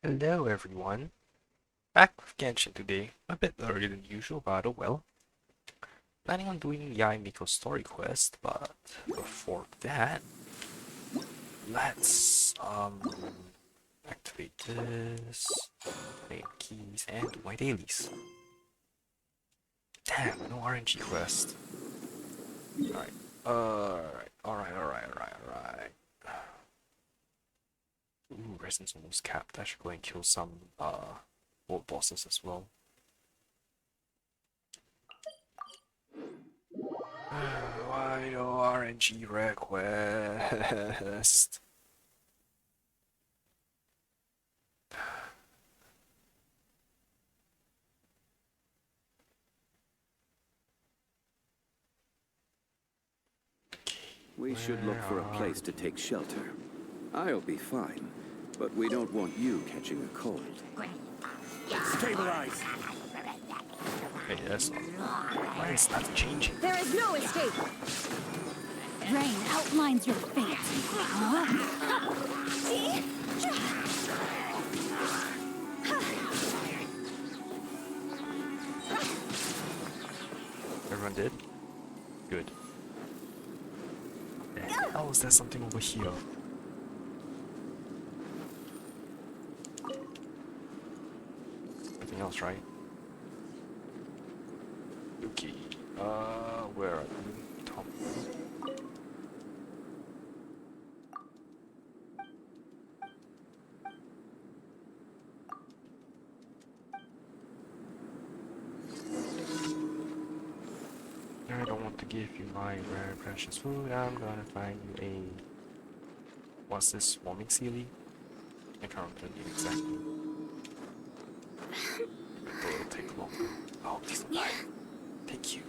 Hello everyone, back with Genshin today, a bit earlier than usual but oh well. Planning on doing Miko story quest, but before that, let's activate this, claim keys, and do my dailies. Damn, no RNG quest. Alright. Ooh, resistance almost capped. I should go and kill some old bosses as well. Why no RNG request? We should look for a place to take shelter. I'll be fine, but we don't want you catching a cold. Stabilize! Hey, that's not. Why is that changing? There is no escape! Rain outlines your fate. Huh? Everyone did? Good. The hell is there something over here? Nothing else, right? Okay. Where are you, Tom? I don't want to give you my rare precious food. I'm gonna find you a... What's this? Swarming Sealy? I can't remember the exactly. It'll take longer. Oh, please don't die. Thank you.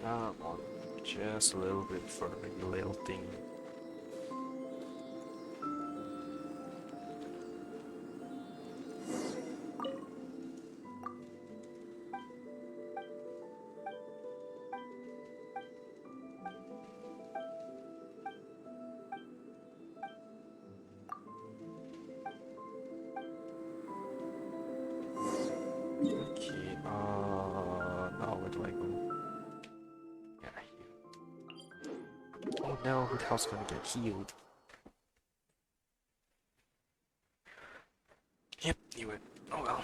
Come on, just a little bit further, you little thing. Okay, now where do I go? Yeah, here. Oh no, who the hell's gonna get healed? Yep, knew it. Oh well.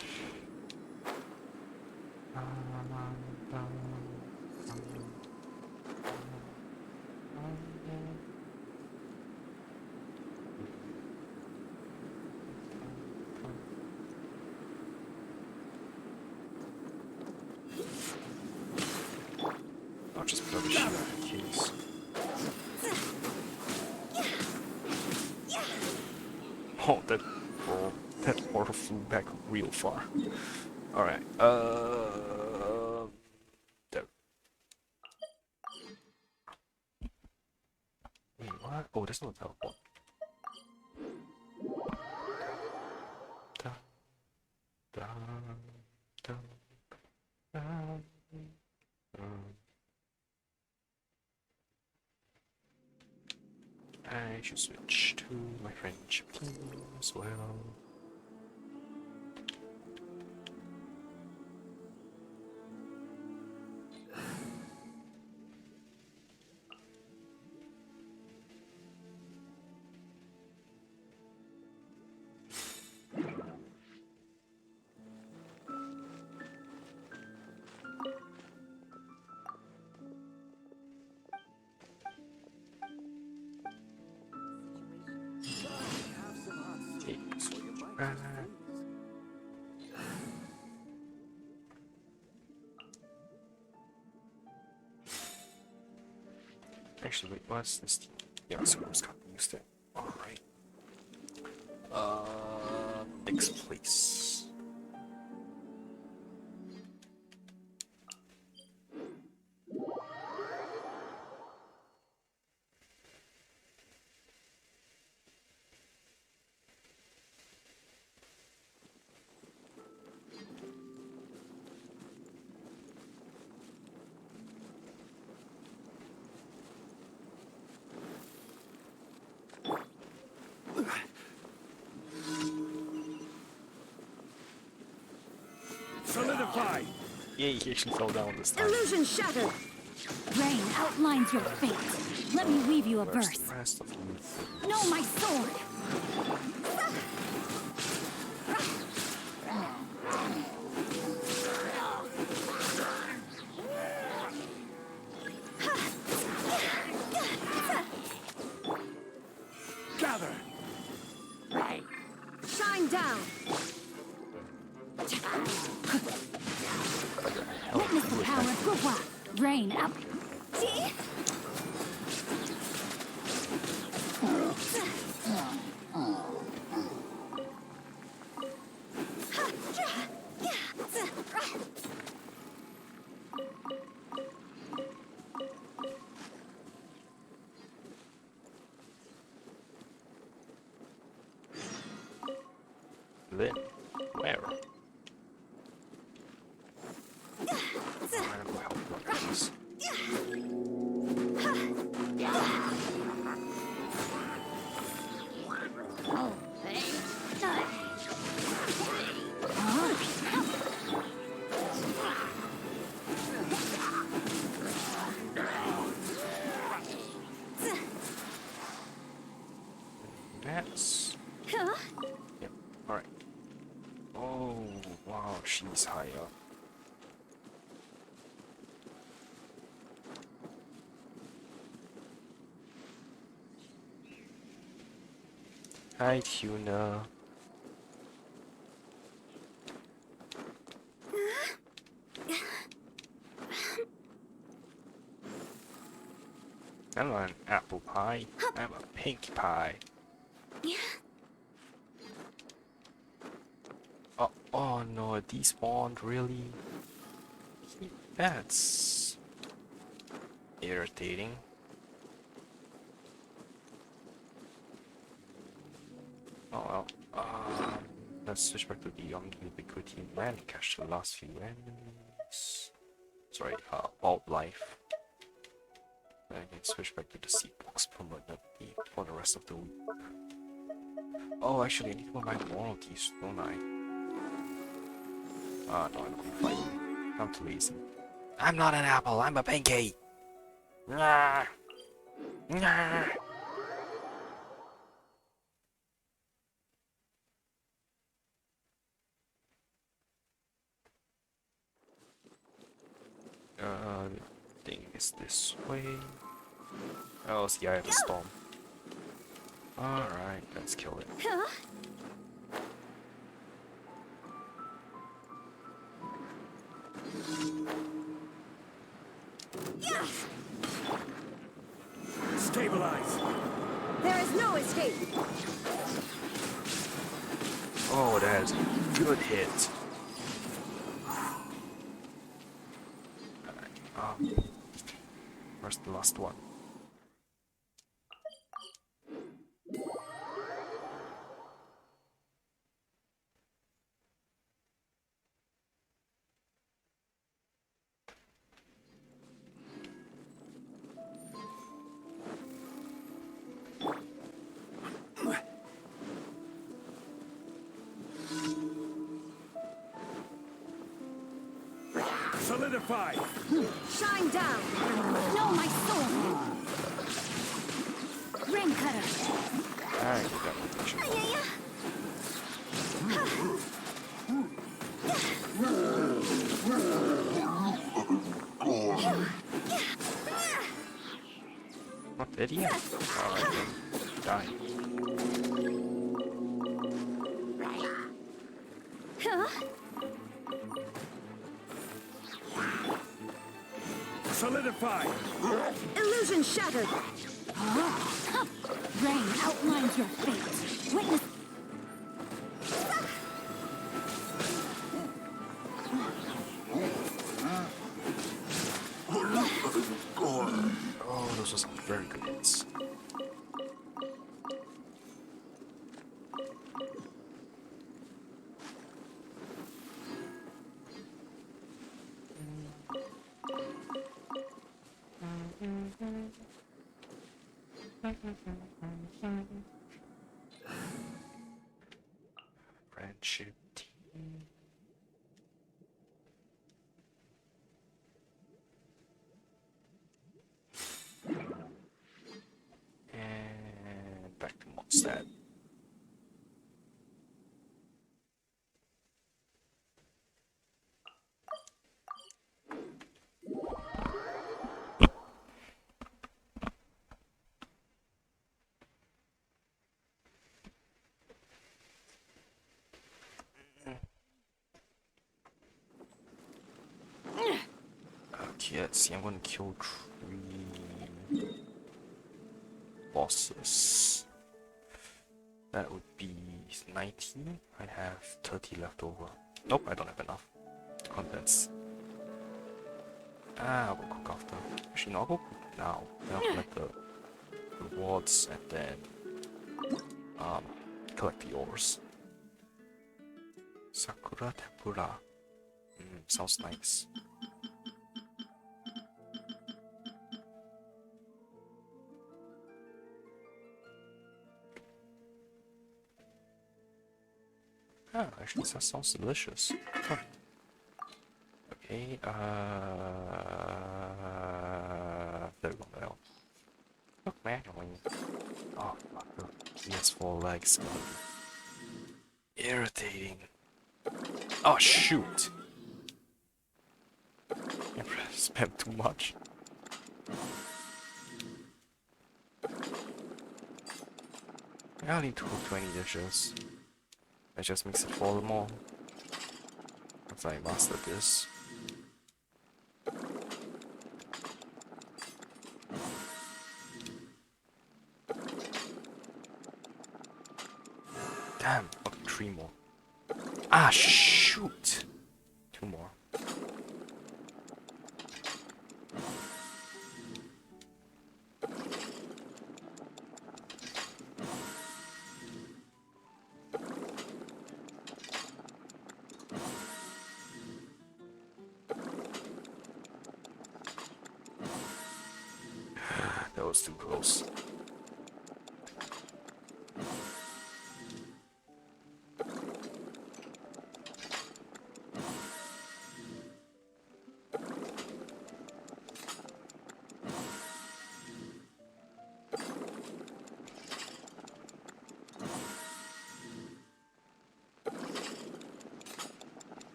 I'll just put a shield in case. Oh, that portal flew back real far. Alright, there. Wait, what? Oh, there's no teleport. Da, da, da, da, da. I should switch to my French key as well. Actually, wait, what's this? Yeah, so I was confused there. Alright. Next place. Solidify! Yay, he actually fell down this time. Illusion shattered. Rain outlines your fate. Let me weave you a Where's verse. the rest of you? Know my sword. Gather! Shine down. Witness the power of Gugwa. Rain out. Then, where? I'm gonna go help you, please. That's... Yep, alright. Oh, wow, she's high up. Hi, Tuna. I'm not an apple pie. I'm a pink pie. Oh, oh no, it despawned, really? That's irritating. Oh well, let's switch back to the ubiquity man and catch the last few enemies. Sorry, wildlife. And I can switch back to the seed box permanently for the rest of the week. Oh, actually, I need to go buy more of these, don't I? Ah, no, I'm fine. I'm too lazy. I'm not an apple, I'm a pancake! Nah! Nah! The thing is this way. Oh, it's the Eye of the Storm. Alright, let's kill it. Stabilize! There is no escape. Oh, that is a good hit. Alright, where's the last one? Solidify! Shine down. Know my sword. Rain cutter. Alright, you got my mission. Not dead yet? Alright then. Die. Solidify! Illusion shattered. Rain outlines your fate. Witness. Oh, those are some very good hits. Friendship team. What's that? Okay, let's see. I'm gonna kill 3 bosses. That would be 19. I have 30 left over. Nope, I don't have enough contents. I'll go cook after. Actually, no, I'll go cook now. Then I'll collect the rewards and then collect the ores. Sakura tempura. Sounds nice. Ah, actually, that sounds delicious. Huh. Okay, there we go now. Look, manually. Oh, fuck. He has 4 legs. Irritating. Oh, shoot! I spent too much. I'll need to cook 20 dishes. I just mix it for them all. Once I master this. Damn, okay, 3 more. Ah, shoot! 2 more. That was too close.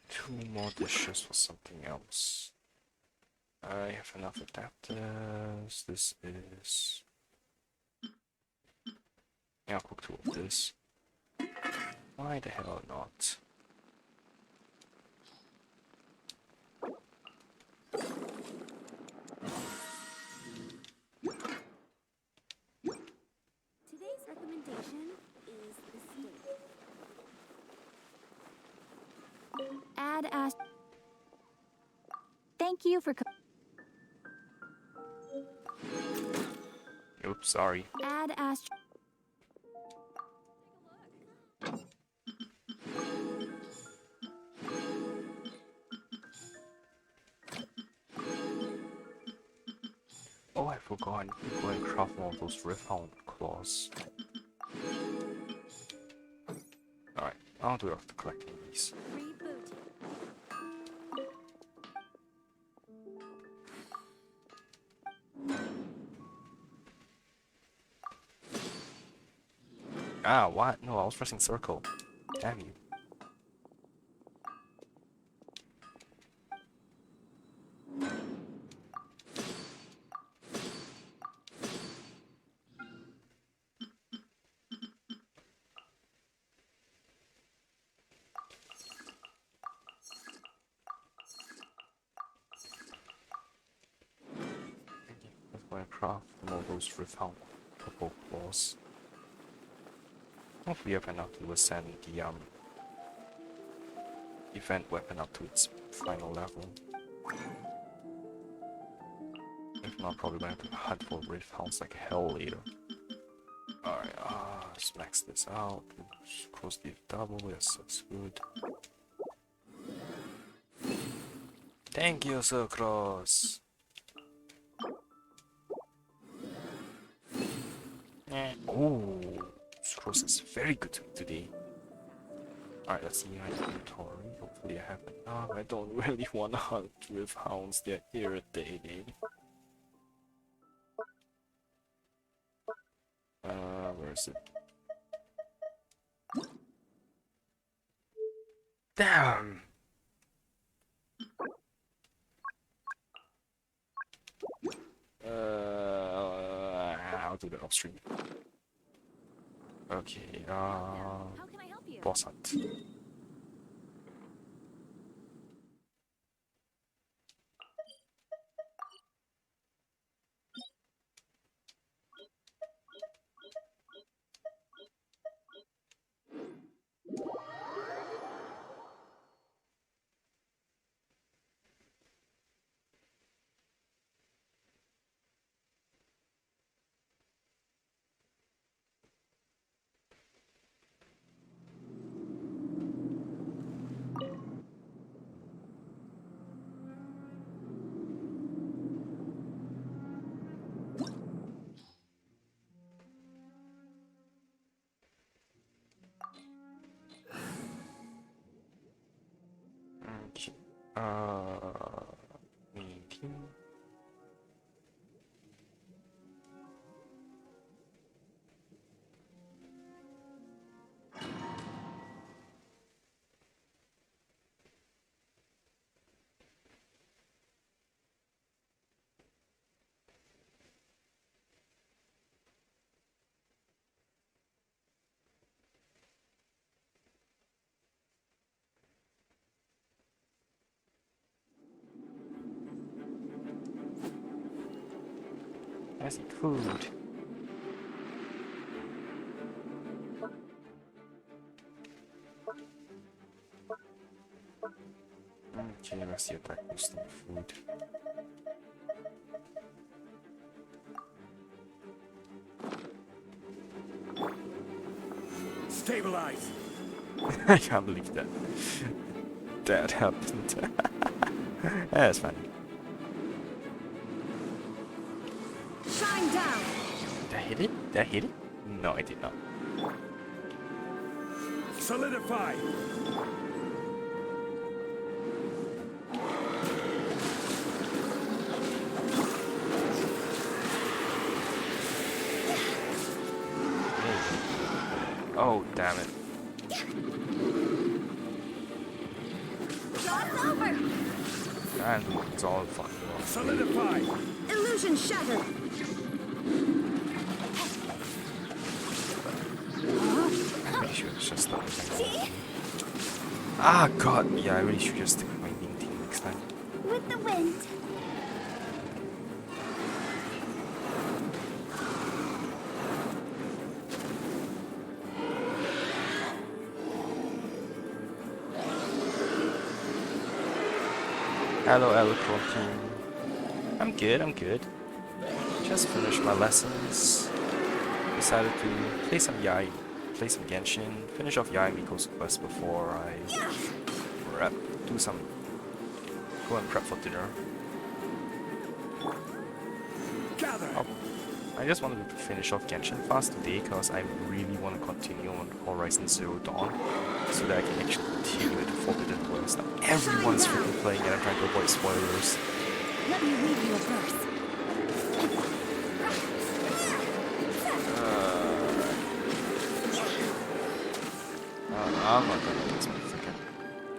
Two more dishes for something else. I have enough adapters. This is... Yeah, I'll cook 2 of this. Why the hell not? Today's recommendation is the steak. Add as. Thank you for. Oops, sorry. Add as. Oh, I forgot. I need to go and craft more of those Rifthound claws. Alright, I'll do it after collecting these. Ah, what? No, I was pressing circle. Damn you. Let's go and craft more of those Rifthound purple claws. Hopefully I have enough to ascend the event weapon up to its final level. If not, probably gonna have to hunt for Rifthounds like hell later. Alright, let's max this out. Cross the double, yes, that's good. Thank you, Sir Cross. Oh, Cross is very good to me today. Alright, let's see my inventory. Hopefully I have enough. I don't really want to hunt with hounds, they're irritating. Where is it? Damn! I'll do that upstream. Okay, How can I help you? boss hunt. Okay. 19. I see food. Okay, let's see attack boosting food. Stabilize. I can't believe that. That happened. That's funny. Shine down. Did I hit it? Did I hit it? No, I did not. Solidify. Oh, damn it. Jaw's over. And it's all fucking wrong. Solidify. Illusion shattered. I'm pretty sure it's just that. Ah, god. Yeah, I really should just stick with my main team next time. With the wind. Hello, Eloquent. I'm good, I'm good. Just finished my lessons. Decided to play some Yai, play some Genshin, finish off Yai Miko's quest before I prep, go and prep for dinner. Gather. I just wanted to finish off Genshin fast today because I really want to continue on Horizon Zero Dawn so that I can actually continue into Forbidden West. Now everyone's freaking playing and I'm trying to avoid spoilers. Let me read you a verse. I'm not gonna use my freaking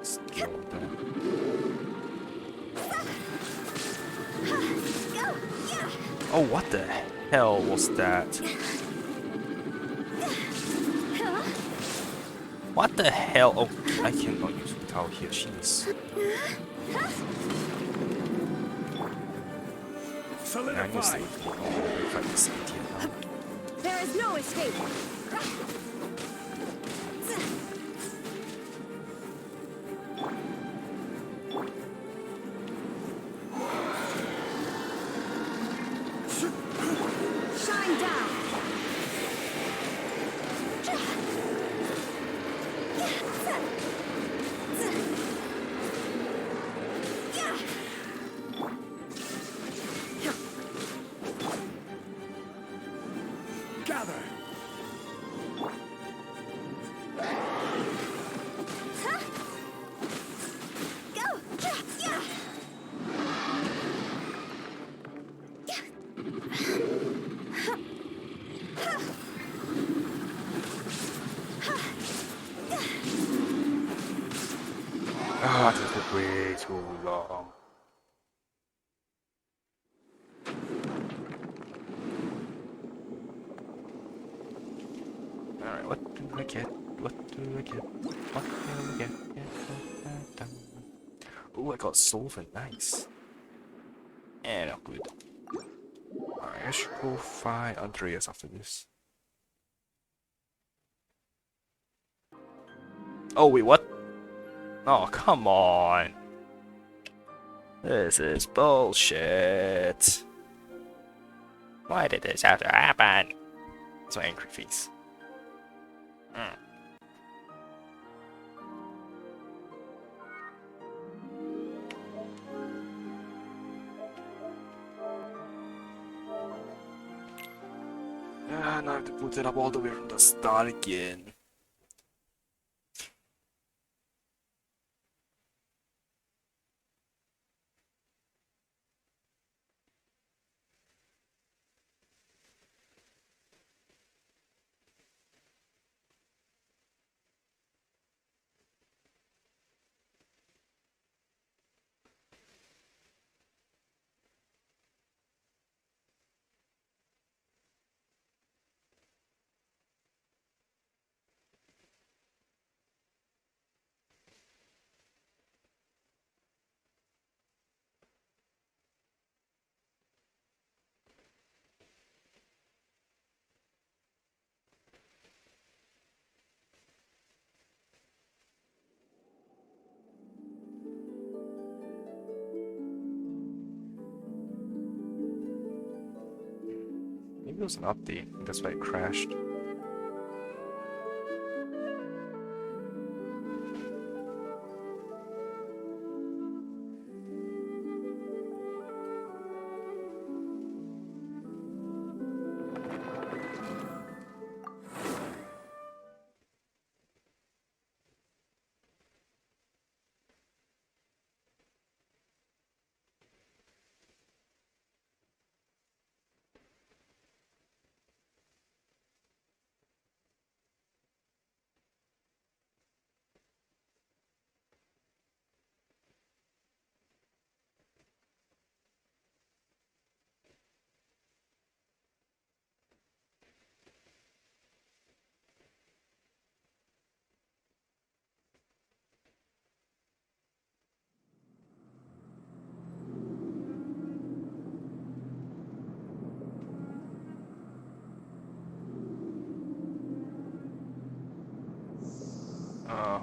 skill there. Oh, what the hell was that? What the hell? Oh, I cannot use Utao here, jeez. Yeah, I need to stay with Miko and fight this idiot now. There is no escape. Shine down. Gather. long. Alright, what do I get? What do I get? What do I get? Oh, I got Solvent, nice. Yeah, not good. Alright, I should go find Andreas after this. Oh, wait, what? Oh, come on. This is bullshit. Why did this have to happen? That's my angry face. And I have to put it up all the way from the start again. Maybe it was an update, that's why it crashed.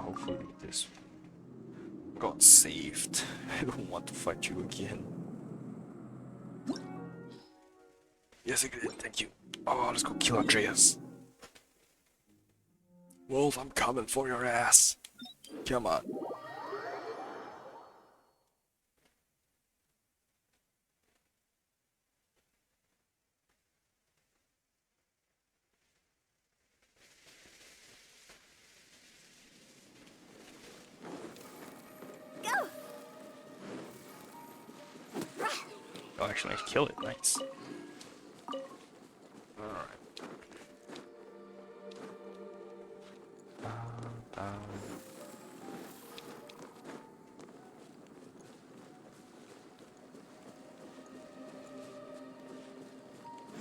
Hopefully this got saved. I don't want to fight you again. Yes, I did. Thank you. Oh, let's go kill Andreas. Wolf, I'm coming for your ass. Come on. Oh, actually, I kill it. Nice. Alright.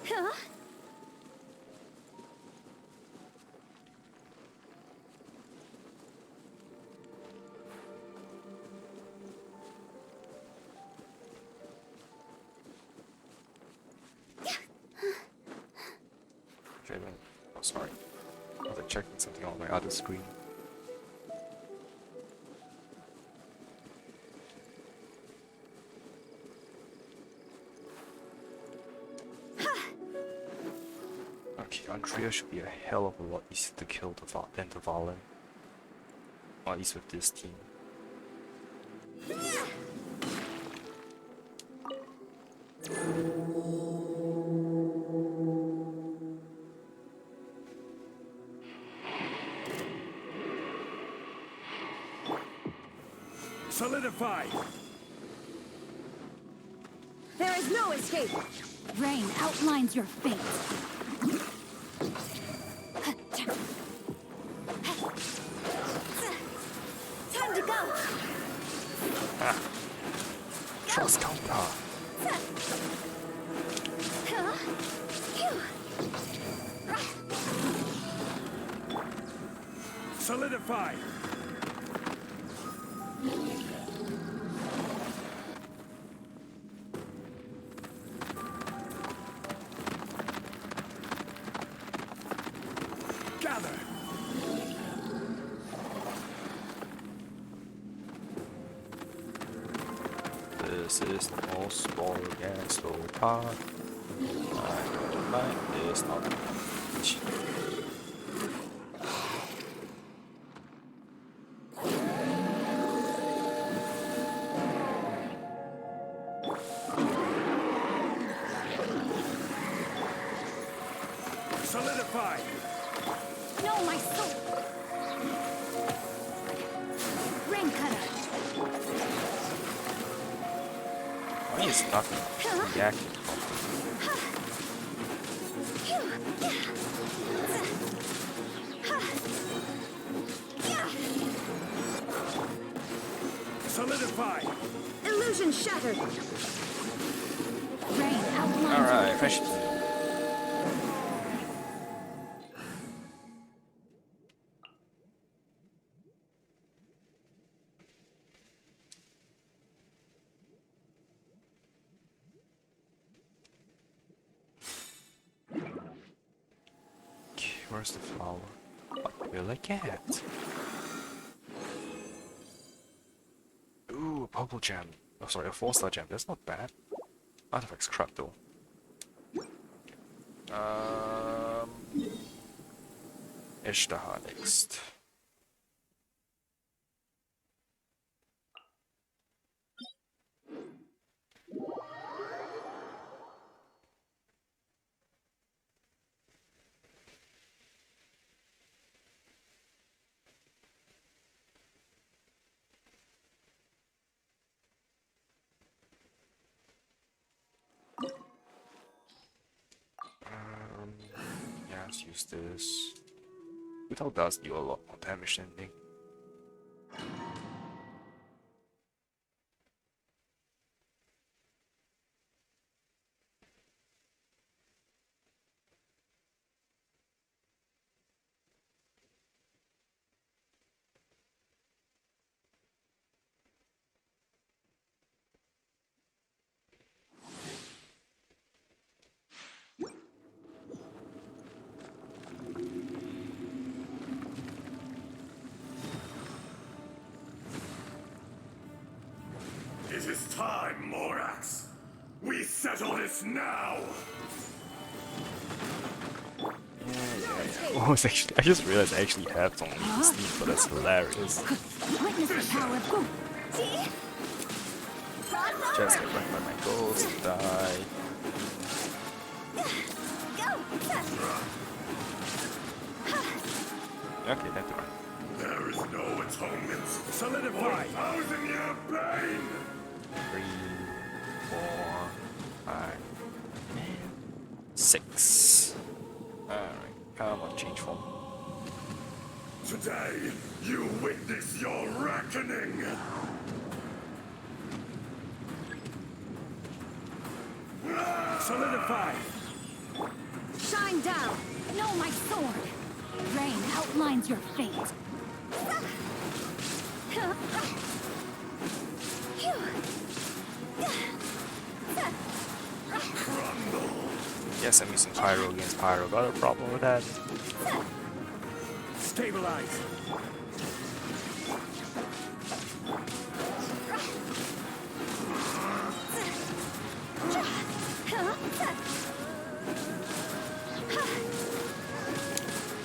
Huh? Okay, then. Oh, sorry. I was like checking something on my other screen. Okay, Andrea should be a hell of a lot easier to kill than the Valen. Or at least with this team. Solidify! There is no escape. Rain outlines your fate. Time to go. counter. Solidify! Gather! This is the most boring and slow part. I don't like this not much. Solidify! No, my soul! Rain cutter! Why is nothing reacting properly? Solidify! Illusion shattered! Rain outlines Alright, your finish it. Where's the flower? What will I get? Ooh, a purple gem. Oh, sorry, a 4-star gem. That's not bad. Artifact's crap though. Ishtaha next. Yeah, let's use this. Without does do a lot more damage than anything. It is time, Morax. We settle this now. Oh, it's actually, I just realized I actually have some sleep, but that's hilarious. Witness the power of Gu. Just get wrecked by my ghost, die. Okay, that's right. There is no atonement. Solidify! 1,000-year pain! 3, 4, 5, 6. Alright, come on, change form. Today, you witness your reckoning! Solidify! Shine down! No, my sword! Rain outlines your fate. Yes, I'm using Pyro against Pyro. Got a problem with that? Stabilize!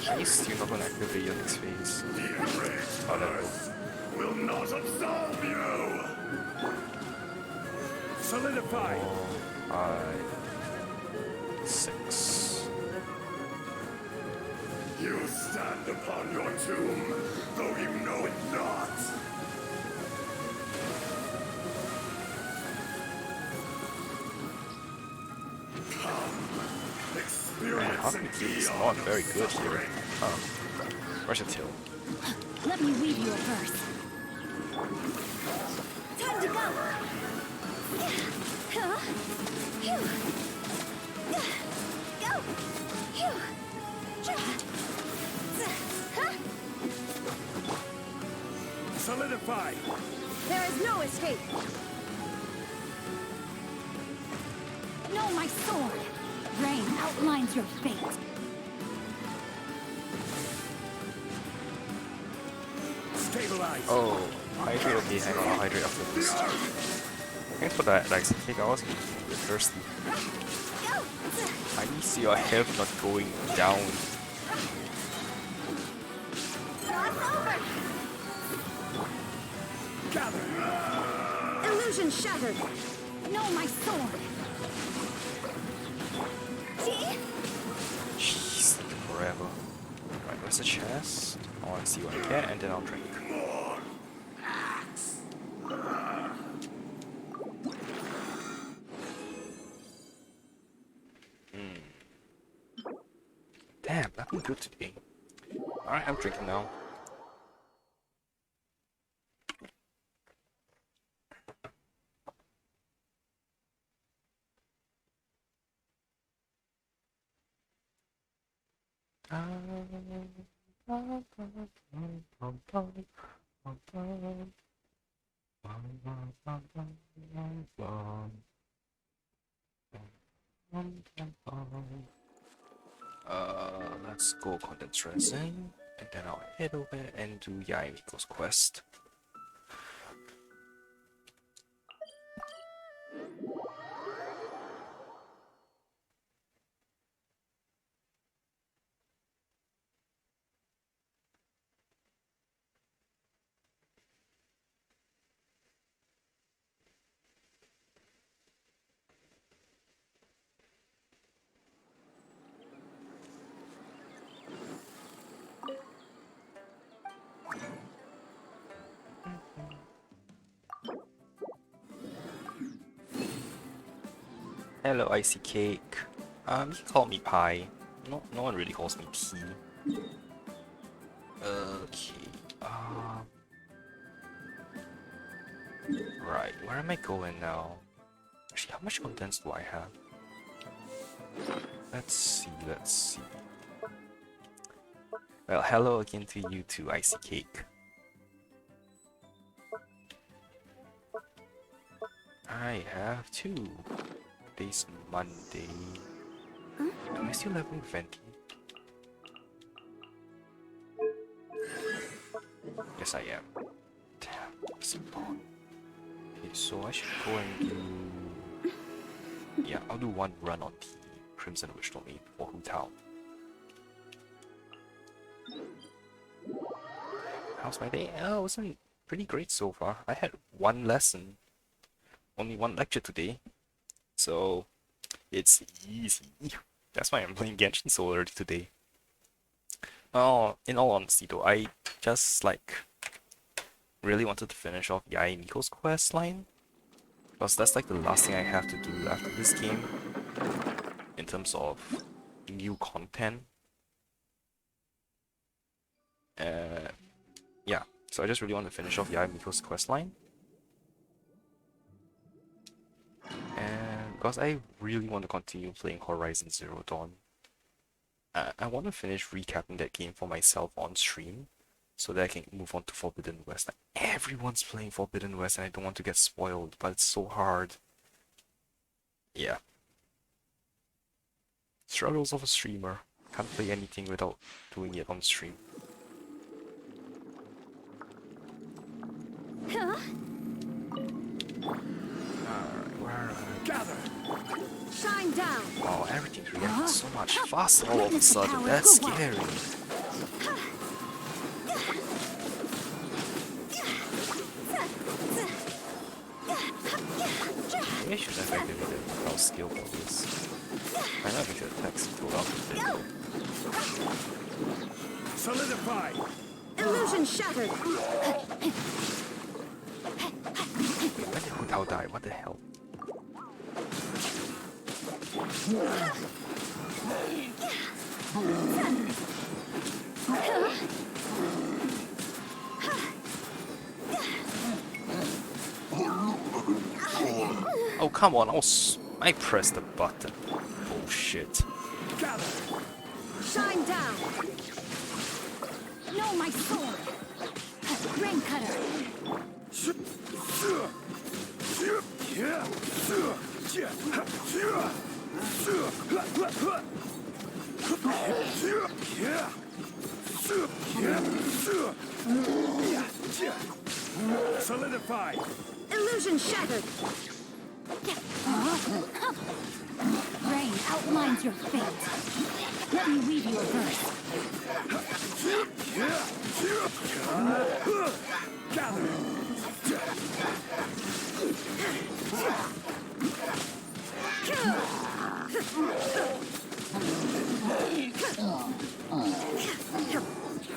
Are you still not gonna activate your next phase? The enraged curse will not absolve you! Solidify! 4, 5, 6. You stand upon your tomb, though you know it not! Come, experience How can you is not very good here. Versatile. Let me weave you a verse. Time to go! Solidify! There is no escape. No, my sword. Rain outlines your fate. Stabilize! Oh, hydrate. Okay, hang on. I'll hydrate after this. Thanks for that, Lex. Take hours and a bit thirsty. I see your health not going down. Gather! Illusion shattered. No, my sword. Jeez, forever. Right, where's the chest? I want to see what I get, and then I'll drink. Damn, nothing good today. Alright, I'm drinking now. Let's go condensed resin, and then I'll head over and do Miko's quest. Hello, icy cake. You can call me pie. No one really calls me tea. Okay. Right. Where am I going now? Actually, how much condensed do I have? Let's see. Let's see. Well, hello again to you too, icy cake. I have 2. Today's Monday. Am I still leveling Venti? Yes, I am. Damn, that's long. Okay, so I should go and do... Yeah, I'll do 1 run on the Crimson Witch Domain for Hu Tao. How's my day? Oh, it wasn't pretty great so far. I had 1 lesson. Only 1 lecture today. So, it's easy. That's why I'm playing Genshin so early today. Oh, in all honesty though, I just really wanted to finish off Miko's quest line. Because that's like the last thing I have to do after this game. In terms of new content. Yeah, so I just really want to finish off Miko's quest line. And because I really want to continue playing Horizon Zero Dawn, I want to finish recapping that game for myself on stream, so that I can move on to Forbidden West. Like, everyone's playing Forbidden West and I don't want to get spoiled, but it's so hard. Yeah. Struggles of a streamer. Can't play anything without doing it on stream. Huh? Alright, where are I? Gather! Shine down. Oh, everything's reacting so much faster all of a sudden. That's scary. Maybe I should have activated Miko's skill for this. I know we should attack Sito up. Solidify! Illusion shattered. Wait, when did Hu Tao die? What the hell? come on, I pressed the button. Bullshit. Shine down! No, my sword! Rain cutter! Solidify! Illusion shattered! Rain outlines your fate. Let me weave you a verse. Gather!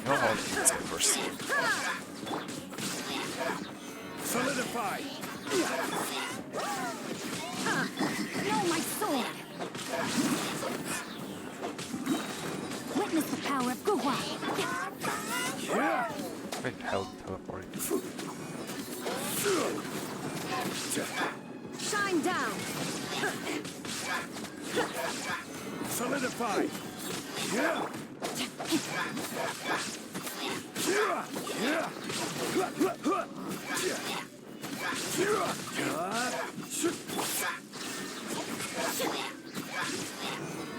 No, let's go first. Solidify! No, my sword! Witness the power of Guhua! Where the hell teleported? Shine down! Solidify!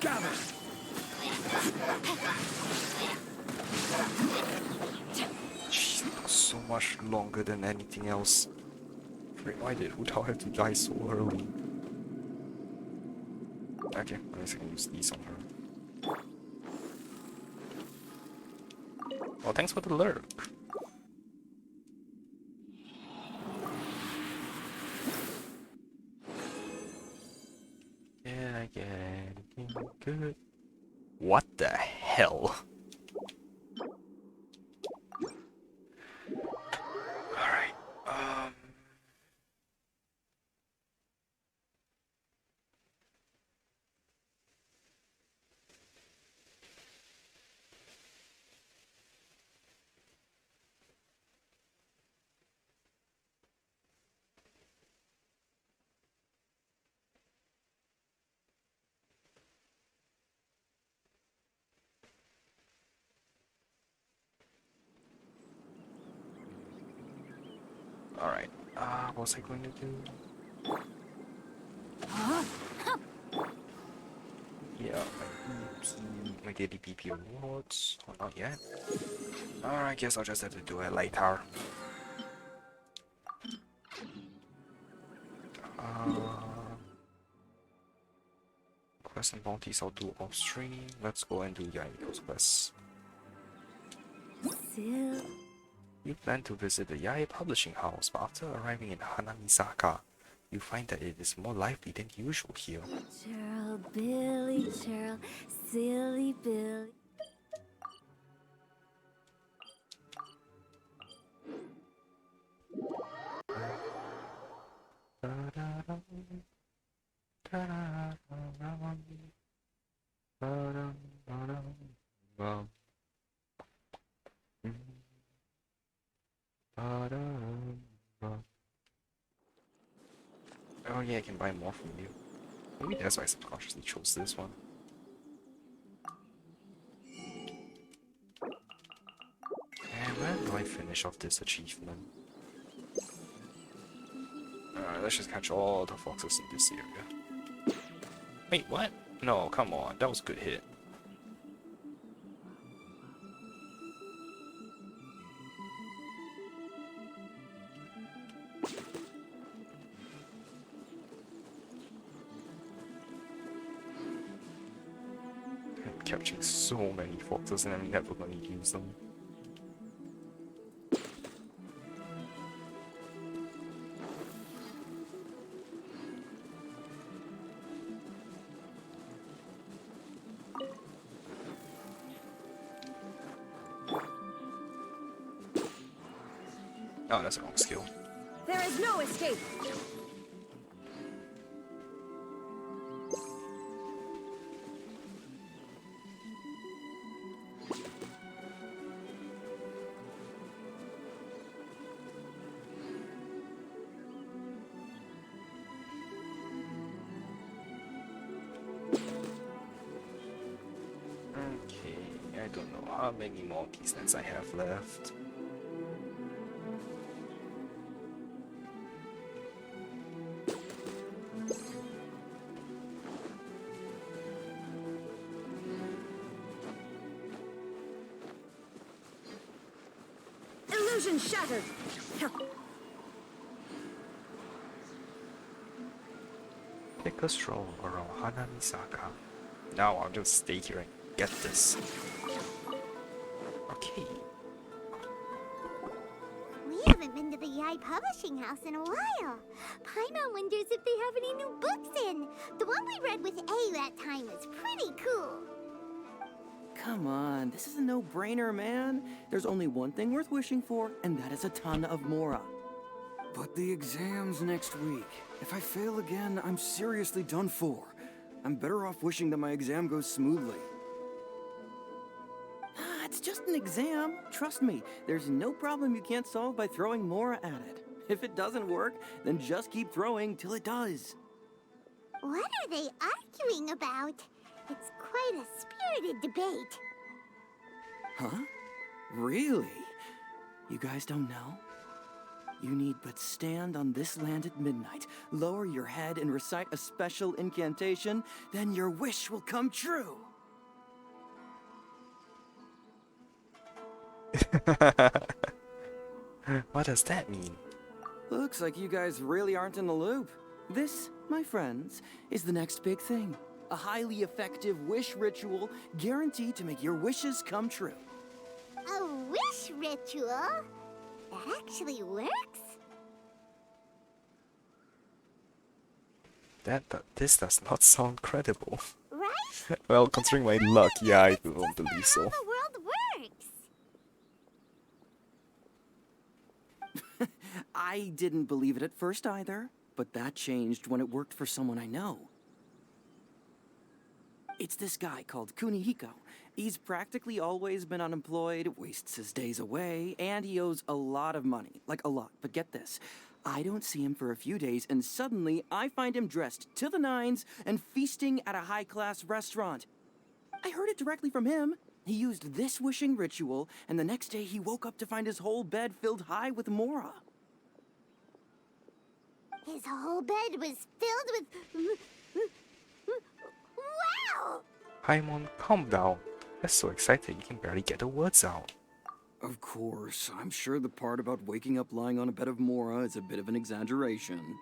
Gather! Jeez, that was so much longer than anything else. Why did Hu have to die so early? Okay, I guess I can use these on her. Well, thanks for the lurk. Yeah, I get anything good. What the hell? Alright, Alright, what was I going to do? Yeah, my daily PP rewards. Oh, not yet. Alright, I guess I'll just have to do it later. Quests and bounties I'll do off stream. Let's go and do Yaiko's quests. You plan to visit the Yae publishing house, but after arriving in Hanamisaka, you find that it is more lively than usual here. Churl, Billy, churl, silly Billy. Oh yeah, I can buy more from you. Maybe that's why I subconsciously chose this one. And when do I finish off this achievement? Alright, let's just catch all the foxes in this area. Wait, what? No, come on, that was a good hit. I'm capturing so many foxes and I'm never going to use them. Oh, that's a wrong skill. There is no escape! Okay, I don't know how many more Kitsune I have left. Illusion shattered! Take a stroll around Hanamisaka. Now I'll just stay here and get this. Okay. We haven't been to the Yai Publishing House in a while. Paimon wonders if they have any new books in. The one we read with A that time was pretty cool. Come on, this is a no-brainer, man. There's only one thing worth wishing for, and that is a ton of Mora. But the exam's next week. If I fail again, I'm seriously done for. I'm better off wishing that my exam goes smoothly. Ah, it's just an exam. Trust me, there's no problem you can't solve by throwing Mora at it. If it doesn't work, then just keep throwing till it does. What are they arguing about? It's quite a spirited debate. Huh? Really? You guys don't know? You need but stand on this land at midnight, lower your head and recite a special incantation, then your wish will come true. What does that mean? Looks like you guys really aren't in the loop. This, my friends, is the next big thing. A highly effective wish ritual guaranteed to make your wishes come true. A wish ritual? That actually works? This does not sound credible. Right? Well, considering my luck, yeah, I don't believe so. How the world works. I didn't believe it at first either, but that changed when it worked for someone I know. It's this guy called Kunihiko. He's practically always been unemployed, wastes his days away, and he owes a lot of money. Like, a lot. But get this. I don't see him for a few days, and suddenly I find him dressed to the nines and feasting at a high-class restaurant. I heard it directly from him. He used this wishing ritual, and the next day he woke up to find his whole bed filled high with Mora. His whole bed was filled with... Wow! Paimon, calm down. That's so excited you can barely get the words out. Of course, I'm sure the part about waking up lying on a bed of Mora is a bit of an exaggeration.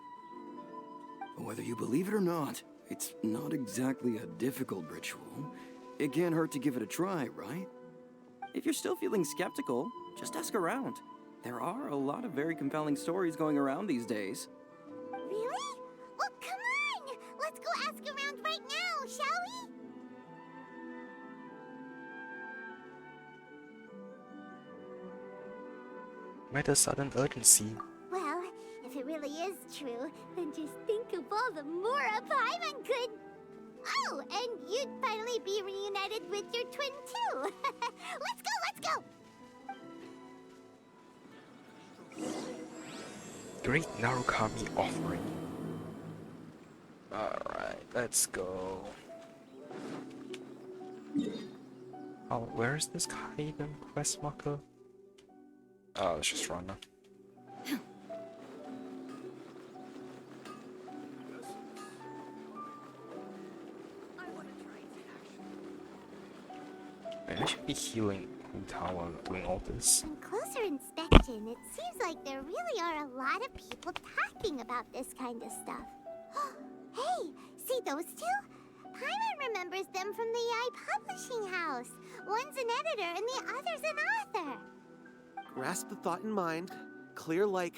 Whether you believe it or not, it's not exactly a difficult ritual. It can't hurt to give it a try, right? If you're still feeling skeptical, just ask around. There are a lot of very compelling stories going around these days. Really? Well, come on! Let's go ask around right now, shall we? Why the sudden urgency? Well, if it really is true, then just think of all the Mora Paimon could... Oh, and you'd finally be reunited with your twin, too. Let's go! Great Narukami offering. Alright, let's go. Oh, where is this hidden quest marker? Oh, let's just run now. Man, I should be healing Huta while doing all this. On closer inspection, it seems like there really are a lot of people talking about this kind of stuff. Hey, see those two? Paimon remembers them from the Yai Publishing House. One's an editor and the other's an author. Grasp the thought in mind. Clear like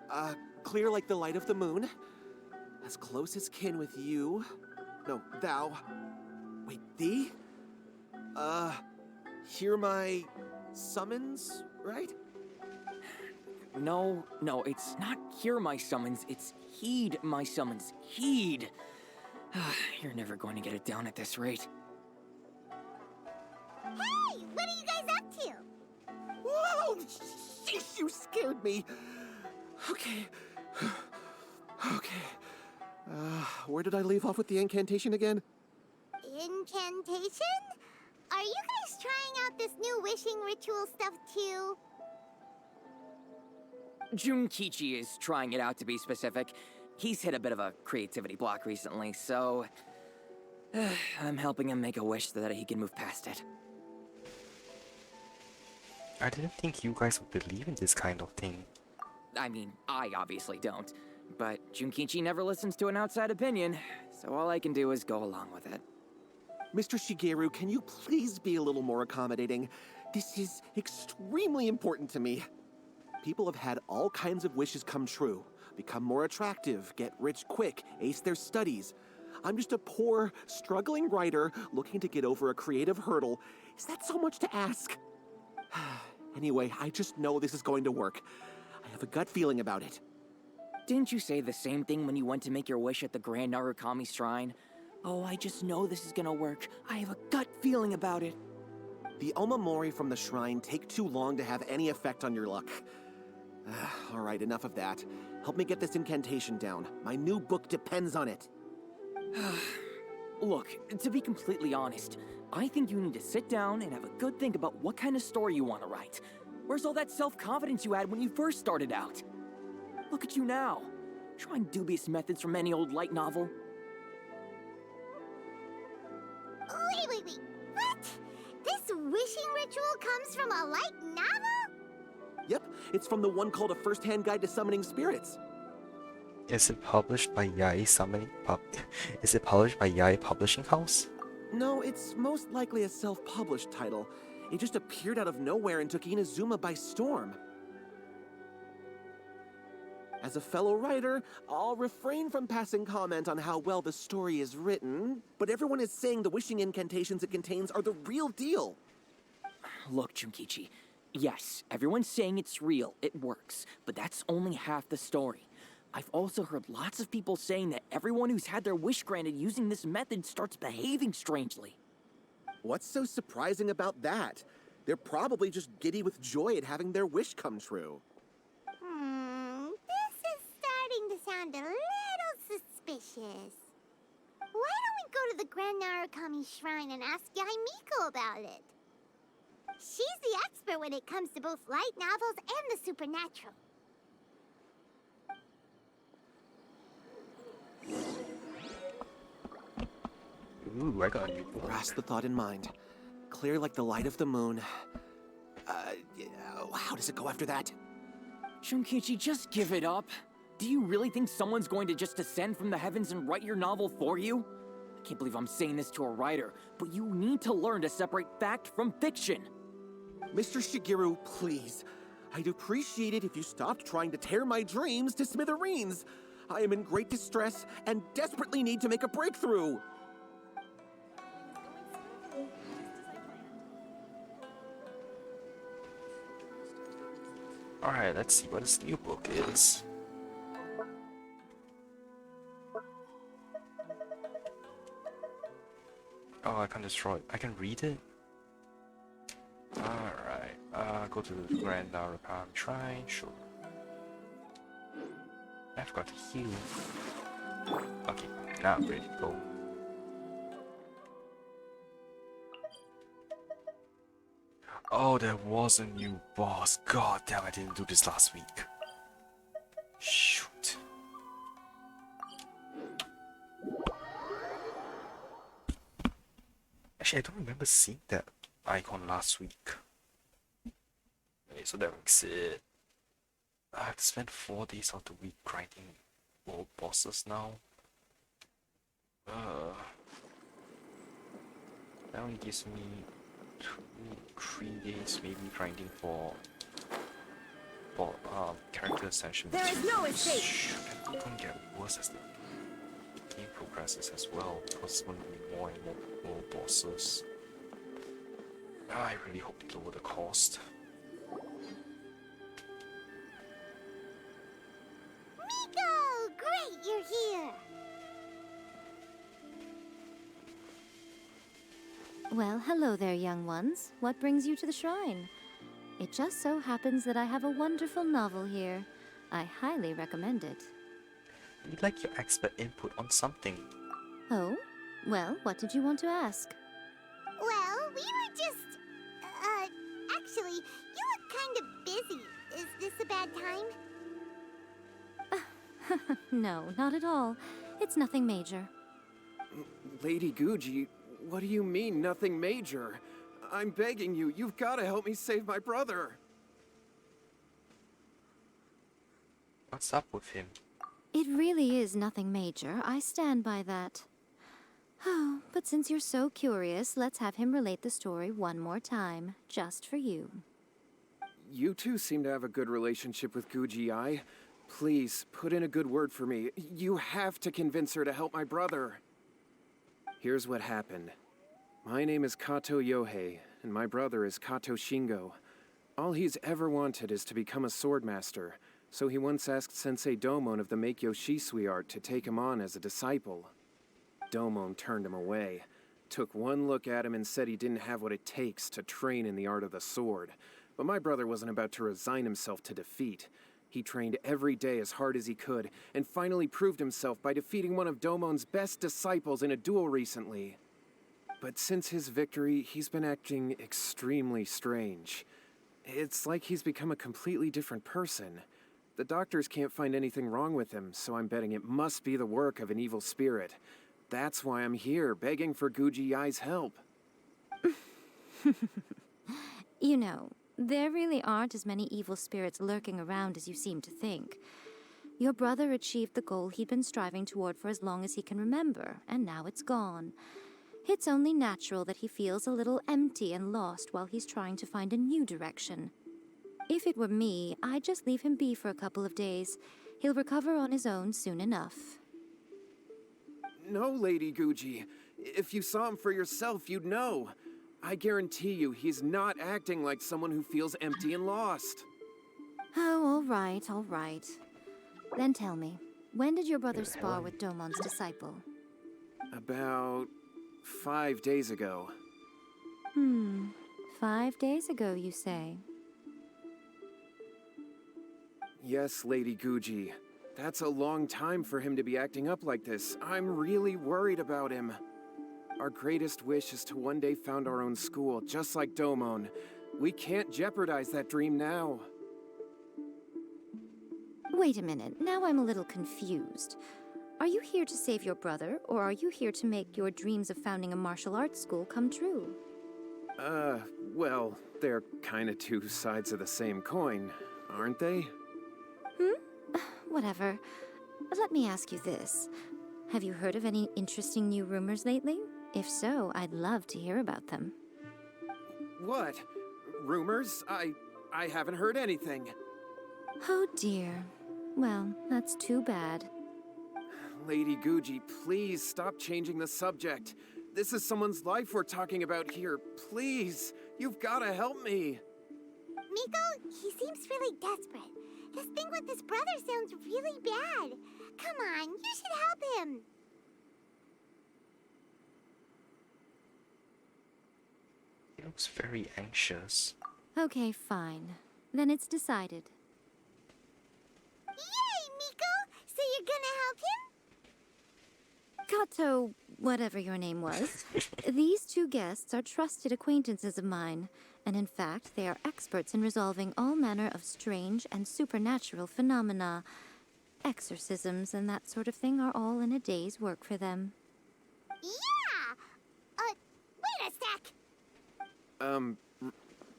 the light of the moon. As close as kin with you. No, thou. Wait, thee? Hear my summons, right? No, it's not hear my summons, it's heed my summons. Heed! You're never going to get it down at this rate. Hey, what are you guys up to? Whoa! Sheesh, you scared me. Okay. Where did I leave off with the incantation again? Incantation? are you guys trying out this new wishing ritual stuff too? Junkichi is trying it out, to be specific. He's hit a bit of a creativity block recently, so I'm helping him make a wish so that he can move past it. I didn't think you guys would believe in this kind of thing. I mean, I obviously don't, but Junkichi never listens to an outside opinion, so all I can do is go along with it. Mr. Shigeru, can you please be a little more accommodating? This is extremely important to me. People have had all kinds of wishes come true. Become more attractive, get rich quick, ace their studies. I'm just a poor, struggling writer looking to get over a creative hurdle. Is that so much to ask? Anyway, I just know this is going to work. I have a gut feeling about it. Didn't you say the same thing when you went to make your wish at the Grand Narukami Shrine? Oh, I just know this is gonna work. I have a gut feeling about it. The Omamori from the shrine take too long to have any effect on your luck. All right, enough of that. Help me get this incantation down. My new book depends on it. Look, to be completely honest, I think you need to sit down and have a good think about what kind of story you want to write. Where's all that self-confidence you had when you first started out? Look at you now, trying dubious methods from any old light novel. Wait. What? This wishing ritual comes from a light novel? Yep, it's from the one called A First-Hand Guide to Summoning Spirits. Is it published by Yae Is it published by Yae Publishing House? No, it's most likely a self-published title. It just appeared out of nowhere and took Inazuma by storm. As a fellow writer, I'll refrain from passing comment on how well the story is written, but everyone is saying the wishing incantations it contains are the real deal. Look, Junkichi, yes, everyone's saying it's real, it works, but that's only half the story. I've also heard lots of people saying that everyone who's had their wish granted using this method starts behaving strangely. What's so surprising about that? They're probably just giddy with joy at having their wish come true. This is starting to sound a little suspicious. Why don't we go to the Grand Narukami Shrine and ask Miko about it? She's the expert when it comes to both light novels and the supernatural. Ooh, I got a new book. Grasp the thought in mind. Clear like the light of the moon. How does it go after that? Junkichi, just give it up. Do you really think someone's going to just descend from the heavens and write your novel for you? I can't believe I'm saying this to a writer, but you need to learn to separate fact from fiction. Mr. Shigeru, please. I'd appreciate it if you stopped trying to tear my dreams to smithereens. I am in great distress and desperately need to make a breakthrough. Alright, let's see what this new book is. Oh, I can destroy it. I can read it? Alright, go to the Grand Narukami Shrine, sure. I forgot to heal. Okay, now I'm ready to go. Oh, there was a new boss. God damn, I didn't do this last week. Shoot. Actually, I don't remember seeing that icon last week. Okay, so that makes it... I have to spend 4 days of the week grinding world bosses now. That only gives me 2-3 days maybe grinding for character sessions. There is no escape. Shoot, it's gonna get worse as the game progresses as well, because it's gonna be more and more bosses. I really hope they lower the cost. Miko! Great, you're here! Well, hello there, young ones. What brings you to the shrine? It just so happens that I have a wonderful novel here. I highly recommend it. We'd like your expert input on something. Oh? Well, what did you want to ask? Well, we were just... actually, you look kind of busy. Is this a bad time? No, not at all. It's nothing major. Lady Guji, what do you mean, nothing major? I'm begging you, you've got to help me save my brother. What's up with him? It really is nothing major. I stand by that. Oh, but since you're so curious, let's have him relate the story one more time, just for you. You two seem to have a good relationship with Guji-ai. Please, put in a good word for me. You have to convince her to help my brother. Here's what happened. My name is Kato Yohei, and my brother is Kato Shingo. All he's ever wanted is to become a swordmaster, so he once asked Sensei Domon of the Meikyo Shisui art to take him on as a disciple. Domon turned him away, took one look at him and said he didn't have what it takes to train in the art of the sword. But my brother wasn't about to resign himself to defeat. He trained every day as hard as he could, and finally proved himself by defeating one of Domon's best disciples in a duel recently. But since his victory, he's been acting extremely strange. It's like he's become a completely different person. The doctors can't find anything wrong with him, so I'm betting it must be the work of an evil spirit. That's why I'm here, begging for Guji-ai's help. You know, there really aren't as many evil spirits lurking around as you seem to think. Your brother achieved the goal he'd been striving toward for as long as he can remember, and now it's gone. It's only natural that he feels a little empty and lost while he's trying to find a new direction. If it were me, I'd just leave him be for a couple of days. He'll recover on his own soon enough. No, Lady Guji. If you saw him for yourself, you'd know. I guarantee you, he's not acting like someone who feels empty and lost. Oh, all right, all right. Then tell me, when did your brother spar with Domon's disciple? About 5 days ago. 5 days ago, you say? Yes, Lady Guji. That's a long time for him to be acting up like this. I'm really worried about him. Our greatest wish is to one day found our own school, just like Domon. We can't jeopardize that dream now. Wait a minute, now I'm a little confused. Are you here to save your brother, or are you here to make your dreams of founding a martial arts school come true? Well, they're kinda two sides of the same coin, aren't they? Whatever. Let me ask you this. Have you heard of any interesting new rumors lately? If so, I'd love to hear about them. What? Rumors? I haven't heard anything. Oh dear. Well, that's too bad. Lady Guji, please stop changing the subject. This is someone's life we're talking about here. Please, you've gotta help me. Miko, he seems really desperate. This thing with his brother sounds really bad. Come on, you should help him. He looks very anxious. Okay, fine. Then it's decided. Yay, Miko! So you're gonna help him? Kato, whatever your name was. These two guests are trusted acquaintances of mine, and in fact, they are experts in resolving all manner of strange and supernatural phenomena. Exorcisms and that sort of thing are all in a day's work for them. Yeah! Wait a sec!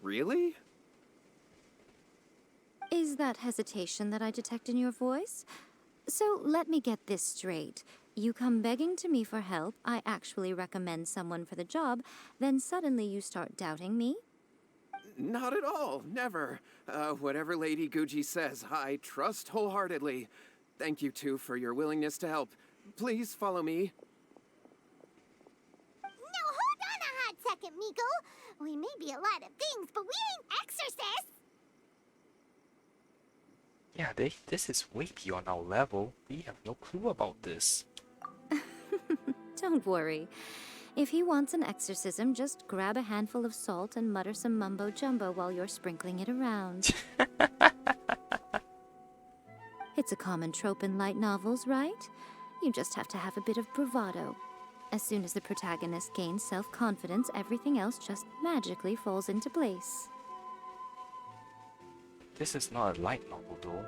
Really? Is that hesitation that I detect in your voice? So let me get this straight. You come begging to me for help, I actually recommend someone for the job, then suddenly you start doubting me? Not at all, never. Whatever Lady Guji says, I trust wholeheartedly. Thank you two for your willingness to help. Please follow me. No, hold on a hot second, Miko. We may be a lot of things, but we ain't exorcists. Yeah, this is way beyond our level. We have no clue about this. Don't worry. If he wants an exorcism, just grab a handful of salt and mutter some mumbo-jumbo while you're sprinkling it around. It's a common trope in light novels, right? You just have to have a bit of bravado. As soon as the protagonist gains self-confidence, everything else just magically falls into place. This is not a light novel though.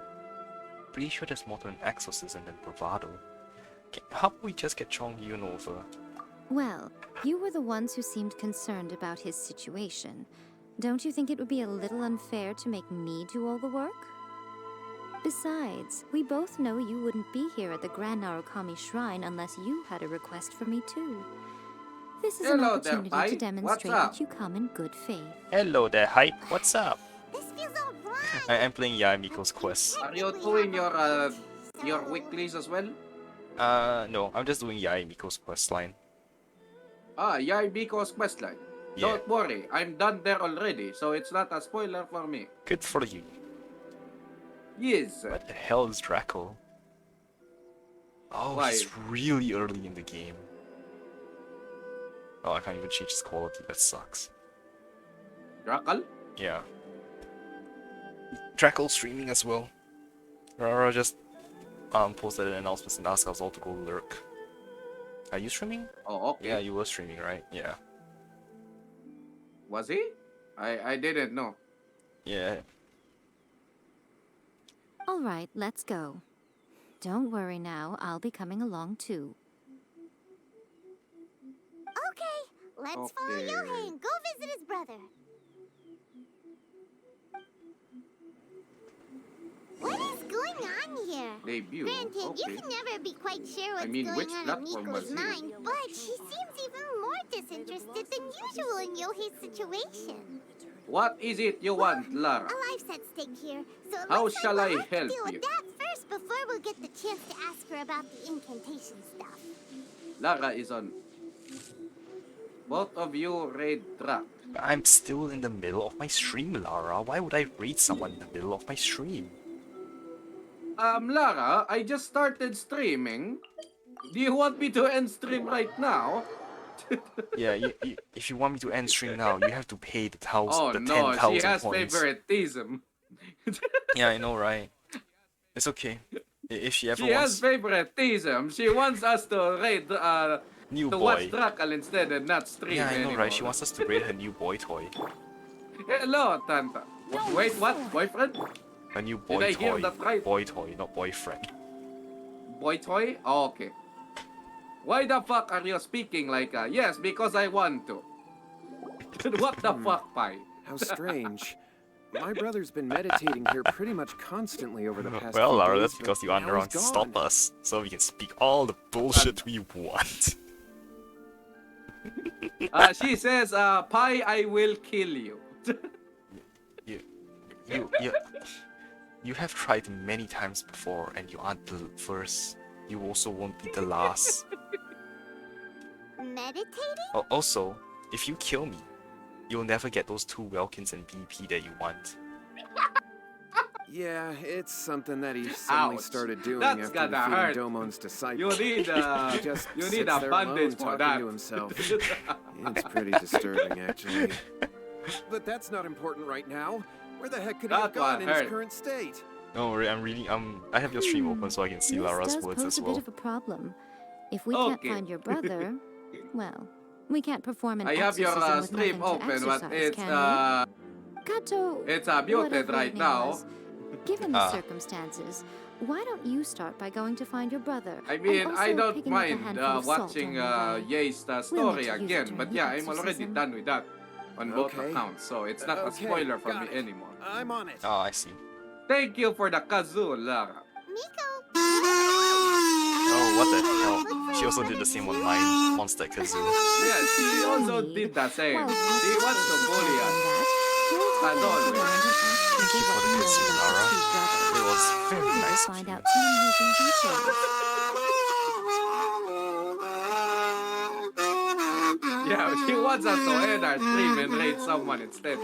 Pretty sure there's more to an exorcism than bravado. How about we just get Chong Yun over? Well, you were the ones who seemed concerned about his situation. Don't you think it would be a little unfair to make me do all the work? Besides, we both know you wouldn't be here at the Grand Narukami Shrine unless you had a request for me too. This is an Hello there, opportunity Pai. to demonstrate What's up? that you come in good faith. Hello there, Hype. What's up? This feels all wrong. I'm playing Yai Miko's quest. Are you doing your weeklies as well? No, I'm just doing Yai Miko's quest line. Ah, Yai Miko's questline. Yeah. Don't worry, I'm done there already, so it's not a spoiler for me. Good for you. Yes. What the hell is Draco? Oh, Why? he's really early in the game. Oh, I can't even change his quality. That sucks. Drakal? Yeah. Draco streaming as well. Rara just posted an announcement and asked us all to go lurk. Are you streaming? Oh, okay. Yeah, you were streaming, right? Yeah. Was he? I didn't know. Yeah. All right, let's go. Don't worry now, I'll be coming along too. Okay, let's follow Okay. Yohei and go visit his brother. What is going on here? Debut. Granted, you Okay. can never be quite sure what's mean, going which on in platform Miko's was he? mind, but she seems even more disinterested than usual in Yohei's situation. What is it you want, A Lara? life's at stake here, so it How looks like shall we'll I have to help deal you? with that first before we'll get the chance to ask her about the incantation stuff. Lara is on. Both of you raid Drak. I'm still in the middle of my stream, Lara. Why would I raid someone in the middle of my stream? Lara, I just started streaming. Do you want me to end stream right now? Yeah, if you want me to end stream now, you have to pay the Oh the no, 10,000 she has points. favoritism. Yeah, I know, right? It's okay. If she ever She has wants favoritism. She wants us to raid new to boy. watch Drakal instead and not stream Yeah, I know, anymore. right? She wants us to raid her new boy toy. Hello, Tanta. Wait, what? Boyfriend? Her new Did boy I hear toy. that right? Boy toy, not boyfriend. Boy toy? Oh, okay. Why the fuck are you speaking like yes, because I want to. What the fuck, Pai? How strange. My brother's been meditating here pretty much constantly over the past Well, few Lara, days, that's because but you now underwrote he's to stop gone. us, so we can speak all the bullshit we want. She says, Pai, I will kill you. You have tried many times before, and you aren't the first. You also won't be the last. Meditating? Also, if you kill me, you'll never get those 2 Welkins and BP that you want. Yeah, it's something that he suddenly Ouch. started doing That's after gotta defeating hurt. Domon's disciple. You need He just you sits need a there bandage alone, for talking that. to himself. It's pretty disturbing, actually. But that's not important right now. Where the heck could he have That one gone in his hurt. current state? Don't worry, I'm reading. I have your stream open so I can see This Lara's does words pose as a well. bit of a problem. If we Okay. can't find your brother, well, we can't perform an I have your exorcism with stream nothing to open, but exercise, it's can we? Kato, it's muted whatever right your name now. was, given the Ah. circumstances, why don't you start by going to find your brother? I and mean, I also don't picking up a mind handful of salt watching on your way? Ye's We'll story need to use it again, during but the yeah, I'm already exorcism. done with that on both Okay. accounts, so it's not a Okay, spoiler for got me it. anymore. I'm on it. Oh, I see. Thank you for the kazoo, Lara. Miko! Oh, what the hell? She also did the same on mine, Monster Kazoo. Yeah, she also did the same. Well, She wants to bully us. As always. Thank you for the kazoo, Lara. It was very nice of Find you. out some amusing details. Yeah, she wants us to end our stream and raid someone instead.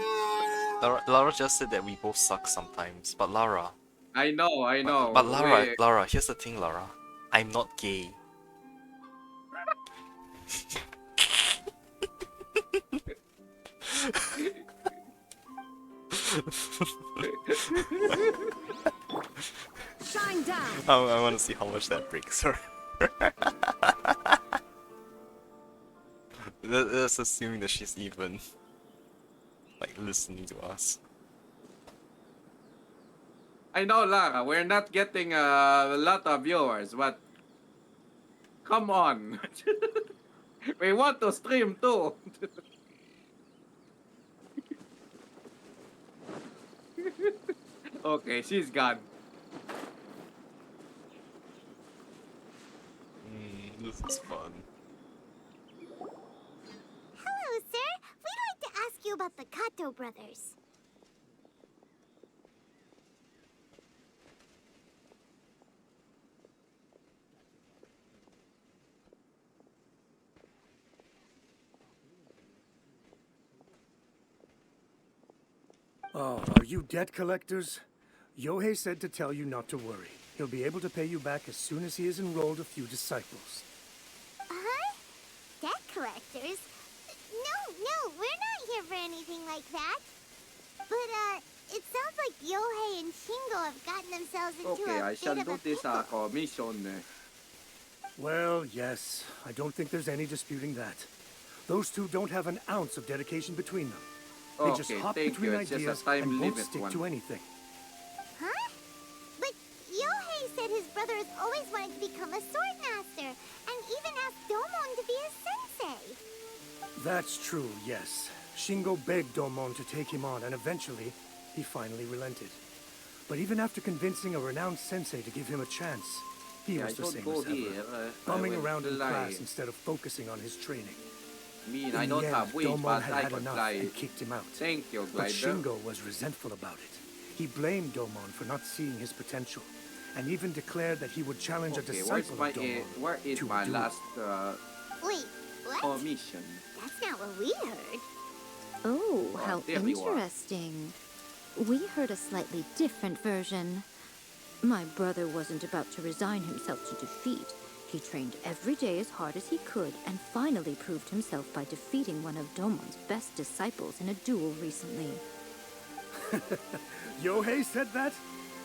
Lara just said that we both suck sometimes, but Lara. I know. But Lara, We- Lara, here's the thing, Lara. I'm not gay. Shine down! I want to see how much that breaks her. Let's assume that she's even like listening to us. I know, Lara, we're not getting a lot of viewers, but come on. We want to stream too. Okay, she's gone. This is fun. Hello, sir. We'd like to ask you about the Kato brothers. Oh, are you debt collectors? Yohei said to tell you not to worry. He'll be able to pay you back as soon as he has enrolled a few disciples. Huh? Debt collectors? No, we're not here for anything like that. But, it sounds like Yohei and Shingo have gotten themselves into Okay, a I shall bit do of a this pickle. commission. Well, yes. I don't think there's any disputing that. Those two don't have an ounce of dedication between them. They just Okay, hop thank between you. It's just a ideas time and won't limit stick one. to anything. Huh? But Yohei said his brother has always wanted to become a sword master, and even asked Domon to be his sensei. That's true, yes. Shingo begged Domon to take him on, and eventually, he finally relented. But even after convincing a renowned sensei to give him a chance, he Yeah, was I the don't same go as ever, here. bumming I will around in fly. class instead of focusing on his training. I In don't the end, have wings, Domon but had I had could enough fly. and kicked him out. Thank you, But glider. Shingo was resentful about it. He blamed Domon for not seeing his potential, and even declared that he would challenge a Okay, where's disciple my of Domon where is to my a duel. last Wait, what? commission? That's not what we heard. Oh, Oh, how there we are. interesting. We heard a slightly different version. My brother wasn't about to resign himself to defeat. He trained every day as hard as he could and finally proved himself by defeating one of Domon's best disciples in a duel recently. Yohei said that?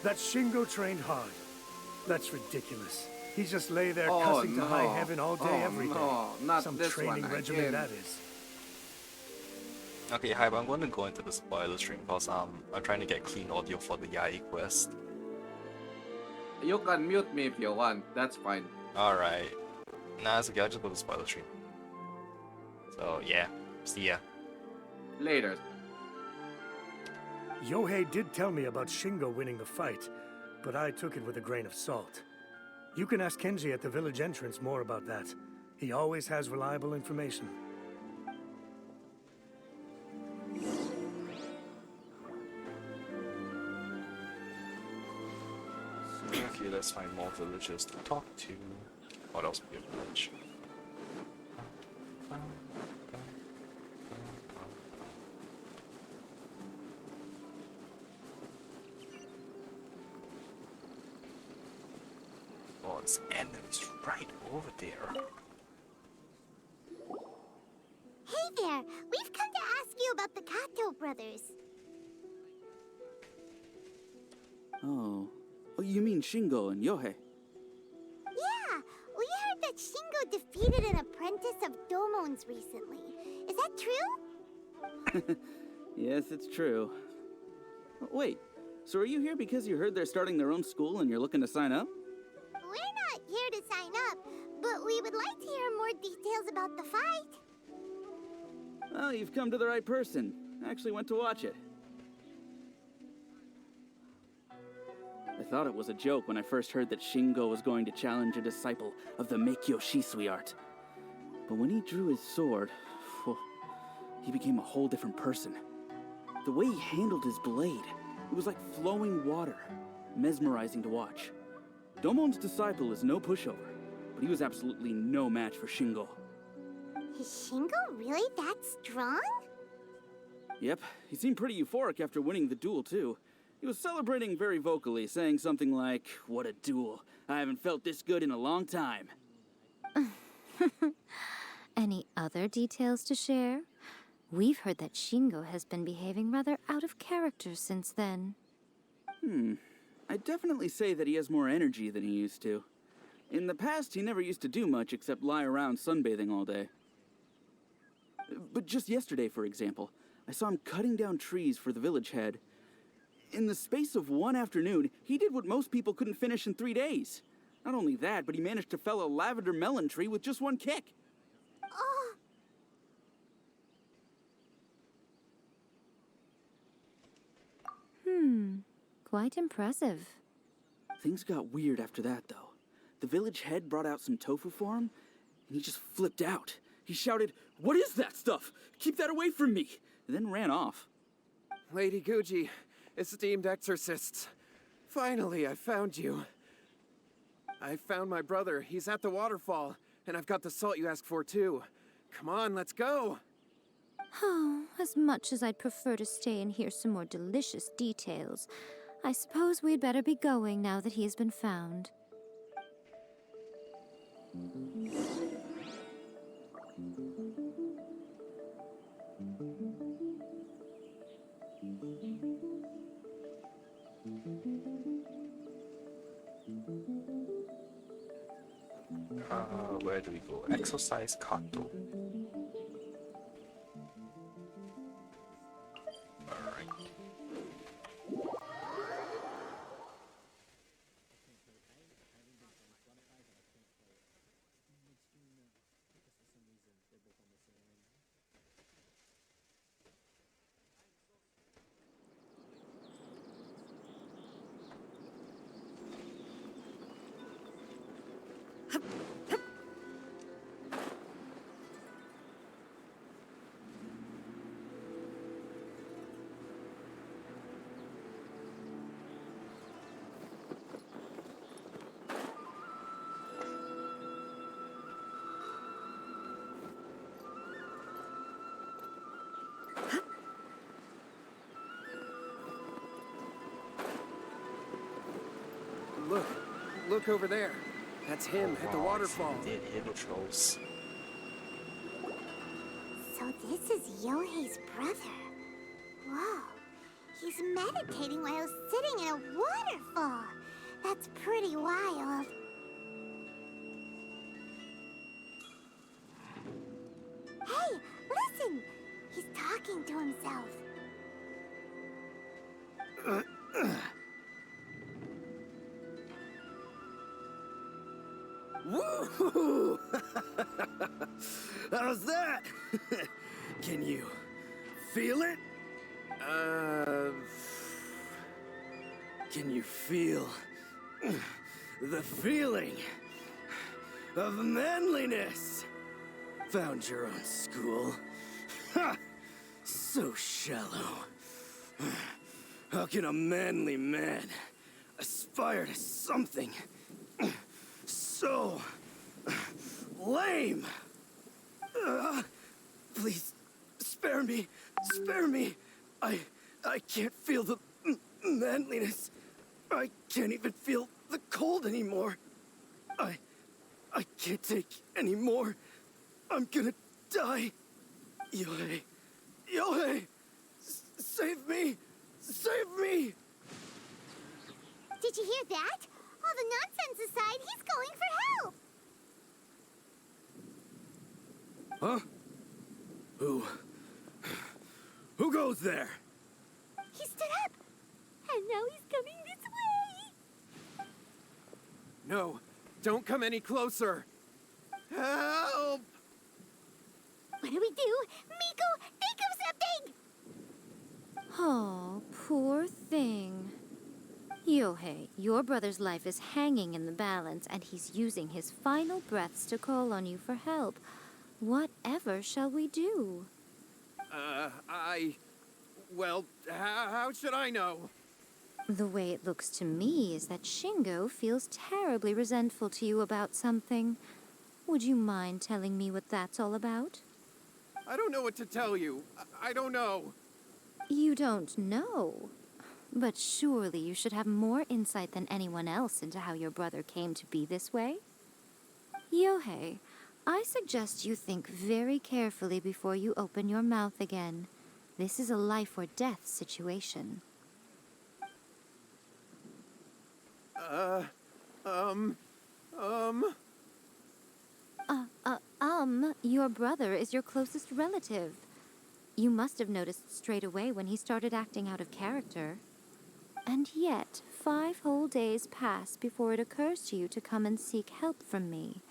That Shingo trained hard. That's ridiculous. He just lay there Oh, cussing to no. high heaven all day, Oh, every day. no, not Some this training one regimen again. that is. Okay, Hype, I'm going to go into the spoiler stream because I'm trying to get clean audio for the Yai quest. You can mute me if you want. That's fine. Alright. Nah, it's okay, I'll just go to the spoiler stream. So, yeah. See ya. Later. Yohei did tell me about Shingo winning the fight, but I took it with a grain of salt. You can ask Kenji at the village entrance more about that. He always has reliable information. Okay, let's find more villagers to talk to. What else would be a village? Oh, it's enemies right over there. Hey there, we've come to ask you about the Kato brothers. Oh. Oh, you mean Shingo and Yohei? Yeah, we heard that Shingo defeated an apprentice of Domon's recently. Is that true? Yes, it's true. Wait, so are you here because you heard they're starting their own school and you're looking to sign up? We're not here to sign up, but we would like to hear more details about the fight. Oh, you've come to the right person. I actually went to watch it. I thought it was a joke when I first heard that Shingo was going to challenge a disciple of the Meikyo Shisui art. But when he drew his sword, he became a whole different person. The way he handled his blade, it was like flowing water, mesmerizing to watch. Domon's disciple is no pushover, but he was absolutely no match for Shingo. Is Shingo really that strong? Yep, he seemed pretty euphoric after winning the duel, too. He was celebrating very vocally, saying something like, "What a duel. I haven't felt this good in a long time." Any other details to share? We've heard that Shingo has been behaving rather out of character since then. I'd definitely say that he has more energy than he used to. In the past, he never used to do much except lie around sunbathing all day. But just yesterday, for example, I saw him cutting down trees for the village head. In the space of one afternoon, he did what most people couldn't finish in 3 days. Not only that, but he managed to fell a lavender melon tree with just one kick. Oh, Quite impressive. Things got weird after that, though. The village head brought out some tofu for him, and he just flipped out. He shouted, "What is that stuff? Keep that away from me!" and then ran off. Lady Guji, esteemed exorcists. Finally, I found you. I found my brother. He's at the waterfall, and I've got the salt you asked for, too. Come on, let's go! Oh, as much as I'd prefer to stay and hear some more delicious details, I suppose we'd better be going now that he has been found. Where do we go? Exercise Kato. Alright. Look over there. That's him at the Wow, I see waterfall. the intros. so this is Yohei's brother. Whoa. He's meditating while sitting in a waterfall. That's pretty wild. Hey, listen! He's talking to himself. Woo! How's that? Can you feel it? Can you feel the feeling of manliness? Found your own school? Ha! So shallow. How can a manly man aspire to something so lame? Please, spare me. Spare me. I can't feel the manliness. I can't even feel the cold anymore. I can't take any more. I'm gonna die. Yohei. Yohei! Save me! Save me! Did you hear that? All the nonsense aside, he's going for help! Huh? Who goes there? He stood up! And now he's coming this way! No, don't come any closer. Help! What do we do? Miko, think of something! Oh, poor thing. Yohei, your brother's life is hanging in the balance, and he's using his final breaths to call on you for help. Whatever shall we do? Well, how should I know? The way it looks to me is that Shingo feels terribly resentful to you about something. Would you mind telling me what that's all about? I don't know what to tell you. I don't know. You don't know? But surely you should have more insight than anyone else into how your brother came to be this way? Yohei, I suggest you think very carefully before you open your mouth again. This is a life or death situation. Your brother is your closest relative. You must have noticed straight away when he started acting out of character. And yet, 5 whole days pass before it occurs to you to come and seek help from me.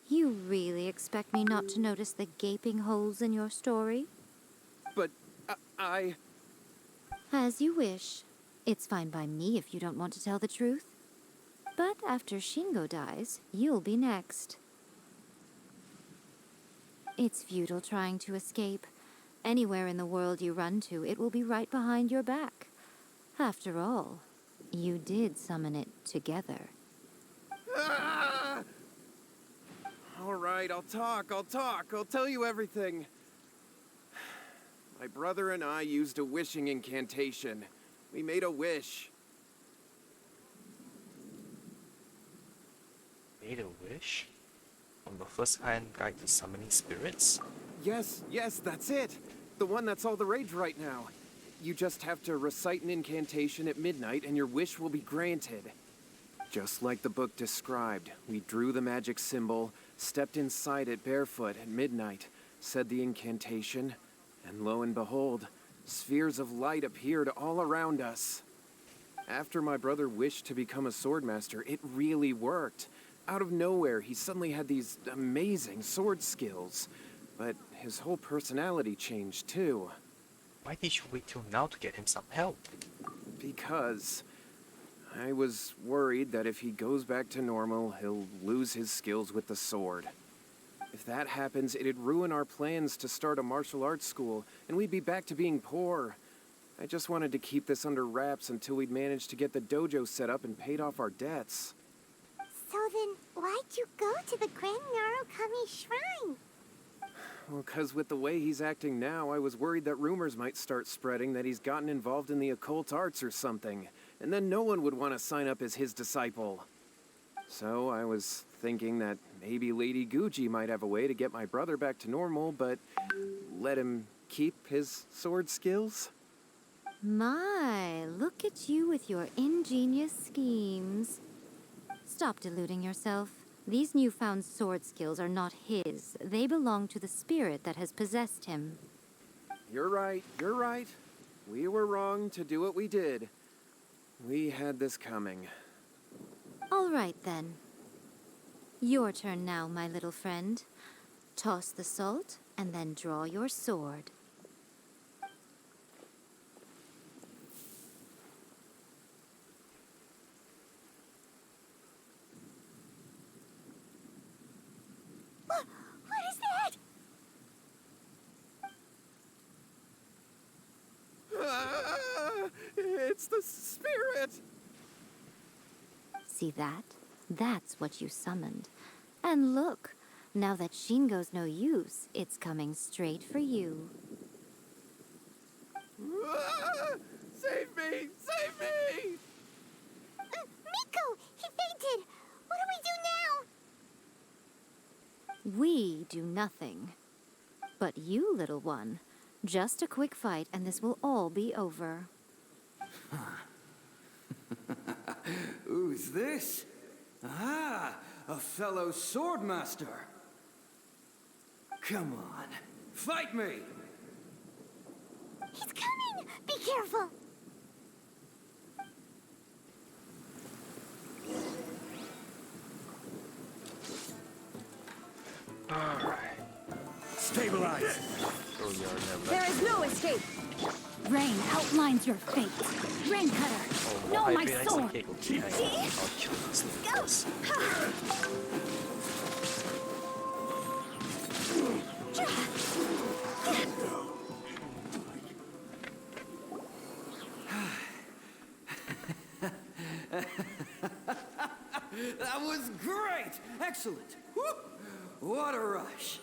You really expect me not to notice the gaping holes in your story? But I... As you wish. It's fine by me if you don't want to tell the truth. But after Shingo dies, you'll be next. It's futile trying to escape. Anywhere in the world you run to, it will be right behind your back. After all, you did summon it together. Ah! All right, I'll talk. I'll tell you everything. My brother and I used a wishing incantation. We made a wish. Made a wish? On the first-hand guide to summoning spirits? Yes, that's it. The one that's all the rage right now. You just have to recite an incantation at midnight and your wish will be granted. Just like the book described, we drew the magic symbol, stepped inside it barefoot at midnight, said the incantation, and lo and behold, spheres of light appeared all around us. After my brother wished to become a swordmaster, it really worked. Out of nowhere, he suddenly had these amazing sword skills. But his whole personality changed too. Why did you wait till now to get him some help? Because I was worried that if he goes back to normal, he'll lose his skills with the sword. If that happens, it'd ruin our plans to start a martial arts school, and we'd be back to being poor. I just wanted to keep this under wraps until we'd managed to get the dojo set up and paid off our debts. So then, why'd you go to the Grand Narukami Shrine? Well, 'cause with the way he's acting now, I was worried that rumors might start spreading that he's gotten involved in the occult arts or something, and then no one would want to sign up as his disciple. So I was thinking that maybe Lady Guji might have a way to get my brother back to normal, but let him keep his sword skills? My, look at you with your ingenious schemes. Stop deluding yourself. These newfound sword skills are not his. They belong to the spirit that has possessed him. You're right. We were wrong to do what we did. We had this coming. All right, then. Your turn now, my little friend. Toss the salt, and then draw your sword. What is that? It's the spirit! See that? That's what you summoned. And look, now that Shingo's no use, it's coming straight for you. Save me! Save me! Miko! He fainted! What do we do now? We do nothing. But you, little one, just a quick fight and this will all be over. Who's this? Ah, a fellow swordmaster. Come on, fight me! He's coming! Be careful! Alright. Stabilize! So you're never... There is no escape! Rain outlines your fate. Rain cutter! No, my sword! I'll kill this thing. That was great! Excellent! Whoop. What a rush!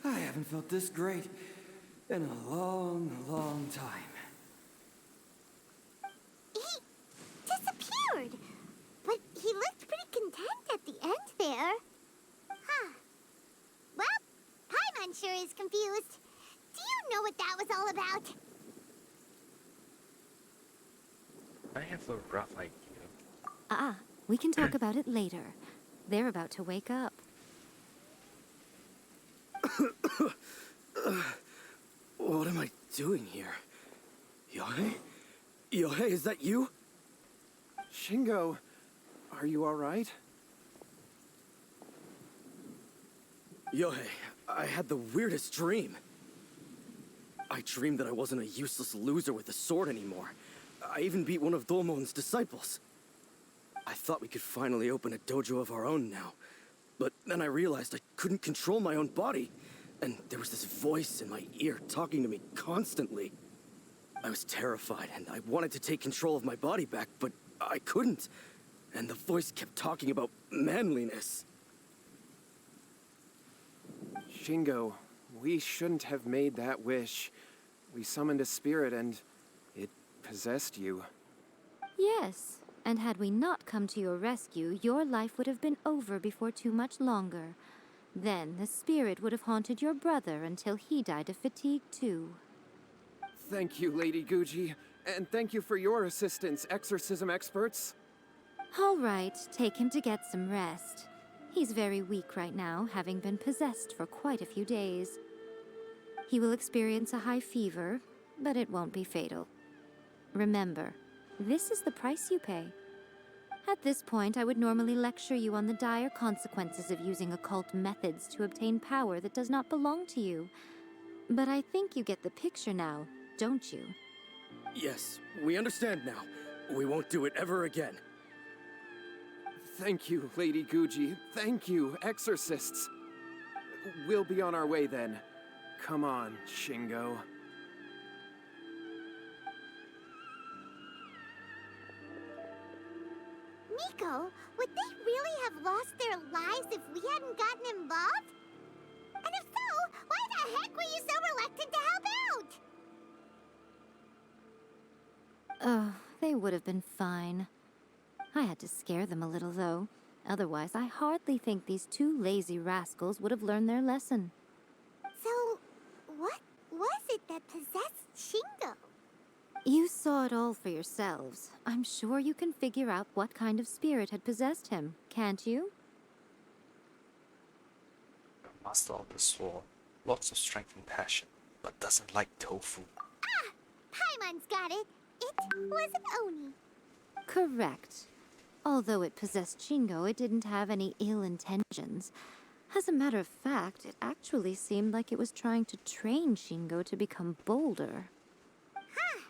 I haven't felt this great in a long, long time. He disappeared! But he looked pretty content at the end there. Huh. Well, Paimon sure is confused. Do you know what that was all about? I have a rough idea. We can talk about it later. They're about to wake up. What am I doing here? Yohei? Yohei, is that you? Shingo, are you alright? Yohei, I had the weirdest dream. I dreamed that I wasn't a useless loser with a sword anymore. I even beat one of Domon's disciples. I thought we could finally open a dojo of our own now. But then I realized I couldn't control my own body. And there was this voice in my ear talking to me constantly. I was terrified and I wanted to take control of my body back, but I couldn't. And the voice kept talking about manliness. Shingo, we shouldn't have made that wish. We summoned a spirit and it possessed you. Yes, and had we not come to your rescue, your life would have been over before too much longer. Then the spirit would have haunted your brother until he died of fatigue too. Thank you, Lady Guji. And thank you for your assistance, exorcism experts. All right, take him to get some rest. He's very weak right now, having been possessed for quite a few days. He will experience a high fever, but it won't be fatal. Remember, this is the price you pay. At this point, I would normally lecture you on the dire consequences of using occult methods to obtain power that does not belong to you. But I think you get the picture now, don't you? Yes, we understand now. We won't do it ever again. Thank you, Lady Guji. Thank you, exorcists. We'll be on our way then. Come on, Shingo. Miko, would they really have lost their lives if we hadn't gotten involved? And if so, why the heck were you so reluctant to help out? Oh, they would have been fine. I had to scare them a little, though. Otherwise, I hardly think these two lazy rascals would have learned their lesson. So, what was it that possessed Shingo? You saw it all for yourselves. I'm sure you can figure out what kind of spirit had possessed him, can't you? Master of the sword, lots of strength and passion, but doesn't like tofu. Ah! Paimon's got it. It was an Oni. Correct. Although it possessed Shingo, it didn't have any ill intentions. As a matter of fact, it actually seemed like it was trying to train Shingo to become bolder. Huh.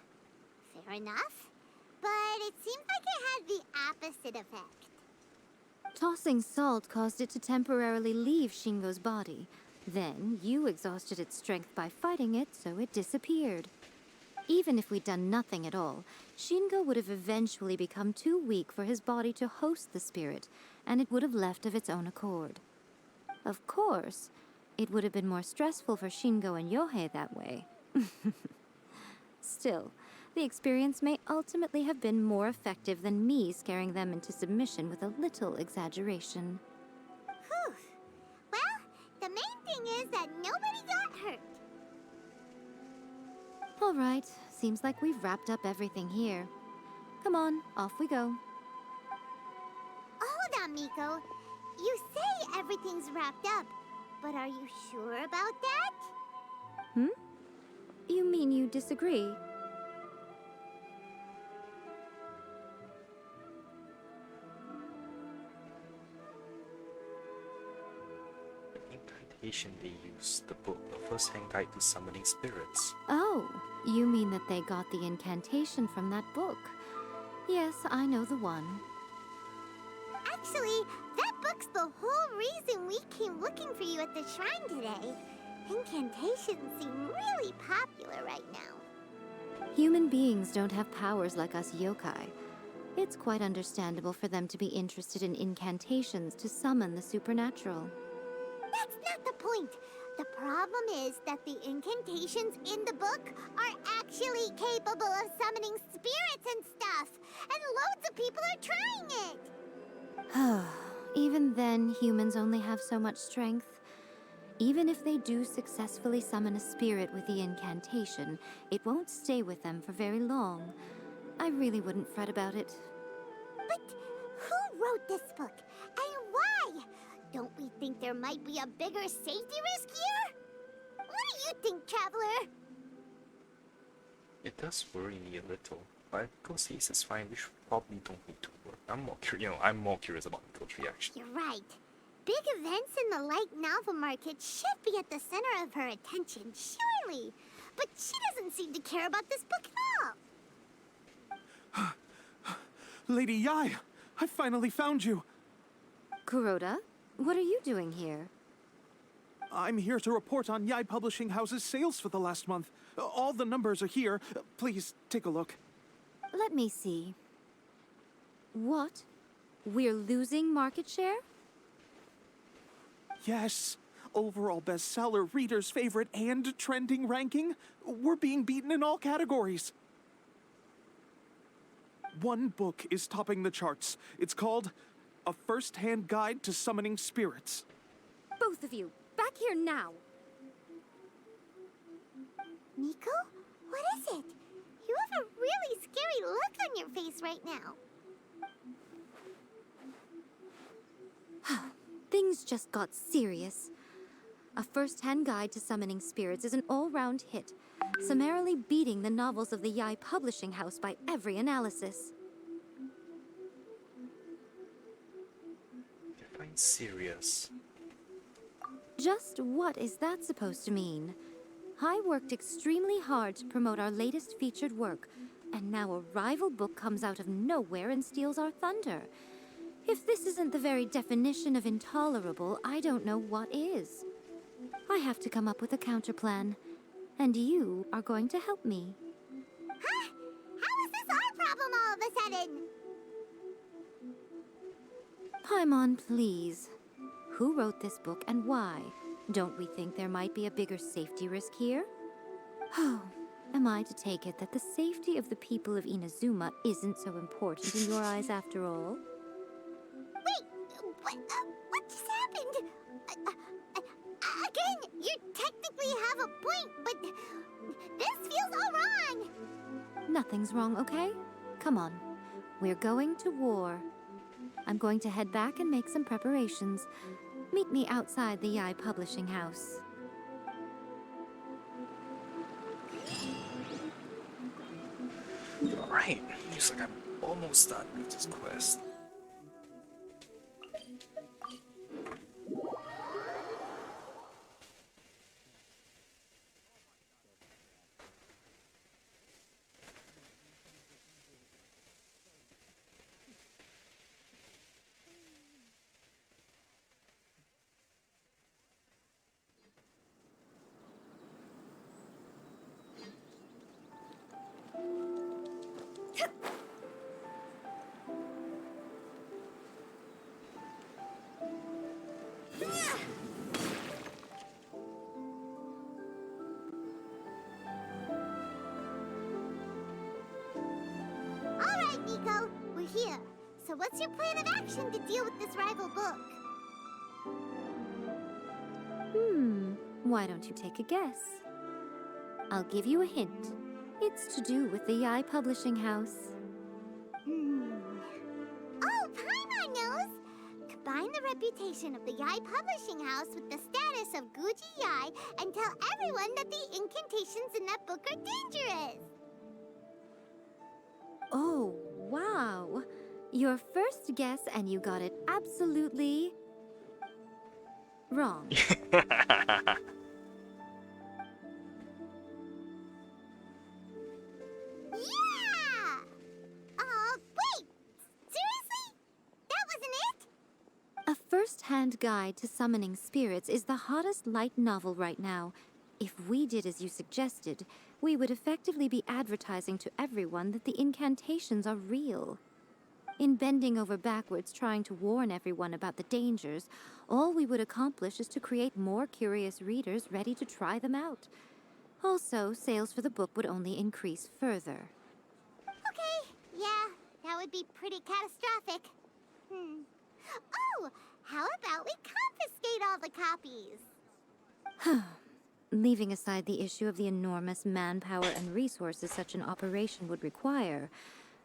Fair enough. But it seemed like it had the opposite effect. Tossing salt caused it to temporarily leave Shingo's body. Then, you exhausted its strength by fighting it, so it disappeared. Even if we'd done nothing at all, Shingo would have eventually become too weak for his body to host the spirit, and it would have left of its own accord. Of course, it would have been more stressful for Shingo and Yohei that way. Still, the experience may ultimately have been more effective than me scaring them into submission with a little exaggeration. Whew. Well, the main thing is that nobody got hurt. All right, seems like we've wrapped up everything here. Come on, off we go. Hold on, Miko. You say everything's wrapped up, but are you sure about that? You mean you disagree? The incantation they used, the book, the first-hand guide to summoning spirits. Oh, you mean that they got the incantation from that book? Yes, I know the one. Actually, that book's the whole reason we came looking for you at the shrine today. Incantations seem really popular right now. Human beings don't have powers like us yokai. It's quite understandable for them to be interested in incantations to summon the supernatural. That's not the point. The problem is that the incantations in the book are actually capable of summoning spirits and stuff. And loads of people are trying it. Even then, humans only have so much strength. Even if they do successfully summon a spirit with the incantation, it won't stay with them for very long. I really wouldn't fret about it. But who wrote this book? And why Don't we think there might be a bigger safety risk here? What do you think, Traveler? It does worry me a little, but Miko's case is fine. We should probably don't need to worry. I'm more curious about Miko's reaction. You're right. Big events in the light novel market should be at the center of her attention, surely. But she doesn't seem to care about this book at all. Lady Yai, I finally found you. Kuroda, what are you doing here? I'm here to report on Yai Publishing House's sales for the last month. All the numbers are here. Please take a look. Let me see. What? We're losing market share? Yes. Overall bestseller, reader's favorite, and trending ranking. We're being beaten in all categories. One book is topping the charts. It's called A First-Hand Guide to Summoning Spirits. Both of you, back here now! Miko? What is it? You have a really scary look on your face right now. Things just got serious. A First-Hand Guide to Summoning Spirits is an all-round hit, summarily beating the novels of the Yai Publishing House by every analysis. Define serious. Just what is that supposed to mean? I worked extremely hard to promote our latest featured work, and now a rival book comes out of nowhere and steals our thunder. If this isn't the very definition of intolerable, I don't know what is. I have to come up with a counterplan, and you are going to help me. Huh? How is this our problem all of a sudden? Paimon, please. Who wrote this book and why? Don't we think there might be a bigger safety risk here? Oh, am I to take it that the safety of the people of Inazuma isn't so important in your eyes after all? Wait, what just happened? Again, you technically have a point, but this feels all wrong. Nothing's wrong, okay? Come on. We're going to war. I'm going to head back and make some preparations. Meet me outside the Yai Publishing House. Alright, looks like I'm almost done with this quest. Alright, Miko, we're here. So what's your plan of action to deal with this rival book? Why don't you take a guess? I'll give you a hint. It's to do with the Yai Publishing House. Oh, Paimon knows! Combine the reputation of the Yai Publishing House with the status of Guji Yai and tell everyone that the incantations in that book are dangerous! Oh, wow. Your first guess and you got it absolutely wrong. Yeah! Wait! Seriously? That wasn't it? A First-Hand Guide to Summoning Spirits is the hottest light novel right now. If we did as you suggested, we would effectively be advertising to everyone that the incantations are real. In bending over backwards trying to warn everyone about the dangers, all we would accomplish is to create more curious readers ready to try them out. Also, sales for the book would only increase further. Okay, yeah, that would be pretty catastrophic. Oh, how about we confiscate all the copies? Leaving aside the issue of the enormous manpower and resources such an operation would require,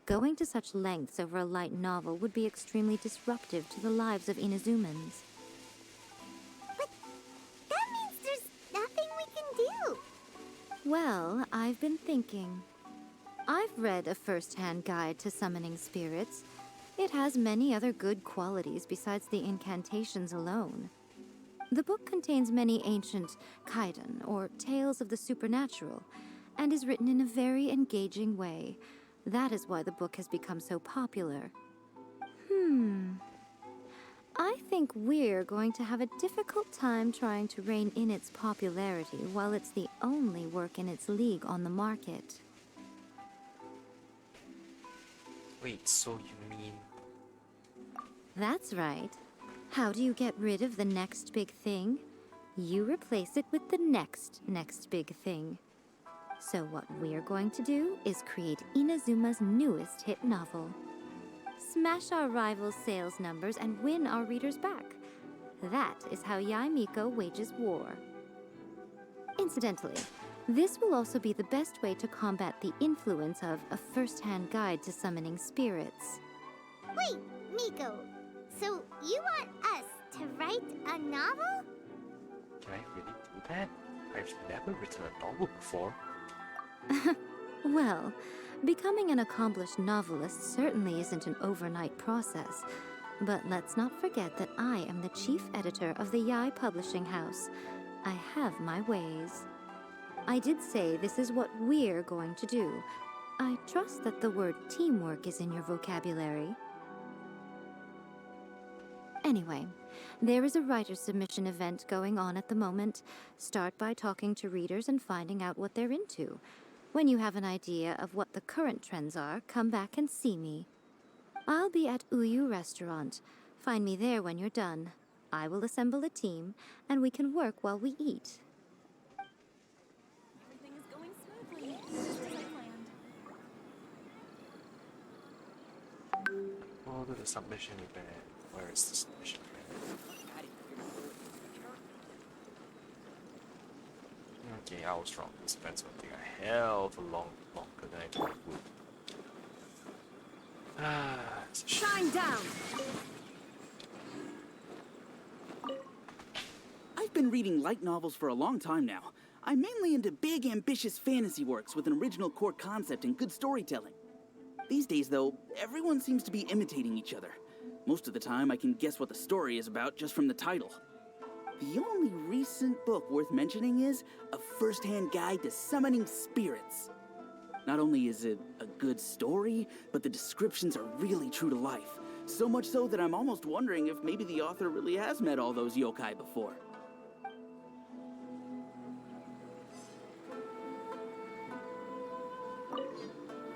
going to such lengths over a light novel would be extremely disruptive to the lives of Inazumans. Well, I've been thinking. I've read a first-hand guide to summoning spirits. It has many other good qualities besides the incantations alone. The book contains many ancient kaiden, or tales of the supernatural, and is written in a very engaging way. That is why the book has become so popular. I think we're going to have a difficult time trying to rein in its popularity while it's the only work in its league on the market. Wait, so you mean... That's right. How do you get rid of the next big thing? You replace it with the next big thing. So what we're going to do is create Inazuma's newest hit novel. Smash our rivals' sales numbers and win our readers back. That is how Miko wages war. Incidentally, this will also be the best way to combat the influence of a first-hand guide to summoning spirits. Wait, Miko. So you want us to write a novel? Can I really do that? I've never written a novel before. Well, becoming an accomplished novelist certainly isn't an overnight process. But let's not forget that I am the chief editor of the Yae Publishing House. I have my ways. I did say this is what we're going to do. I trust that the word teamwork is in your vocabulary. Anyway, there is a writer's submission event going on at the moment. Start by talking to readers and finding out what they're into. When you have an idea of what the current trends are, come back and see me. I'll be at Uyu Restaurant. Find me there when you're done. I will assemble a team, and we can work while we eat. Everything is going smoothly, just as I planned. Oh, there's a submission event. Where is the submission event? Okay, I was wrong. This event's gonna take a hell of a longer than I thought it would. It's a Shine down! I've been reading light novels for a long time now. I'm mainly into big, ambitious fantasy works with an original core concept and good storytelling. These days, though, everyone seems to be imitating each other. Most of the time, I can guess what the story is about just from the title. The only recent book worth mentioning is A First-Hand Guide to Summoning Spirits. Not only is it a good story, but the descriptions are really true to life. So much so that I'm almost wondering if maybe the author really has met all those yokai before.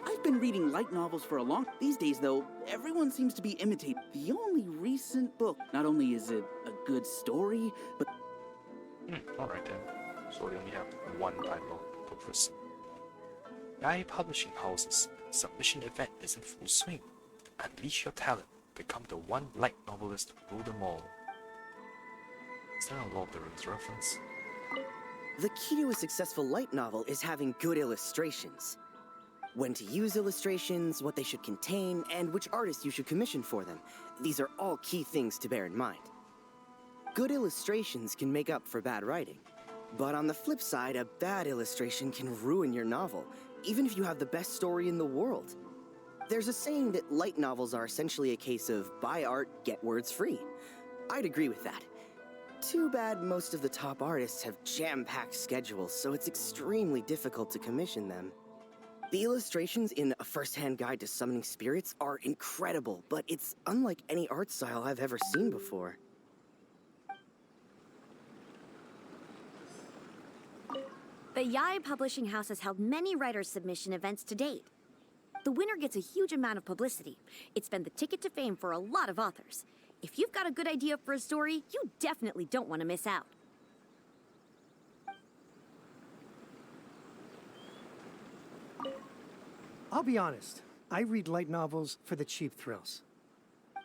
I've been reading light novels for a long... These days, though, everyone seems to be imitating. The only recent book... Not only is it a good story, but... Alright then. So we only have one title book for Yae Publishing House's submission event is in full swing. Unleash your talent. Become the one light novelist to rule them all. Is that a Lord of the Rings reference? The key to a successful light novel is having good illustrations. When to use illustrations, what they should contain, and which artists you should commission for them. These are all key things to bear in mind. Good illustrations can make up for bad writing. But on the flip side, a bad illustration can ruin your novel, even if you have the best story in the world. There's a saying that light novels are essentially a case of buy art, get words free. I'd agree with that. Too bad most of the top artists have jam-packed schedules, so it's extremely difficult to commission them. The illustrations in A First-Hand Guide to Summoning Spirits are incredible, but it's unlike any art style I've ever seen before. The Yae Publishing House has held many writers' submission events to date. The winner gets a huge amount of publicity. It's been the ticket to fame for a lot of authors. If you've got a good idea for a story, you definitely don't want to miss out. I'll be honest, I read light novels for the cheap thrills.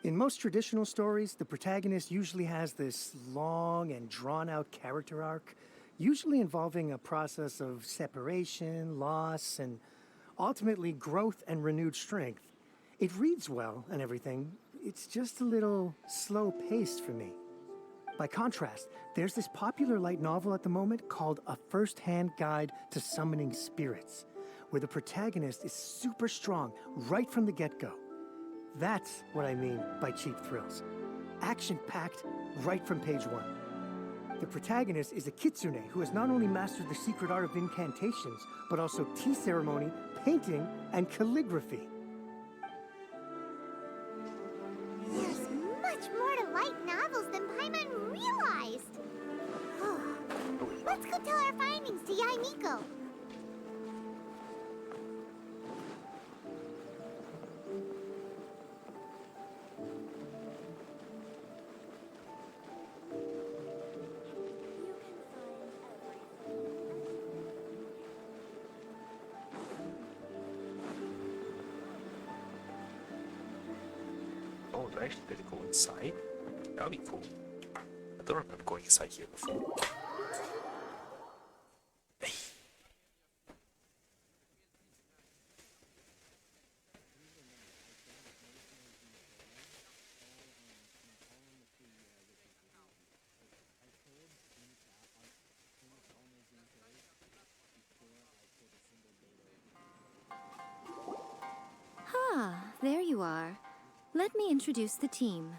In most traditional stories, the protagonist usually has this long and drawn-out character arc, usually involving a process of separation, loss, and ultimately growth and renewed strength. It reads well and everything, it's just a little slow-paced for me. By contrast, there's this popular light novel at the moment called A First-Hand Guide to Summoning Spirits, where the protagonist is super strong right from the get-go. That's what I mean by cheap thrills. Action-packed right from page 1. The protagonist is a Kitsune who has not only mastered the secret art of incantations, but also tea ceremony, painting, and calligraphy. There's much more to light novels than Paimon realized. Let's go tell our findings to Yai Miko. Oh, do I actually get to go inside? That would be cool. I don't remember going inside here before. Hey. There you are. Let me introduce the team.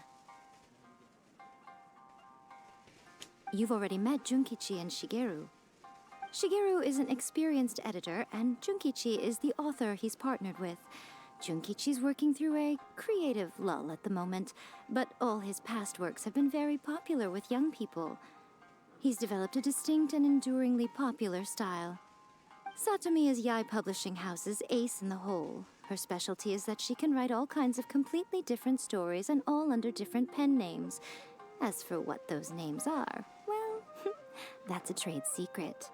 You've already met Junkichi and Shigeru. Shigeru is an experienced editor, and Junkichi is the author he's partnered with. Junkichi's working through a creative lull at the moment, but all his past works have been very popular with young people. He's developed a distinct and enduringly popular style. Satomi is Yai Publishing House's ace in the hole. Her specialty is that she can write all kinds of completely different stories and all under different pen names. As for what those names are, well, that's a trade secret.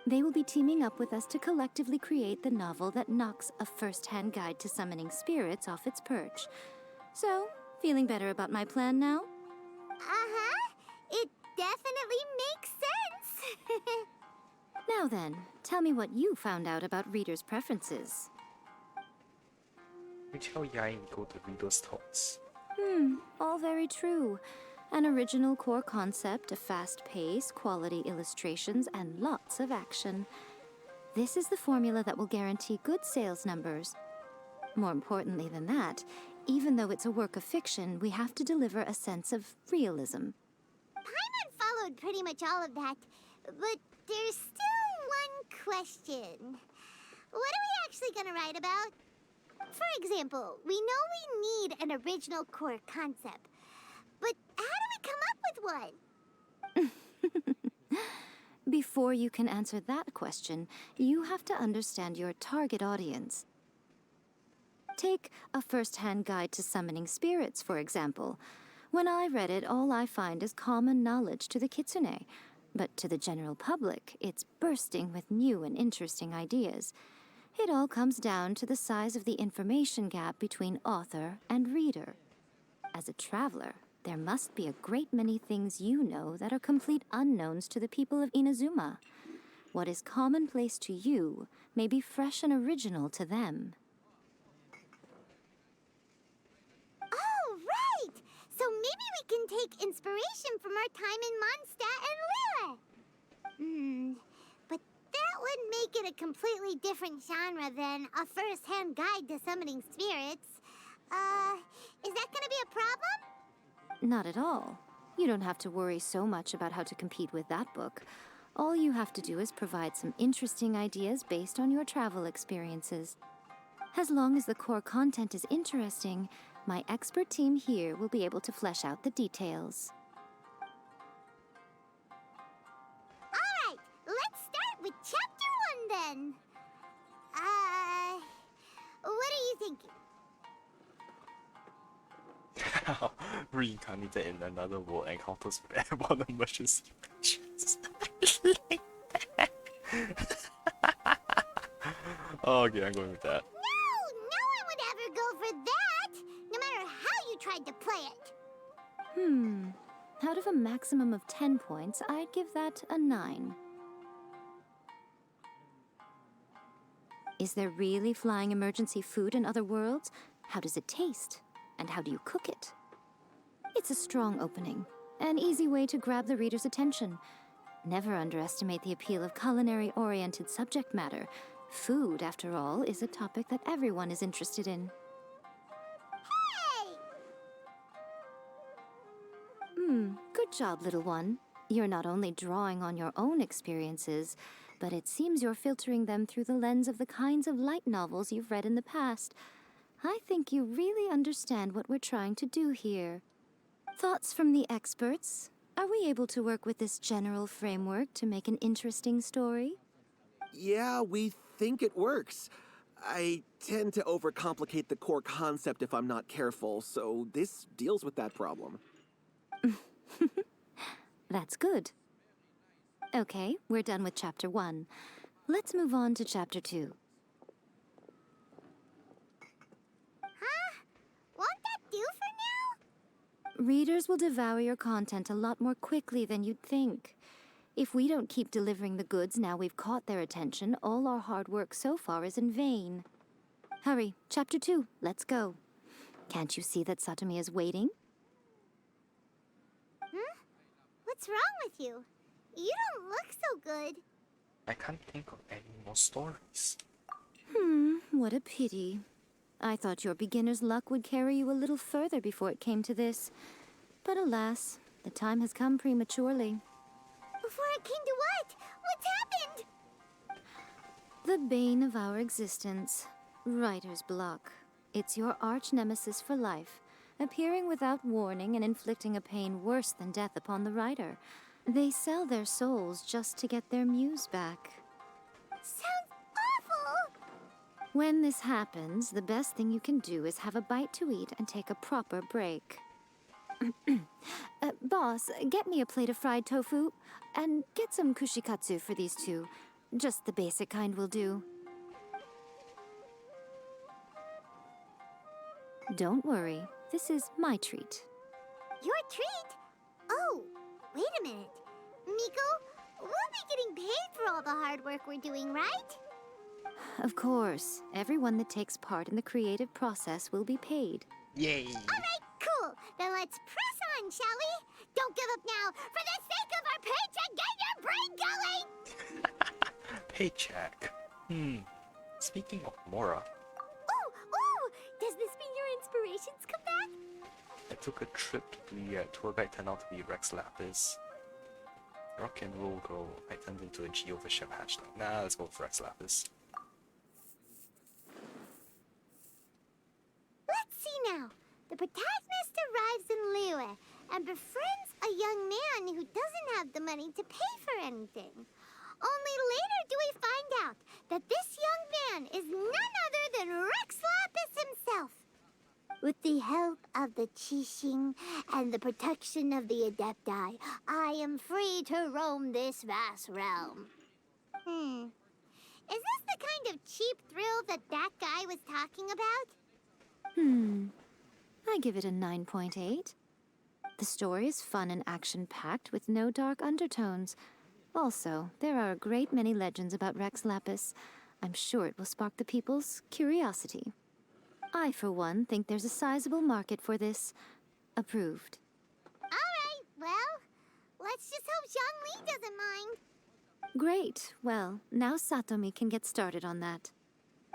They will be teaming up with us to collectively create the novel that knocks A First-Hand Guide to Summoning Spirits off its perch. So, feeling better about my plan now? Uh-huh. It definitely makes sense. Now then, tell me what you found out about readers' preferences. We tell Yai and go to readers' thoughts. All very true. An original core concept, a fast pace, quality illustrations, and lots of action. This is the formula that will guarantee good sales numbers. More importantly than that, even though it's a work of fiction, we have to deliver a sense of realism. Paimon followed pretty much all of that, but there's still one question. What are we actually gonna write about? For example, we know we need an original core concept, but how do we come up with one? Before you can answer that question, you have to understand your target audience. Take A First-Hand Guide to Summoning Spirits, for example. When I read it, all I find is common knowledge to the Kitsune. But to the general public, it's bursting with new and interesting ideas. It all comes down to the size of the information gap between author and reader. As a traveler, there must be a great many things you know that are complete unknowns to the people of Inazuma. What is commonplace to you may be fresh and original to them. Oh, right! So maybe we can take inspiration from our time in Mondstadt and Lille. But that would make it a completely different genre than A First-Hand Guide to Summoning Spirits. Is that gonna be a problem? Not at all. You don't have to worry so much about how to compete with that book. All you have to do is provide some interesting ideas based on your travel experiences. As long as the core content is interesting, my expert team here will be able to flesh out the details. Alright, let's start with Chapter 1 then. What are you thinking? Reincarnated in another world encounters with airborne emergency patients. Oh, okay, I'm going with that. No one would ever go for that, no matter how you tried to play it. Out of a maximum of 10 points, I'd give that a 9. Is there really flying emergency food in other worlds? How does it taste? And how do you cook it? It's a strong opening. An easy way to grab the reader's attention. Never underestimate the appeal of culinary-oriented subject matter. Food, after all, is a topic that everyone is interested in. Good job, little one. You're not only drawing on your own experiences, but it seems you're filtering them through the lens of the kinds of light novels you've read in the past. I think you really understand what we're trying to do here. Thoughts from the experts? Are we able to work with this general framework to make an interesting story? Yeah, we think it works. I tend to overcomplicate the core concept if I'm not careful, so this deals with that problem. That's good. Okay, we're done with Chapter 1. Let's move on to Chapter 2. Won't that do for now? Readers will devour your content a lot more quickly than you'd think. If we don't keep delivering the goods now we've caught their attention, all our hard work so far is in vain. Hurry, Chapter 2, let's go. Can't you see that Satomi is waiting? What's wrong with you? You don't look so good. I can't think of any more stories. What a pity. I thought your beginner's luck would carry you a little further before it came to this. But alas, the time has come prematurely. Before it came to what? What's happened? The bane of our existence, writer's block. It's your arch nemesis for life, appearing without warning and inflicting a pain worse than death upon the writer. They sell their souls just to get their muse back. Sounds awful! When this happens, the best thing you can do is have a bite to eat and take a proper break. Boss, get me a plate of fried tofu, and get some kushikatsu for these two. Just the basic kind will do. Don't worry, this is my treat. Your treat? Oh, wait a minute. Miko, we'll be getting paid for all the hard work we're doing, right? Of course, everyone that takes part in the creative process will be paid. Yay! Alright, cool. Then let's press on, shall we? Don't give up now. For the sake of our paycheck, get your brain going! Paycheck. Speaking of Mora, Ooh! Does this mean your inspirations come back? I took a trip to the tour guide turned out to be Rex Lapis. Rock and roll girl, I turned into a Geovision hatchling. Nah, let's go for Rex Lapis. Let's see now. The protagonist arrives in Liyue and befriends a young man who doesn't have the money to pay for anything. Only later do we find out that this young man is none other than Rex Lapis himself. With the help of the Qixing and the protection of the Adepti, I am free to roam this vast realm. Is this the kind of cheap thrill that guy was talking about? I give it a 9.8. The story is fun and action-packed with no dark undertones. Also, there are a great many legends about Rex Lapis. I'm sure it will spark the people's curiosity. I, for one, think there's a sizable market for this. Approved. Alright, well, let's just hope Zhang Li doesn't mind. Great. Well, now Satomi can get started on that.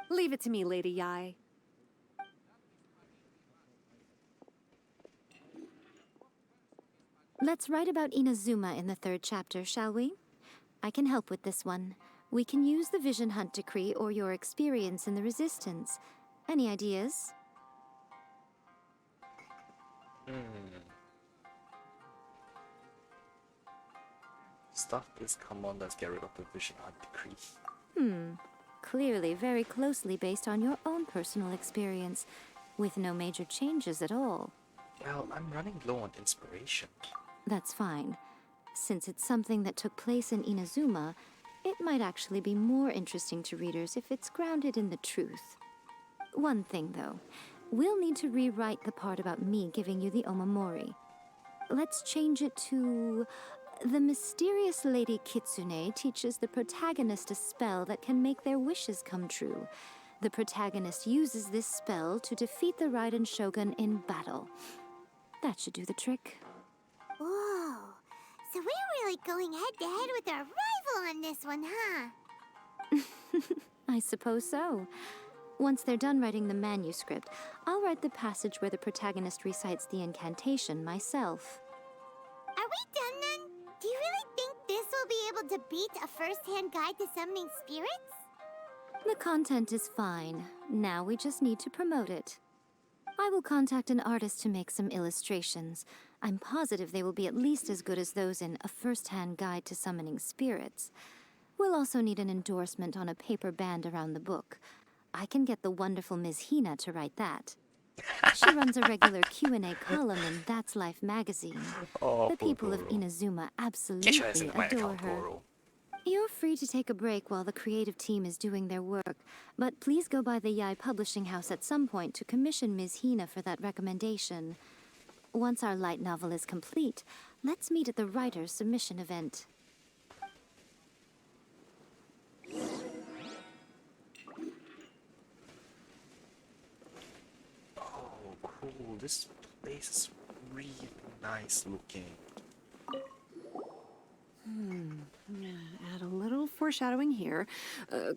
Leave it to me, Lady Yai. Let's write about Inazuma in the 3rd chapter, shall we? I can help with this one. We can use the Vision Hunt Decree or your experience in the Resistance. Any ideas? Stuff this, come on, let's get rid of the Vision Hunt Decree. Clearly very closely based on your own personal experience, with no major changes at all. Well, I'm running low on inspiration. That's fine. Since it's something that took place in Inazuma, it might actually be more interesting to readers if it's grounded in the truth. One thing, though. We'll need to rewrite the part about me giving you the Omamori. Let's change it to... The mysterious Lady Kitsune teaches the protagonist a spell that can make their wishes come true. The protagonist uses this spell to defeat the Raiden Shogun in battle. That should do the trick. Whoa, So we're really going head to head with our rival on this one, huh? I suppose so. Once they're done writing the manuscript, I'll write the passage where the protagonist recites the incantation myself. Are we done then? Do you really think this will be able to beat a first-hand guide to summoning spirits? The content is fine. Now we just need to promote it. I will contact an artist to make some illustrations. I'm positive they will be at least as good as those in A First-Hand Guide to Summoning Spirits. We'll also need an endorsement on a paper band around the book. I can get the wonderful Ms. Hina to write that. She runs a regular Q&A column in That's Life magazine. The people of Inazuma absolutely adore her. You're free to take a break while the creative team is doing their work, but please go by the Yai Publishing House at some point to commission Ms. Hina for that recommendation. Once our light novel is complete, let's meet at the writer's submission event. Oh, cool. This place is really nice looking. Add a little foreshadowing here.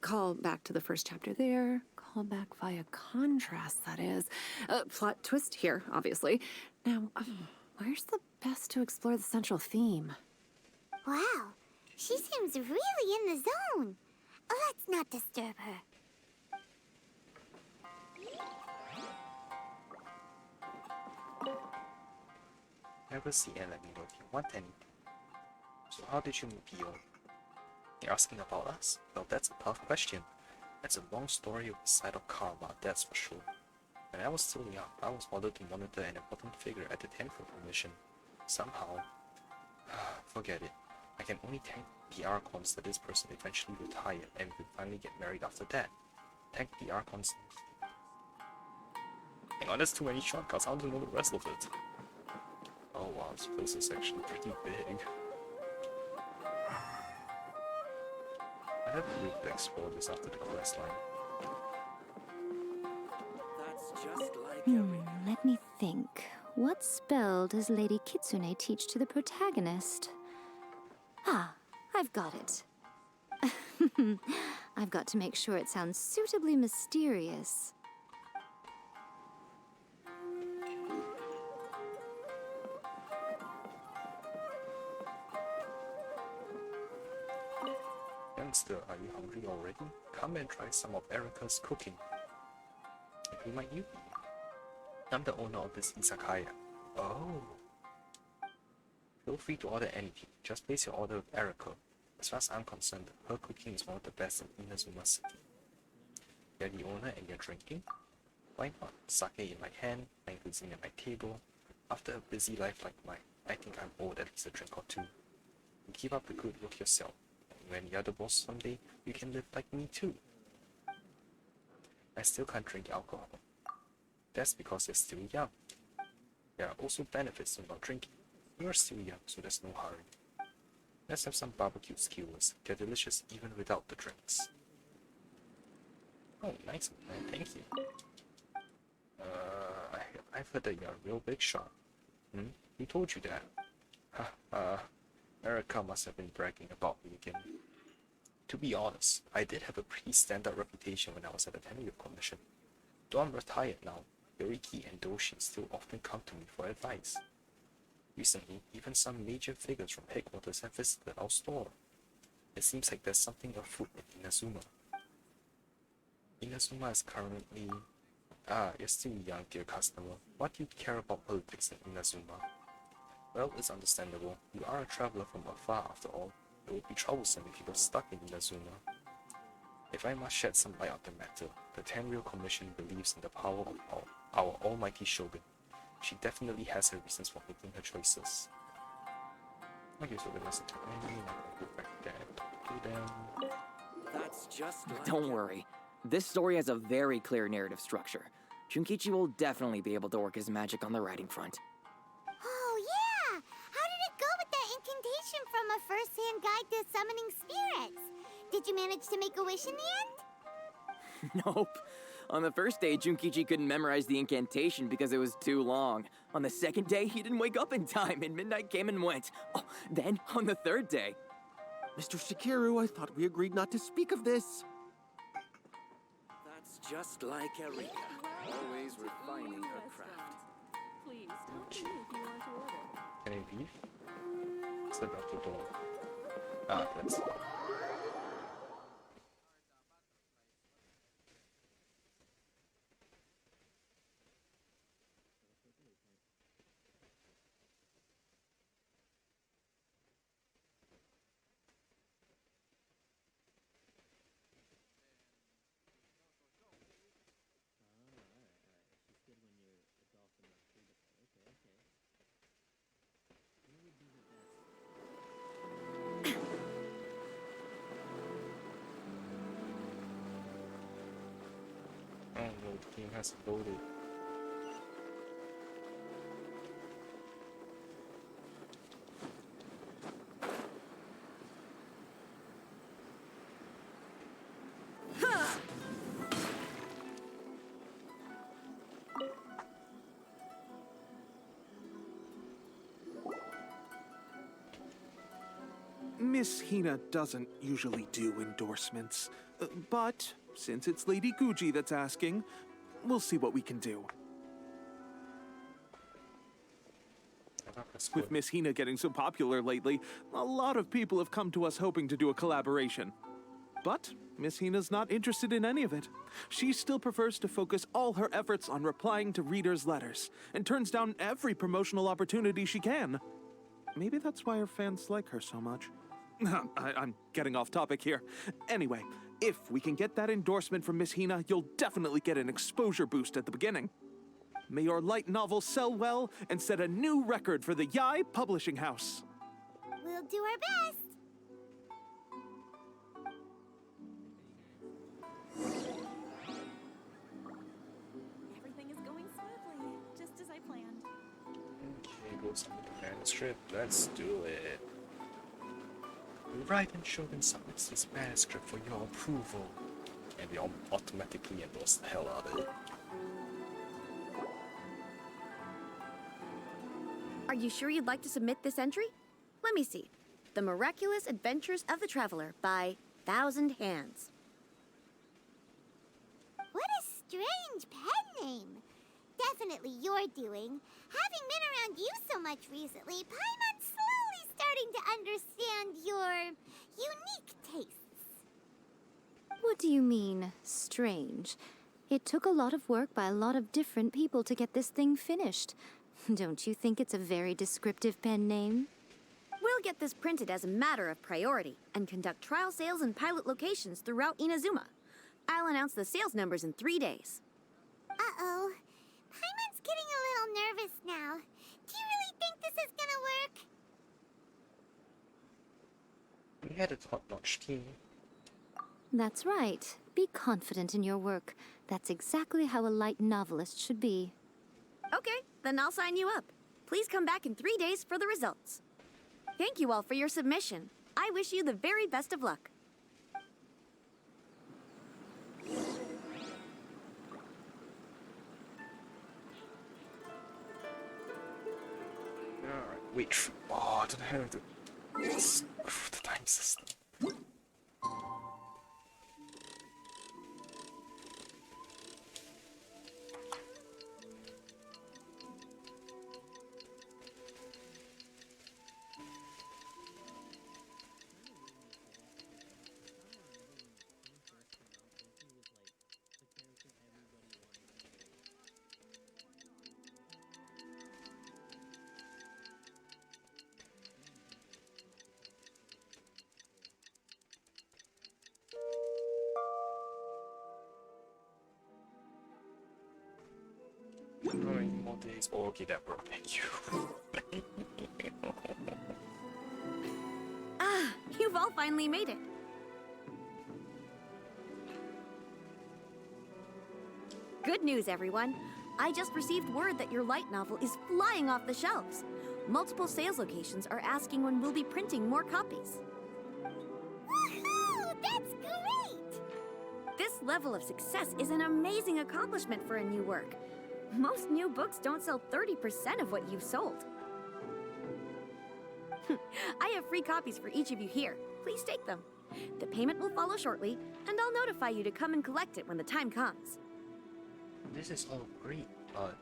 Call back to the first chapter there. Call back via contrast, that is. Plot twist here, obviously. Now, where's the best to explore the central theme? Wow, she seems really in the zone. Let's not disturb her. Never see and let me know if you want anything. So how did you meet Pio? You're asking about us? Well, that's a tough question. It's a long story with a side of karma, that's for sure. When I was still young, I was ordered to monitor an important figure at the 10th mission. Somehow... forget it. I can only thank the Archons that this person eventually retired and would finally get married after that. Thank the Archons... Hang on, there's too many shortcuts, I don't know the rest of it. Oh wow, this place is actually pretty big. I have to explore this after the quest line. That's just like Let me think. What spell does Lady Kitsune teach to the protagonist? Ah, I've got it. I've got to make sure it sounds suitably mysterious. Youngster, are you hungry already? Come and try some of Erika's cooking. And who might you be? I'm the owner of this izakaya. Oh. Feel free to order anything. Just place your order with Erika. As far as I'm concerned, her cooking is one of the best in Inazuma City. You're the owner and you're drinking? Why not? Sake in my hand, fine cuisine at my table. After a busy life like mine, I think I'm owed at least a drink or two. You keep up the good work yourself. When the other boss someday, you can live like me too. I still can't drink alcohol. That's because you're still young. There are also benefits to not drinking. You are still young, so there's no hurry. Let's have some barbecue skewers. They're delicious even without the drinks. Oh, nice man, thank you. I've heard that you're a real big shot. Who told you that? Erika must have been bragging about me again. To be honest, I did have a pretty standout reputation when I was at the Tenryu Commission. Though I'm retired now, Yoriki and Doshi still often come to me for advice. Recently, even some major figures from headquarters have visited our store. It seems like there's something afoot in Inazuma. Inazuma is currently... you're still young, dear customer. What do you care about politics in Inazuma? Well, it's understandable. You are a traveler from afar after all. It would be troublesome if you got stuck in Inazuma. If I must shed some light on the matter, the Tenryu Commission believes in the power of our almighty Shogun. She definitely has her reasons for making her choices. Okay, so the rest of the time, I'll go back there and talk to them. That's just like Don't worry. This story has a very clear narrative structure. Junkichi will definitely be able to work his magic on the writing front. Oh, yeah! How did it go with that incantation from A First-Hand Guide to Summoning Spirits? Did you manage to make a wish in the end? Nope. On the first day, Junkichi couldn't memorize the incantation because it was too long. On the second day, he didn't wake up in time, and midnight came and went. Oh, then, on the third day... Mr. Shigeru, I thought we agreed not to speak of this. That's just like Erika, always refining her craft. Please, tell me if you want to order. Can I leave? Still got the door. Ah, that's... Oh no, the game has loaded. Miss Hina doesn't usually do endorsements, but since it's Lady Guji that's asking, we'll see what we can do. With Miss Hina getting so popular lately, a lot of people have come to us hoping to do a collaboration. But Miss Hina's not interested in any of it. She still prefers to focus all her efforts on replying to readers' letters, and turns down every promotional opportunity she can. Maybe that's why her fans like her so much. I'm getting off topic here. Anyway, if we can get that endorsement from Miss Hina, you'll definitely get an exposure boost at the beginning. May your light novel sell well and set a new record for the Yae Publishing House. We'll do our best. Everything is going smoothly, just as I planned. Okay, go submit the manuscript. Let's do it. Write and Shogun submits this manuscript for your approval, and we automatically endorse the hell out of it. Are you sure you'd like to submit this entry? Let me see. The Miraculous Adventures of the Traveler by Thousand Hands. What a strange pen name. Definitely your doing. Having been around you so much recently, Paimon's slowly starting to understand your unique tastes. What do you mean, strange? It took a lot of work by a lot of different people to get this thing finished. Don't you think it's a very descriptive pen name? We'll get this printed as a matter of priority and conduct trial sales in pilot locations throughout Inazuma. I'll announce the sales numbers in 3 days. Uh-oh. Paimon's getting a little nervous now. Do you really think this is gonna work? We had a top-notch team. That's right. Be confident in your work. That's exactly how a light novelist should be. Okay, then I'll sign you up. Please come back in 3 days for the results. Thank you all for your submission. I wish you the very best of luck. Alright, wait. Oh, I don't have the time system. How many more days? Oh, okay, that worked. Thank you. Ah, you've all finally made it. Good news, everyone. I just received word that your light novel is flying off the shelves. Multiple sales locations are asking when we'll be printing more copies. Woohoo! That's great! This level of success is an amazing accomplishment for a new work. Most new books don't sell 30% of what you've sold. I have free copies for each of you here. Please take them. The payment will follow shortly, and I'll notify you to come and collect it when the time comes. This is all great, but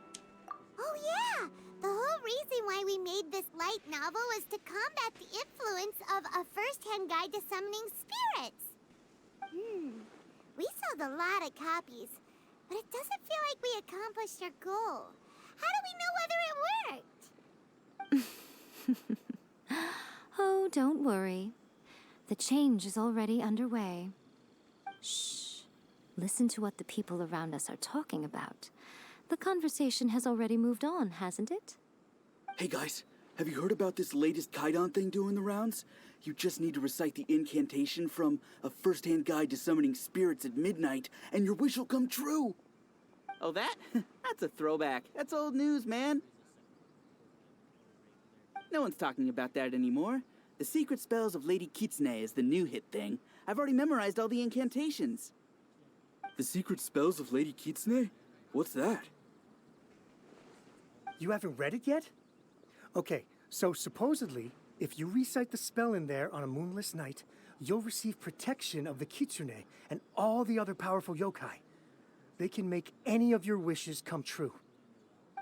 Oh yeah! The whole reason why we made this light novel was to combat the influence of a first-hand guide to summoning spirits. We sold a lot of copies, but it doesn't feel like we accomplished our goal. How do we know whether it worked? Oh, don't worry. The change is already underway. Shh. Listen to what the people around us are talking about. The conversation has already moved on, hasn't it? Hey guys, have you heard about this latest Kaidan thing doing the rounds? You just need to recite the incantation from A First-Hand Guide to Summoning Spirits at midnight, and your wish will come true! Oh, that? That's a throwback. That's old news, man. No one's talking about that anymore. The Secret Spells of Lady Kitsune is the new hit thing. I've already memorized all the incantations. The Secret Spells of Lady Kitsune? What's that? You haven't read it yet? Okay, so supposedly, if you recite the spell in there on a moonless night, you'll receive protection of the Kitsune and all the other powerful yokai. They can make any of your wishes come true.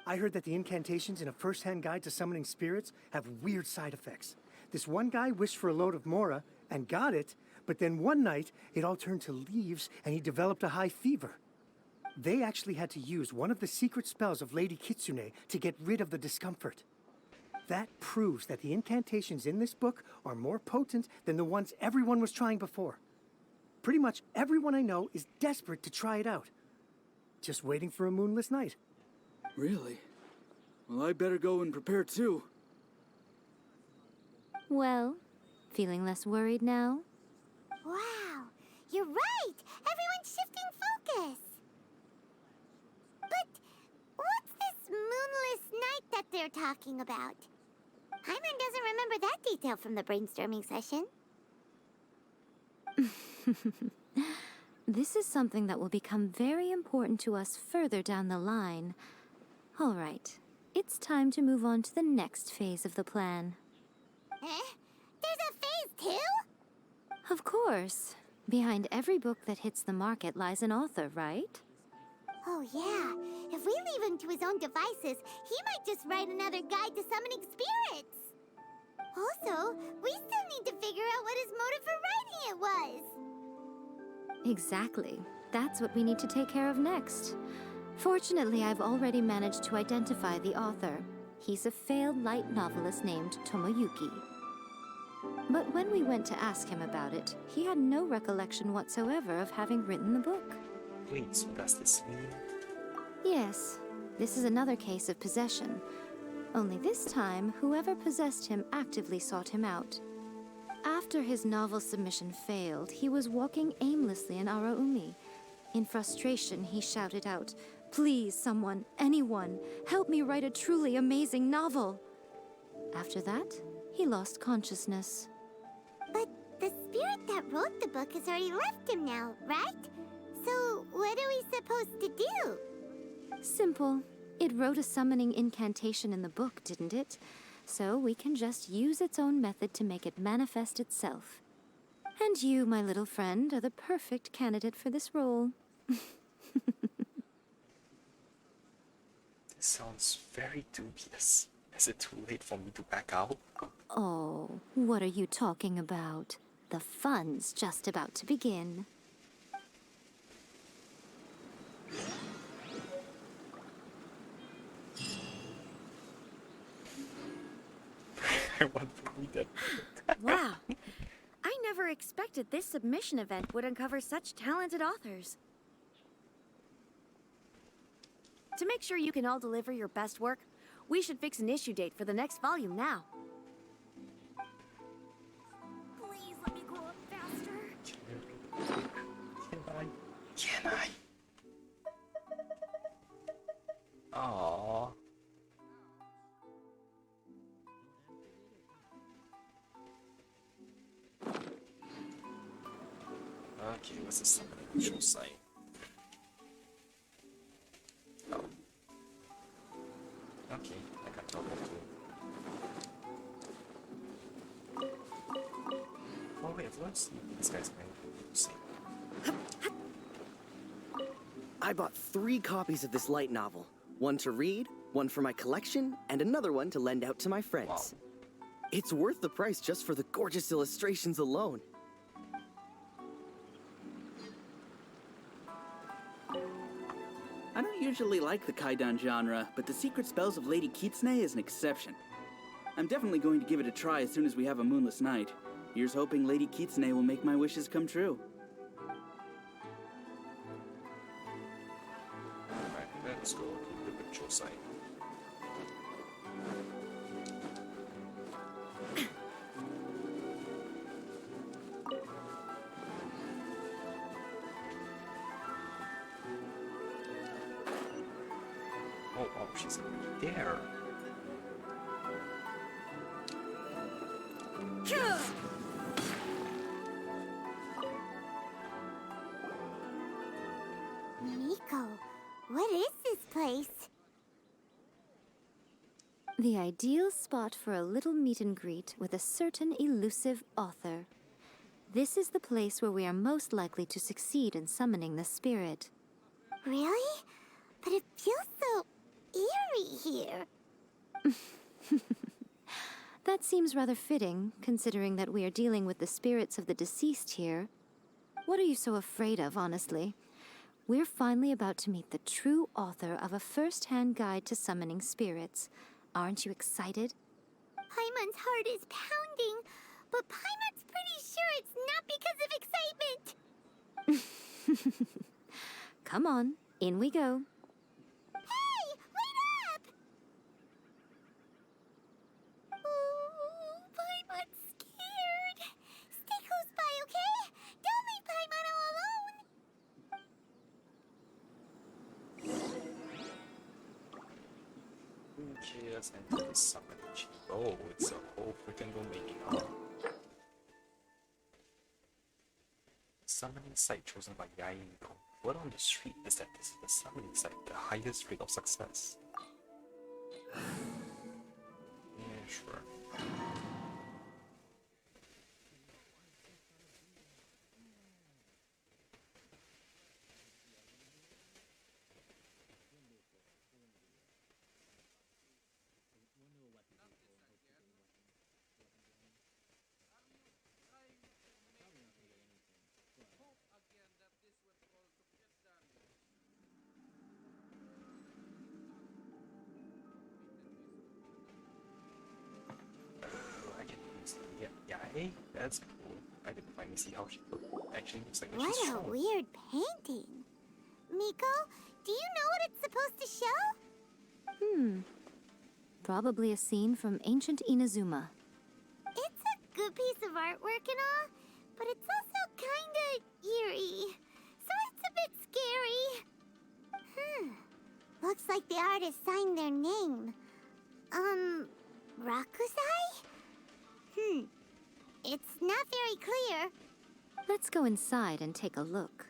I heard that the incantations in A First-Hand Guide to Summoning Spirits have weird side effects. This one guy wished for a load of mora and got it, but then one night it all turned to leaves and he developed a high fever. They actually had to use one of the secret spells of Lady Kitsune to get rid of the discomfort. That proves that the incantations in this book are more potent than the ones everyone was trying before. Pretty much everyone I know is desperate to try it out. Just waiting for a moonless night. Really? Well, I better go and prepare too. Well, feeling less worried now? Wow, you're right! Everyone's shifting focus! But what's this moonless night that they're talking about? Hyman doesn't remember that detail from the brainstorming session. This is something that will become very important to us further down the line. All right, it's time to move on to the next phase of the plan. Eh? There's a phase 2? Of course. Behind every book that hits the market lies an author, right? Oh yeah, if we leave him to his own devices, he might just write another guide to summoning spirits. Also, we still need to figure out what his motive for writing it was. Exactly. That's what we need to take care of next. Fortunately, I've already managed to identify the author. He's a failed light novelist named Tomoyuki. But when we went to ask him about it, he had no recollection whatsoever of having written the book. wait, so does this mean? Yes, this is another case of possession. Only this time, whoever possessed him actively sought him out. After his novel submission failed, he was walking aimlessly in Araumi. In frustration, he shouted out, "Please, someone, anyone, help me write a truly amazing novel." After that, he lost consciousness. But the spirit that wrote the book has already left him now, right? So what are we supposed to do? Simple. It wrote a summoning incantation in the book, didn't it? So we can just use its own method to make it manifest itself. And you, my little friend, are the perfect candidate for this role. This sounds very dubious. Is it too late for me to back out? Oh, what are you talking about? The fun's just about to begin. I want to read it. Wow. I never expected this submission event would uncover such talented authors. To make sure you can all deliver your best work, we should fix an issue date for the next volume now. Please let me grow up faster. Can I? Aww. Okay, what's the summon initial site? This guy's going to see. I bought 3 copies of this light novel. One to read, one for my collection, and another one to lend out to my friends. Wow. It's worth the price just for the gorgeous illustrations alone. I don't usually like the Kaidan genre, but the secret spells of Lady Kitsune is an exception. I'm definitely going to give it a try as soon as we have a moonless night. Here's hoping Lady Kitsune will make my wishes come true. Alright, let's go to the ritual site. Oh, she's already there. Miko, what is this place? The ideal spot for a little meet and greet with a certain elusive author. This is the place where we are most likely to succeed in summoning the spirit. Really? But it feels so eerie here. That seems rather fitting, considering that we are dealing with the spirits of the deceased here. What are you so afraid of, honestly? We're finally about to meet the true author of a first-hand guide to summoning spirits. Aren't you excited? Paimon's heart is pounding, but Paimon's pretty sure it's not because of excitement. Come on, in we go. Hey, wait up! Ooh, Paimon's scared. Stay close by, okay? Don't leave Paimon all alone. Okay, let's enter the summoning chamber. Oh, it's a whole freaking domain. Huh? Summoning site chosen by Miko. Word on the street is that this is the summoning site, the highest rate of success. Yeah, sure. I can use yeah, that's cool. I didn't finally see how she actually looks like when she's What a strong. weird painting. Miko, do you know what it's supposed to show? Probably a scene from ancient Inazuma. It's a good piece of artwork and all, but it's also kinda eerie. So it's a bit scary. Looks like the artist signed their name. Rakusai? It's not very clear. Let's go inside and take a look.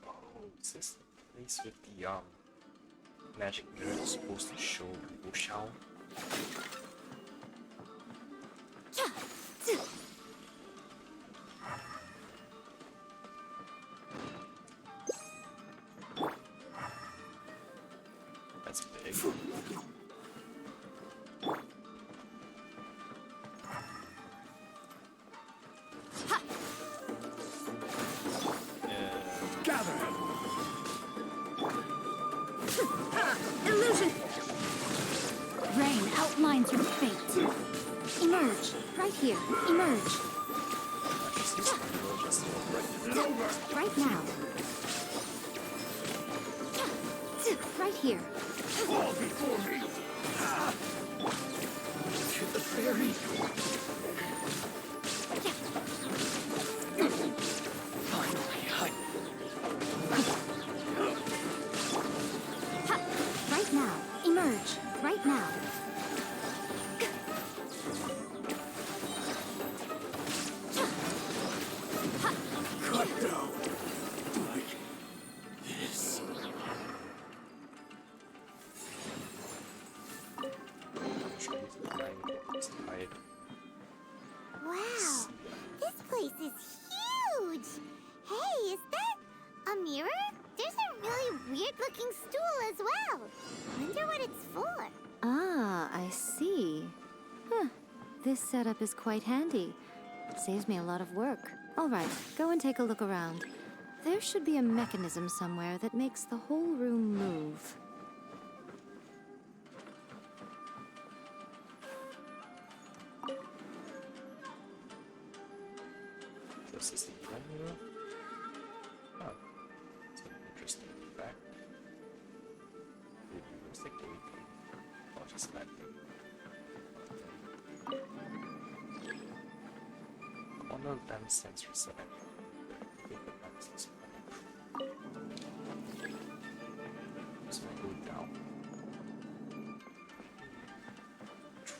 Oh, is this the place with the magic mirror that's supposed to show Wushao? That's big. Gather! Illusion! Rain outlines your fate. Emerge. Right here. Emerge. Right now. Right here. Fall before me! To the fairy! Right now. Emerge. Right now. Cut down! Like this. Wow, this place is looking stool as well. Wonder what it's for. Ah, I see. Huh. This setup is quite handy. Saves me a lot of work. All right, go and take a look around. There should be a mechanism somewhere that makes the whole room move. This is the menu. Oh, it's an interesting fact. Where's the gate? Oh, just that thing. Corner lens sensor set. So I go down.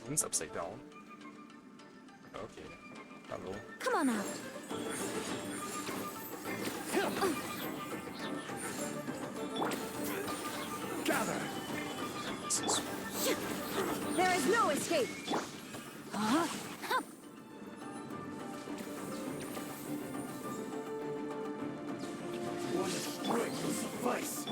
Room's upside down. Okay. Hello. Come on out. Gather! There is no escape. One strike will suffice.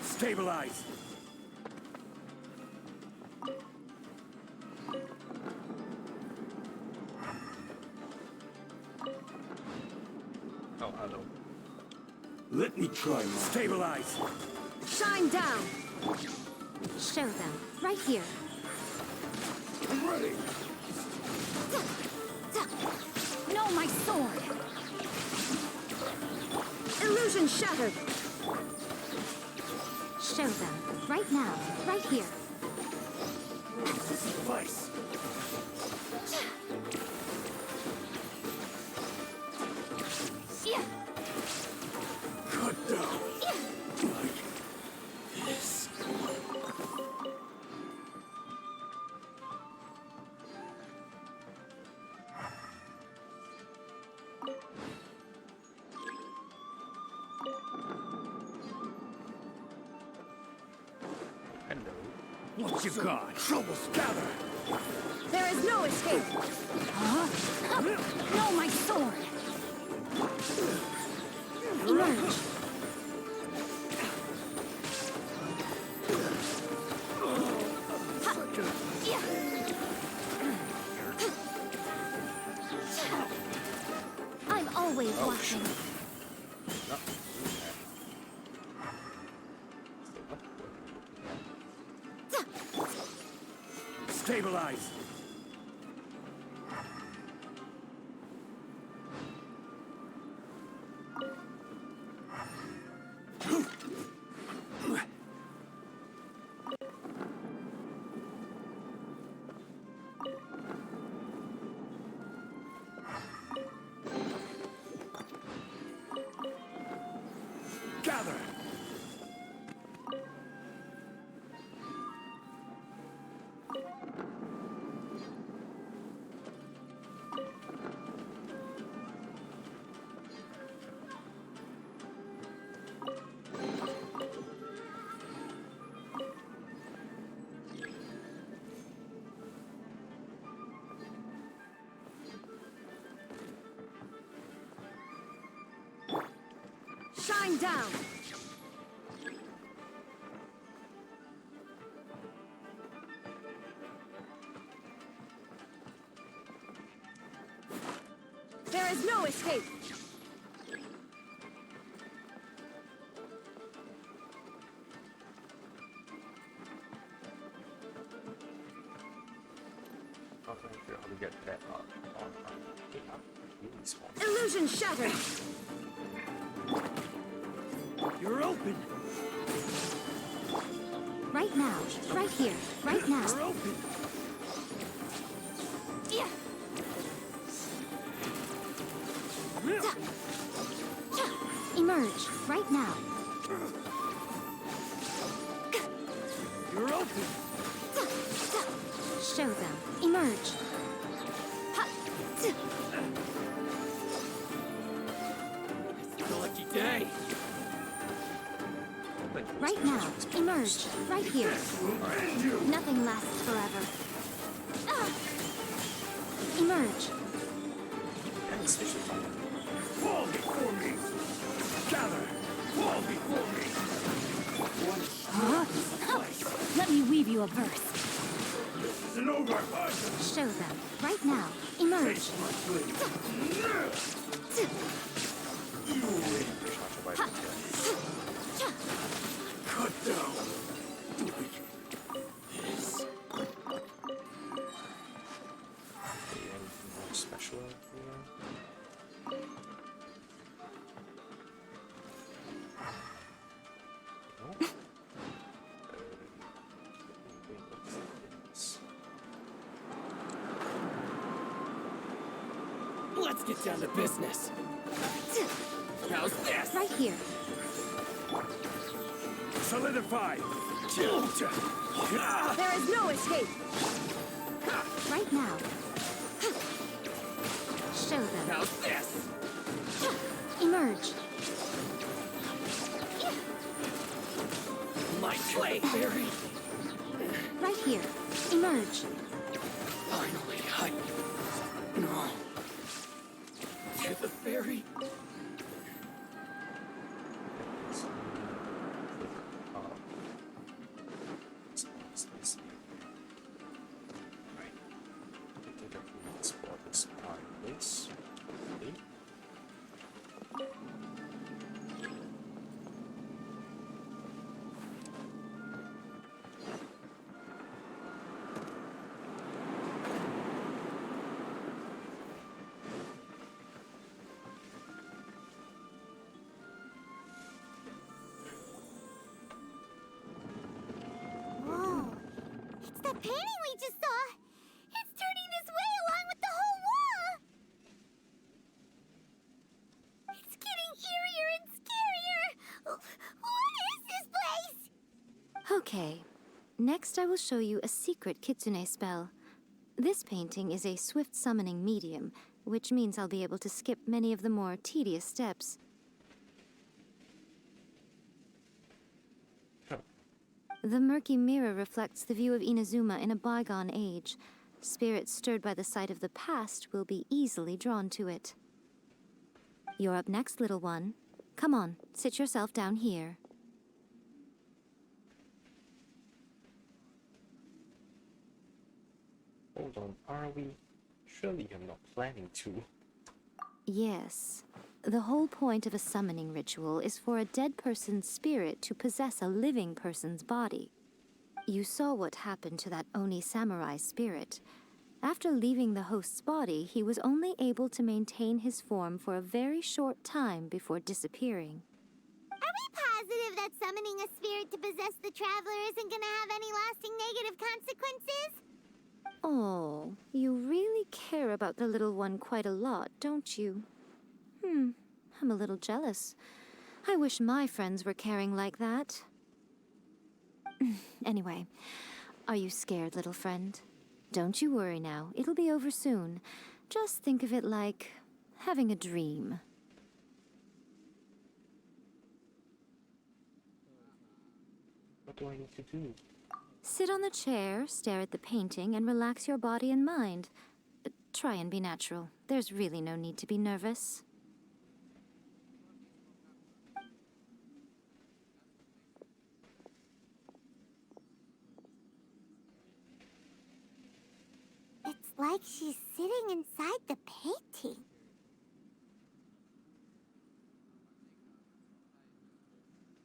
Stabilize! Oh, hello. Let me try my... Stabilize! Shine down. Show them. Right here. I'm ready! No, my sword. Illusion shattered. Show them. Right now. Right here. Suffice! Cut down! Like this. Hello. What you got? Troubles gather! There is no escape. No, my sword. Emerge. I'm always watching. Stabilize! Gather! Shine down. There is no escape. How can I figure out how to get that on? Really small. Illusion shattered. You're open! Right now. Right here. Right now. You're open! Yeah. Emerge. Right now. Show them. Emerge. It's a lucky day. Right now. Emerge. Right here. Nothing lasts forever. Emerge. Fall before me! Gather! Fall before me! Let me weave you a verse. This isn't over! Show them. Right now. Emerge. Cut down! Anything more special here? No? Let's get down to business. How's this? Right here. Solidify! There is no escape. Right now. Show them. How's this? Emerge. My clay theory. Right here. Emerge. Finally, No. To the ferry. Whoa. It's that painting we just saw. It's turning this way along with the whole wall. It's getting eerier and scarier. What is this place? Okay. Next, I will show you a secret Kitsune spell. This painting is a swift summoning medium, which means I'll be able to skip many of the more tedious steps. The murky mirror reflects the view of Inazuma in a bygone age. Spirits stirred by the sight of the past will be easily drawn to it. You're up next, little one. Come on, sit yourself down here. Hold on, are we? Surely you're not planning to. Yes. The whole point of a summoning ritual is for a dead person's spirit to possess a living person's body. You saw what happened to that Oni samurai spirit. After leaving the host's body, he was only able to maintain his form for a very short time before disappearing. Are we positive that summoning a spirit to possess the traveler isn't gonna have any lasting negative consequences? Oh, you really care about the little one quite a lot, don't you? I'm a little jealous. I wish my friends were caring like that. Anyway, are you scared, little friend? Don't you worry now. It'll be over soon. Just think of it like having a dream. What do I need to do? Sit on the chair, stare at the painting, and relax your body and mind. Try and be natural. There's really no need to be nervous. It's like she's sitting inside the painting.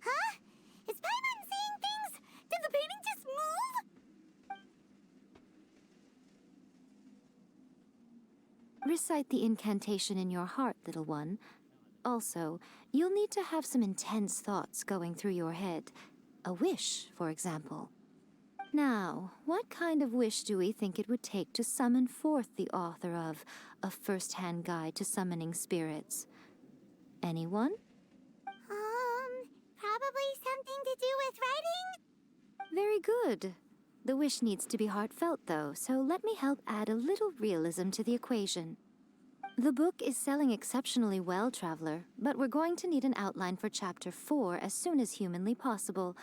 Huh? Is Paimon seeing things? Did the painting just move? Recite the incantation in your heart, little one. Also, you'll need to have some intense thoughts going through your head. A wish, for example. Now, what kind of wish do we think it would take to summon forth the author of A First-Hand Guide to Summoning Spirits? Anyone? Probably something to do with writing? Very good. The wish needs to be heartfelt, though, so let me help add a little realism to the equation. The book is selling exceptionally well, Traveler, but we're going to need an outline for Chapter 4 as soon as humanly possible.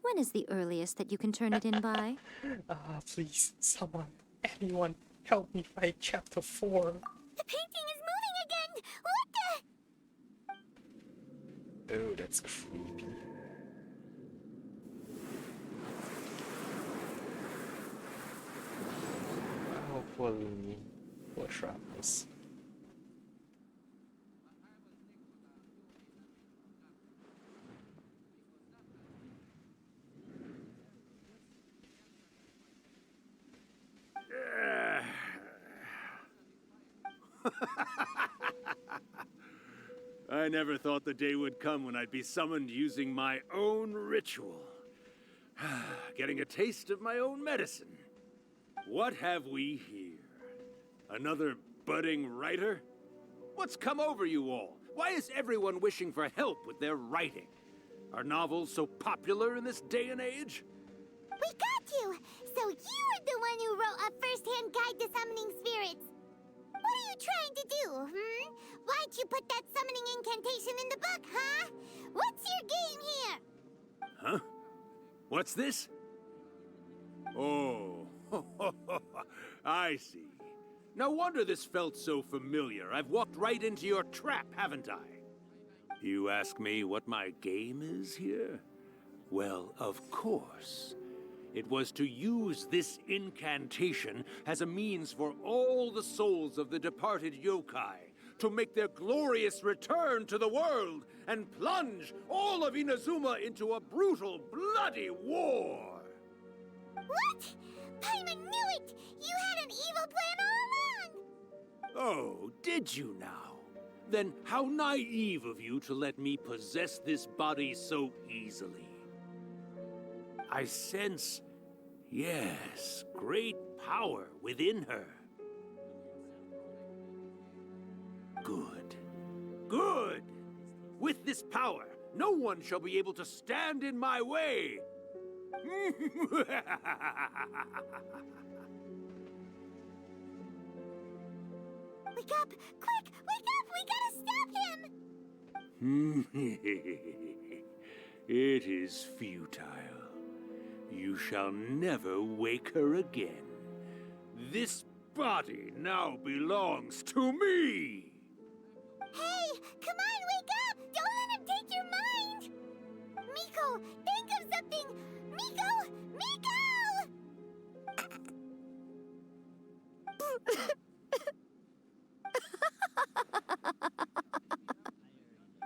When is the earliest that you can turn it in by? Please, someone, anyone, help me by Chapter 4. The painting is moving again! What the? Oh, that's creepy. Oh, poor Lumi. Poor Travis. I never thought the day would come when I'd be summoned using my own ritual. Getting a taste of my own medicine. What have we here? Another budding writer? What's come over you all? Why is everyone wishing for help with their writing? Are novels so popular in this day and age? We got you! So you're the one who wrote a first-hand guide to summoning spirits. What are you trying to do, Why'd you put that summoning incantation in the book, huh? What's your game here? Huh? What's this? Oh, I see. No wonder this felt so familiar. I've walked right into your trap, haven't I? You ask me what my game is here? Well, of course. It was to use this incantation as a means for all the souls of the departed yokai to make their glorious return to the world and plunge all of Inazuma into a brutal, bloody war. What? Paimon knew it! You had an evil plan all along! Oh, did you now? Then how naive of you to let me possess this body so easily. I sense, yes, great power within her. Good. Good! With this power, no one shall be able to stand in my way. Wake up! Quick! Wake up! We gotta stop him! It is futile. You shall never wake her again. This body now belongs to me! Hey! Come on, wake up! Don't let him take your mind! Miko, think of something! Miko!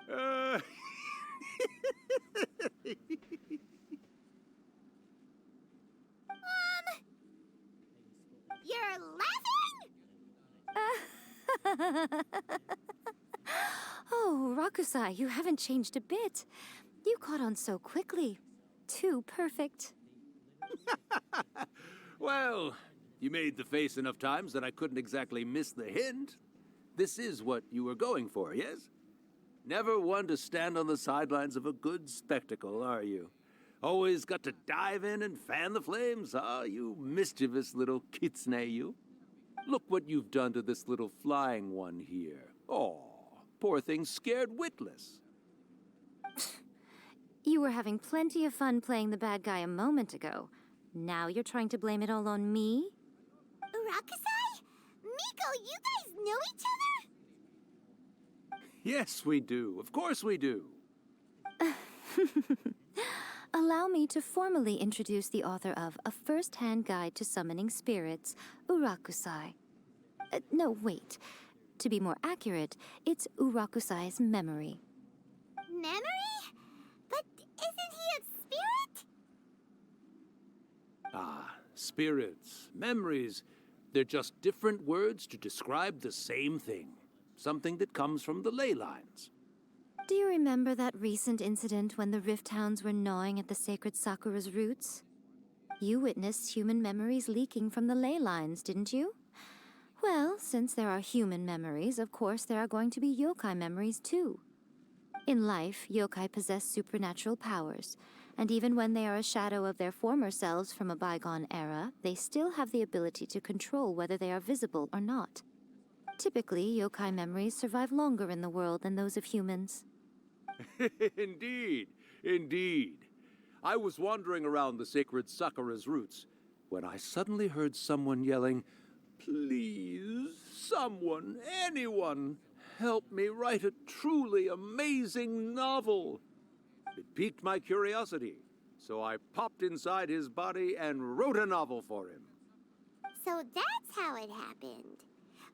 Uh... You're laughing? Oh, Rakusai, you haven't changed a bit. You caught on so quickly. Too perfect. Well, you made the face enough times that I couldn't exactly miss the hint. This is what you were going for, yes? Never one to stand on the sidelines of a good spectacle, are you? Always got to dive in and fan the flames, huh? You mischievous little Kitsune, you. Look what you've done to this little flying one here. Oh, poor thing scared witless. You were having plenty of fun playing the bad guy a moment ago. Now you're trying to blame it all on me? Rakusai? Miko, you guys know each other? Yes, we do. Of course we do. Allow me to formally introduce the author of A First-Hand Guide to Summoning Spirits, Urakusai. No, wait. To be more accurate, it's Urakusai's memory. Memory? But isn't he a spirit? Ah, spirits, memories. They're just different words to describe the same thing. Something that comes from the ley lines. Do you remember that recent incident when the Rift Hounds were gnawing at the sacred Sakura's roots? You witnessed human memories leaking from the ley lines, didn't you? Well, since there are human memories, of course there are going to be yokai memories too. In life, yokai possess supernatural powers, And even when they are a shadow of their former selves from a bygone era, they still have the ability to control whether they are visible or not. Typically, yokai memories survive longer in the world than those of humans. Indeed, indeed. I was wandering around the sacred Sakura's roots when I suddenly heard someone yelling, "Please, someone, anyone, help me write a truly amazing novel." It piqued my curiosity, so I popped inside his body and wrote a novel for him. So that's how it happened.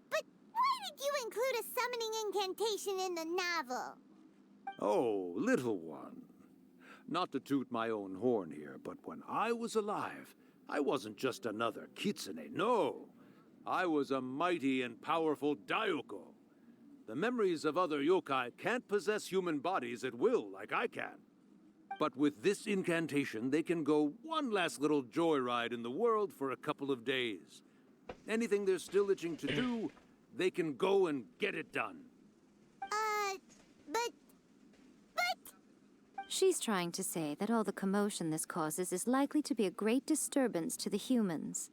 But why did you include a summoning incantation in the novel? Oh, little one. Not to toot my own horn here, but when I was alive, I wasn't just another Kitsune, no. I was a mighty and powerful Daiyoko. The memories of other yokai can't possess human bodies at will like I can. But with this incantation, they can go one last little joyride in the world for a couple of days. Anything they're still itching to do, they can go and get it done. But... She's trying to say that all the commotion this causes is likely to be a great disturbance to the humans.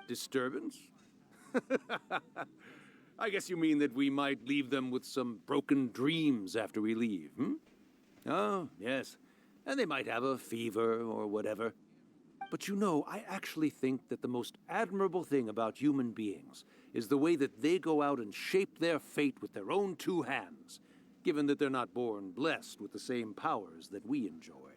Disturbance? I guess you mean that we might leave them with some broken dreams after we leave, hmm? Oh, yes. And they might have a fever or whatever. But you know, I actually think that the most admirable thing about human beings is the way that they go out and shape their fate with their own two hands, given that they're not born blessed with the same powers that we enjoy.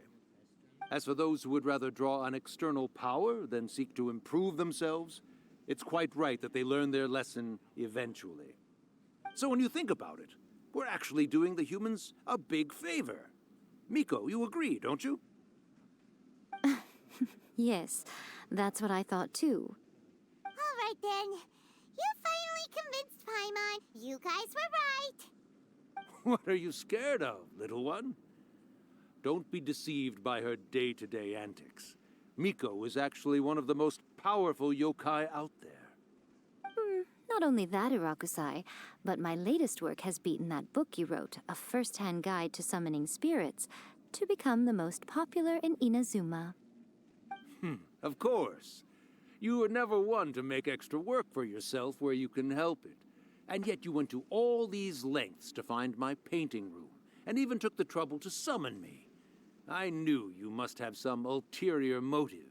As for those who would rather draw on external power than seek to improve themselves, it's quite right that they learn their lesson eventually. So when you think about it, we're actually doing the humans a big favor. Miko, you agree, don't you? Yes, that's what I thought too. All right then. You finally convinced Paimon. You guys were right. What are you scared of, little one? Don't be deceived by her day-to-day antics. Miko is actually one of the most powerful yokai out there. Not only that, Irakusai, but my latest work has beaten that book you wrote, A First-Hand Guide to Summoning Spirits, to become the most popular in Inazuma. Of course. You were never one to make extra work for yourself where you can help it. And yet you went to all these lengths to find my painting room, and even took the trouble to summon me. I knew you must have some ulterior motive.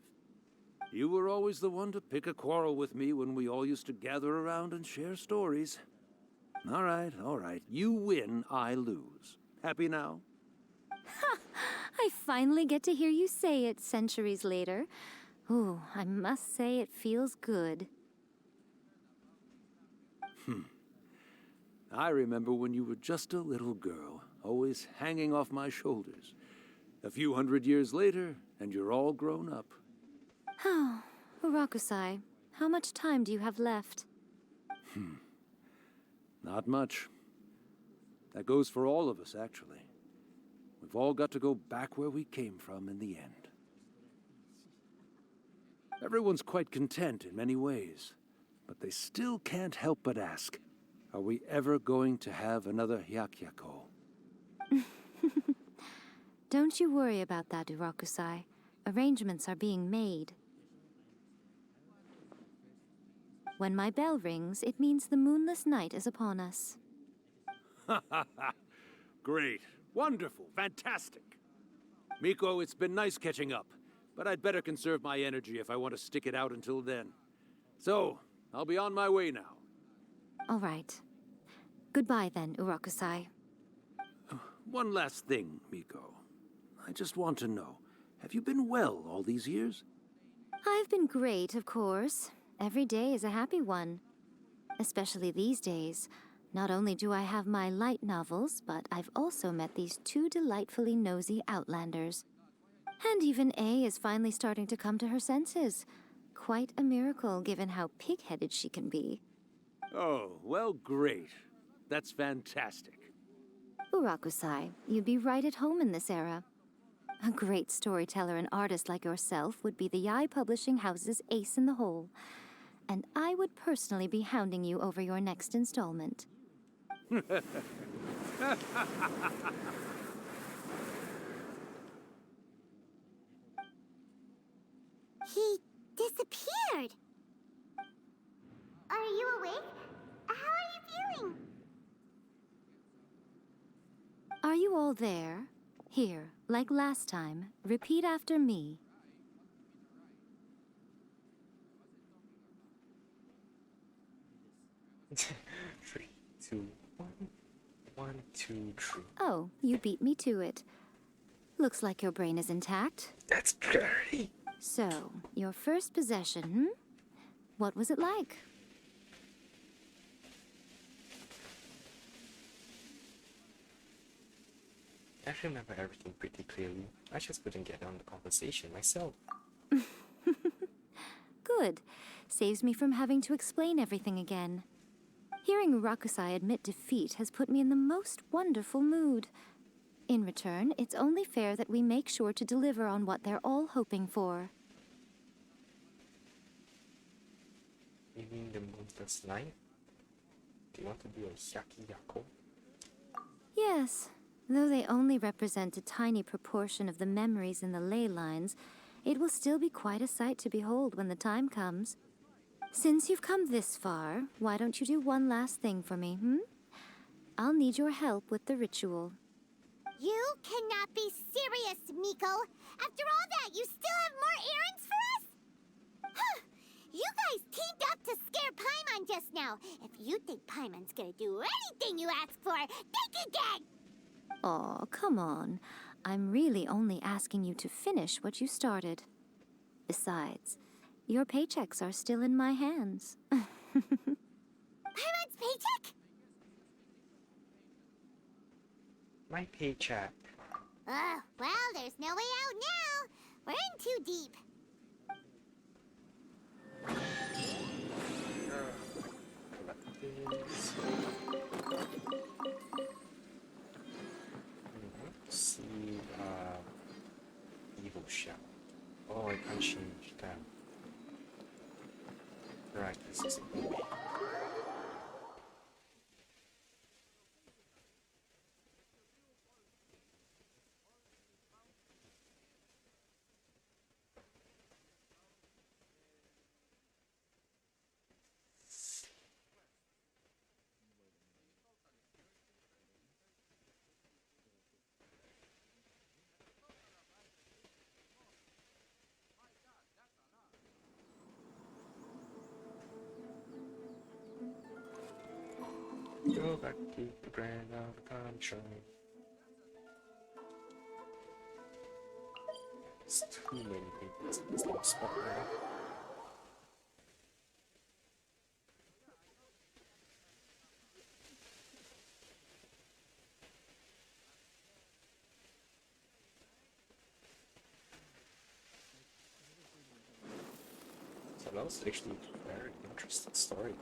You were always the one to pick a quarrel with me when we all used to gather around and share stories. All right. You win, I lose. Happy now? I finally get to hear you say it centuries later. Ooh, I must say it feels good. I remember when you were just a little girl, always hanging off my shoulders. A few hundred years later, and you're all grown up. Oh, Urakusai, how much time do you have left? Not much. That goes for all of us, actually. We've all got to go back where we came from in the end. Everyone's quite content in many ways, but they still can't help but ask, are we ever going to have another Hyakyako? Don't you worry about that, Urakusai. Arrangements are being made. When my bell rings, it means the moonless night is upon us. Great. Wonderful. Fantastic. Miko, it's been nice catching up, but I'd better conserve my energy if I want to stick it out until then. So, I'll be on my way now. All right. Goodbye then, Urakusai. One last thing, Miko. I just want to know, have you been well all these years? I've been great, of course. Every day is a happy one. Especially these days. Not only do I have my light novels, but I've also met these two delightfully nosy outlanders. And even A is finally starting to come to her senses. Quite a miracle, given how pig-headed she can be. Oh, well, great. That's fantastic. Urakusai, you'd be right at home in this era. A great storyteller and artist like yourself would be the Yae Publishing House's ace in the hole. And I would personally be hounding you over your next installment. Are you all there? Here, like last time, repeat after me. 3, 2, 1. 1, 2, 3. Oh, you beat me to it. Looks like your brain is intact. That's very. So, your first possession, What was it like? I remember everything pretty clearly. I just couldn't get on the conversation myself. Good. Saves me from having to explain everything again. Hearing Rakusai admit defeat has put me in the most wonderful mood. In return, it's only fair that we make sure to deliver on what they're all hoping for. You mean the moonless night? Do you want to do a hyakiyako? Yes, though they only represent a tiny proportion of the memories in the ley lines, it will still be quite a sight to behold when the time comes. Since you've come this far, why don't you do one last thing for me, I'll need your help with the ritual. You cannot be serious, Miko! After all that, you still have more errands for us? Huh! You guys teamed up to scare Paimon just now. If you think Paimon's gonna do anything you ask for, think again! Aw, come on. I'm really only asking you to finish what you started. Besides, your paychecks are still in my hands. Paimon's paycheck? My paycheck. Well, there's no way out now. We're in too deep. See, evil shout. Oh, I can't change that. Right, this is a movie. Go back to the grand of the country. There's too many people in this little spot now. So that was actually a very interesting story.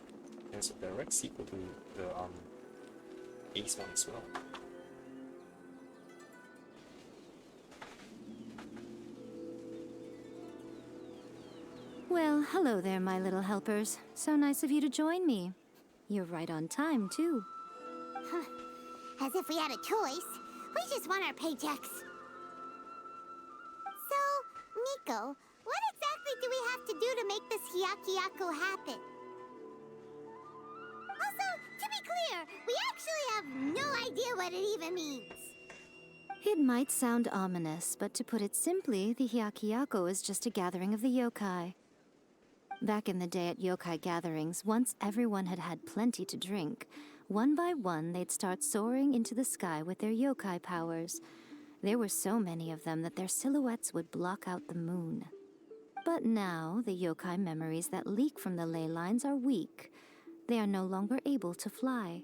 There's a direct sequel to the Ace one as well. Well, hello there, my little helpers. So nice of you to join me. You're right on time, too. As if we had a choice. We just want our paychecks. So, Miko, what exactly do we have to do to make this hyakiyako happen? Also, to be clear, we actually have no idea what it even means. It might sound ominous, but to put it simply, the hyakiyako is just a gathering of the yokai. Back in the day at yokai gatherings, once everyone had had plenty to drink, one by one they'd start soaring into the sky with their yokai powers. There were so many of them that their silhouettes would block out the moon. But now, the yokai memories that leak from the ley lines are weak. They are no longer able to fly.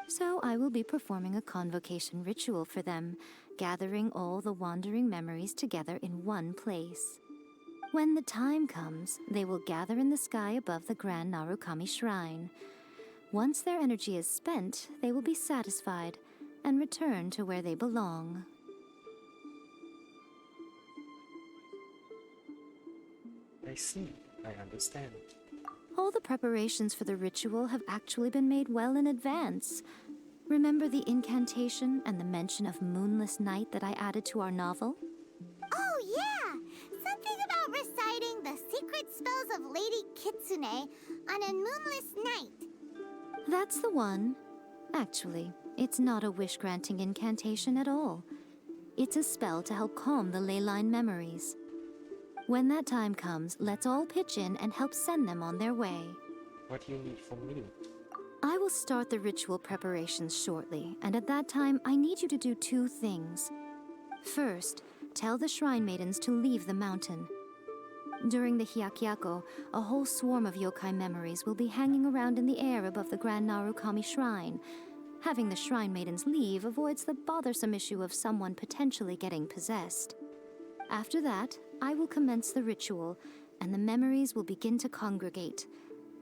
So I will be performing a convocation ritual for them, gathering all the wandering memories together in one place. When the time comes, they will gather in the sky above the Grand Narukami Shrine. Once their energy is spent, they will be satisfied and return to where they belong. I see. I understand. All the preparations for the ritual have actually been made well in advance. Remember the incantation and the mention of moonless night that I added to our novel? Oh, yeah! Something about reciting the secret spells of Lady Kitsune on a moonless night. That's the one. Actually, It's not a wish-granting incantation at all. It's a spell to help calm the ley line memories. When that time comes, let's all pitch in and help send them on their way. What do you need from me? I will start the ritual preparations shortly, and at that time, I need you to do 2 things. First, tell the Shrine Maidens to leave the mountain. During the Hyakyako, a whole swarm of yokai memories will be hanging around in the air above the Grand Narukami Shrine. Having the Shrine Maidens leave avoids the bothersome issue of someone potentially getting possessed. After that, I will commence the ritual, and the memories will begin to congregate.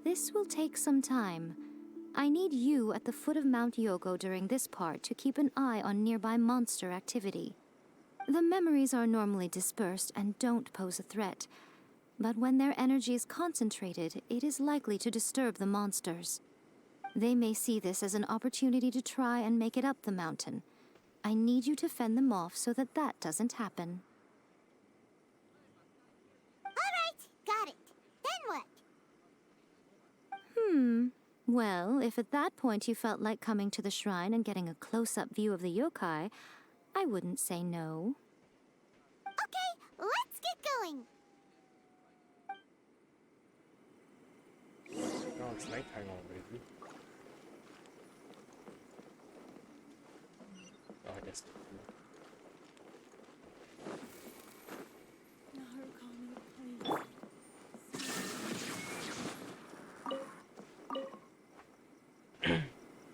This will take some time. I need you at the foot of Mount Yogo during this part to keep an eye on nearby monster activity. The memories are normally dispersed and don't pose a threat, but when their energy is concentrated, it is likely to disturb the monsters. They may see this as an opportunity to try and make it up the mountain. I need you to fend them off so that that doesn't happen. Alright, got it. Then what? Well, if at that point you felt like coming to the shrine and getting a close-up view of the yokai, I wouldn't say no. Okay, let's get going. No, it's nighttime already. Oh, I guess.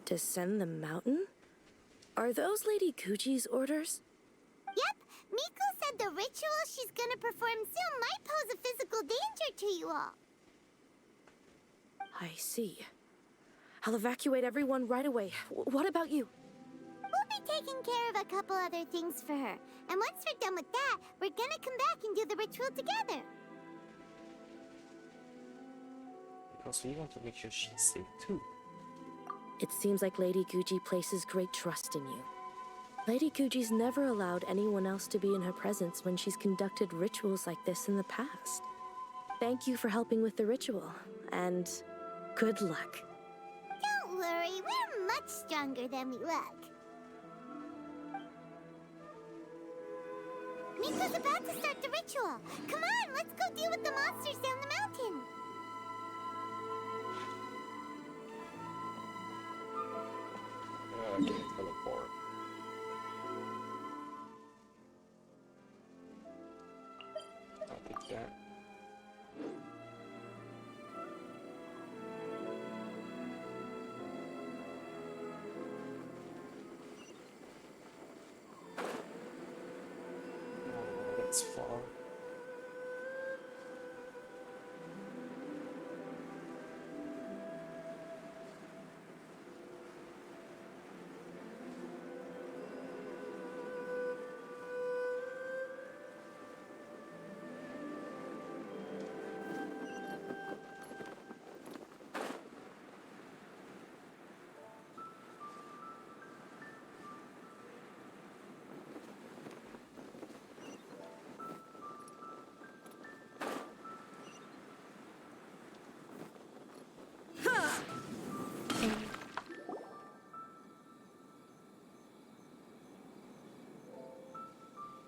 Descend the mountain? Are those Lady Kuchi's orders? Yep, Miko said the ritual she's gonna perform soon might pose a physical danger to you all. I see. I'll evacuate everyone right away. What about you? We'll be taking care of a couple other things for her. And once we're done with that, we're gonna come back and do the ritual together. Because we want to make sure she's safe too. It seems like Lady Guji places great trust in you. Lady Guji's never allowed anyone else to be in her presence when she's conducted rituals like this in the past. Thank you for helping with the ritual, and good luck. Don't worry, we're much stronger than we look. Miko's about to start the ritual. Come on, let's go deal with the monsters down the mountain. I can't teleport. I'll take that. Oh, that's far.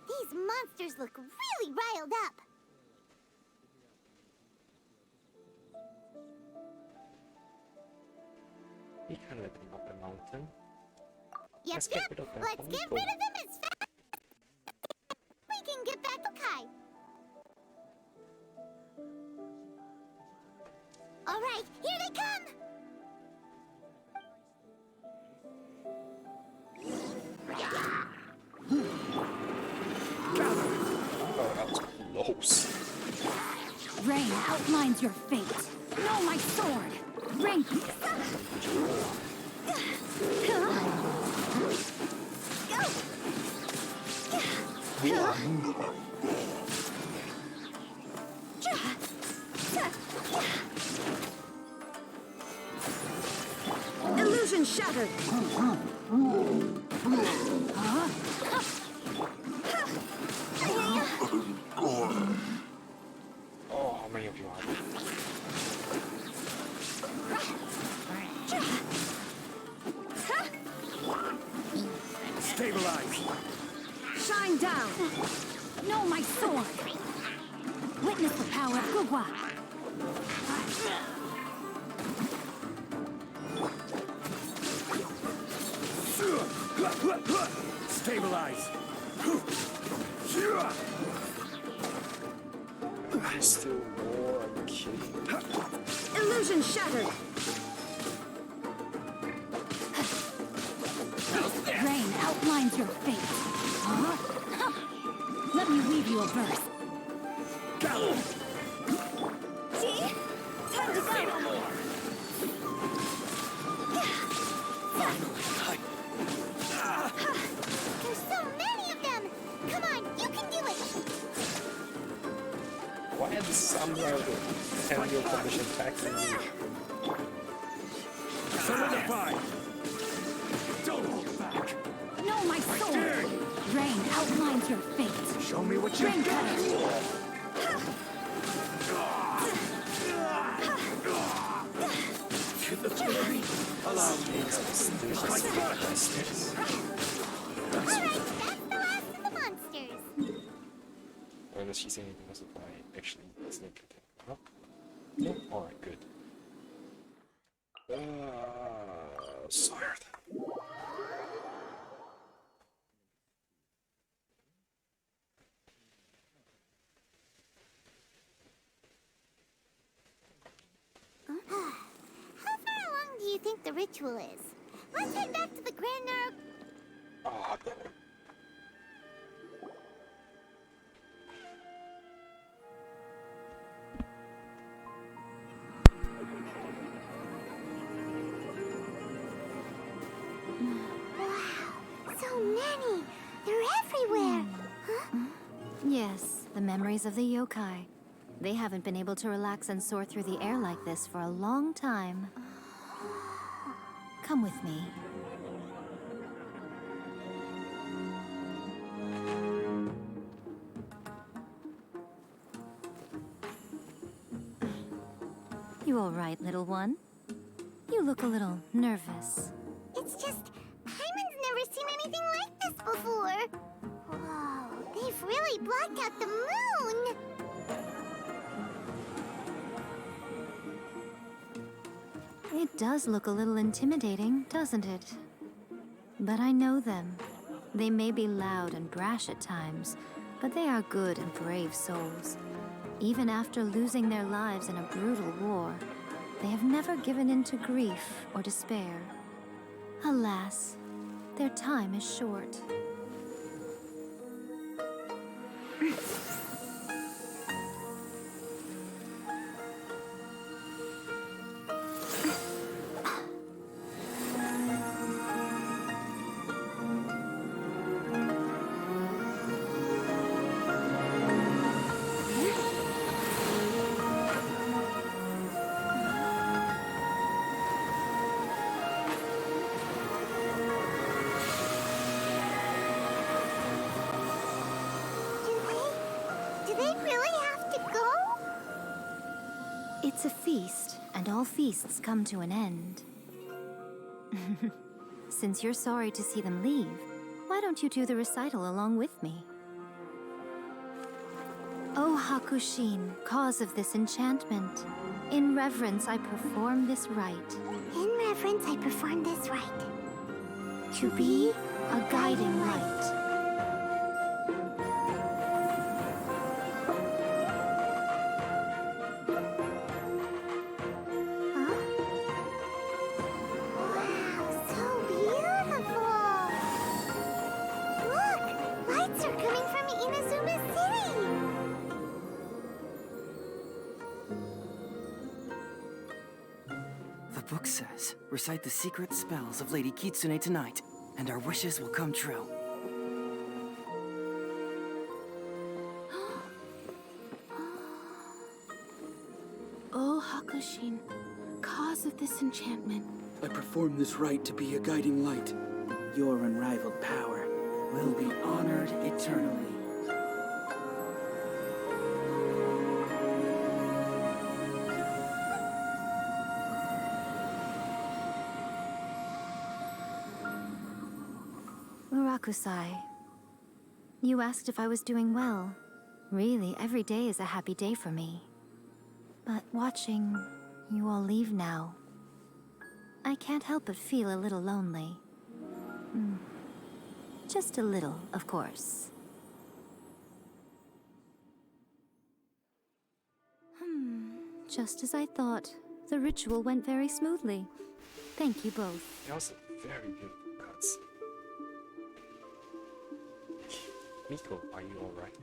These monsters look really riled up. We can let them up the mountain. Yep, Let's yep. get rid of them. Let's get rid of them as fast as we can get back to Kai. All right, here they come. Oh, that was close. Rain outlines your fate. Know my sword. Ring. Illusion shattered! Oh, how many of you are there? Stabilize! Shine down! No, my sword! Witness the power of Gugwa! Stabilize! Still more, are you kidding? Illusion shattered! Rain outlines your fate. Huh? Let me weave you a verse. See? Time to go! There's so many of them! Come on, you can do it! Why are somehow the Canadian Commission attacking me? Solidify! Don't hold back! No, my sword! Rain outlines your fate. Show me what you Rain got! To the fury! Allow me to Alright, that's the last of the monsters. Or does she say anything else if I actually sneak it in? Huh? No? Alright, good. Tired. How far along do you think the ritual is? Let's head back to the Grand Narrow. Oh, damn it. Wow, so many! They're everywhere! Huh? Yes, the memories of the yokai. They haven't been able to relax and soar through the air like this for a long time. Come with me. You all right, little one? You look a little nervous. It's just, Paimon's never seen anything like this before. Whoa, they've really blocked out the moon! It does look a little intimidating, doesn't it? But I know them. They may be loud and brash at times, but they are good and brave souls. Even after losing their lives in a brutal war, they have never given in to grief or despair. Alas, their time is short. Do they really have to go? It's a feast, and all feasts come to an end. Since you're sorry to see them leave, why don't you do the recital along with me? O Hakushin, cause of this enchantment, in reverence I perform this rite. In reverence, I perform this rite. To be a guiding light. Wow, so beautiful! Look, lights are coming from Inazuma City! The book says, recite the secret spells of Lady Kitsune tonight, and our wishes will come true. O Hakushin, cause of this enchantment. I perform this rite to be a guiding light. Your unrivaled power will be honored eternally. Murakusai, you asked if I was doing well. Really, every day is a happy day for me. But watching you all leave now, I can't help but feel a little lonely. Just a little, of course. Just as I thought. The ritual went very smoothly. Thank you both. That was a very good cuts. Miko, are you alright?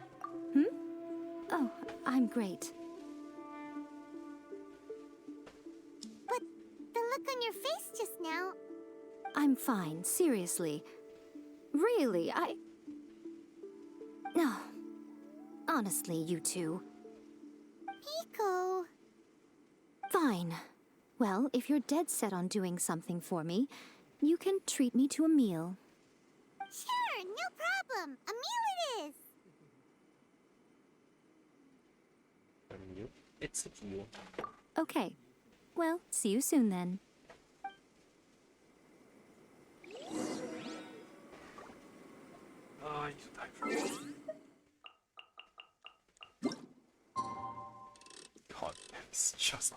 Oh, I'm great. But the look on your face just now... I'm fine, seriously. Really, No. Honestly, you two. Miko... Fine. Well, if you're dead set on doing something for me, you can treat me to a meal. Sure, no problem. A meal it is. A meal? It's a deal. Okay. Well, see you soon then. Oh, you die first. God, it's just...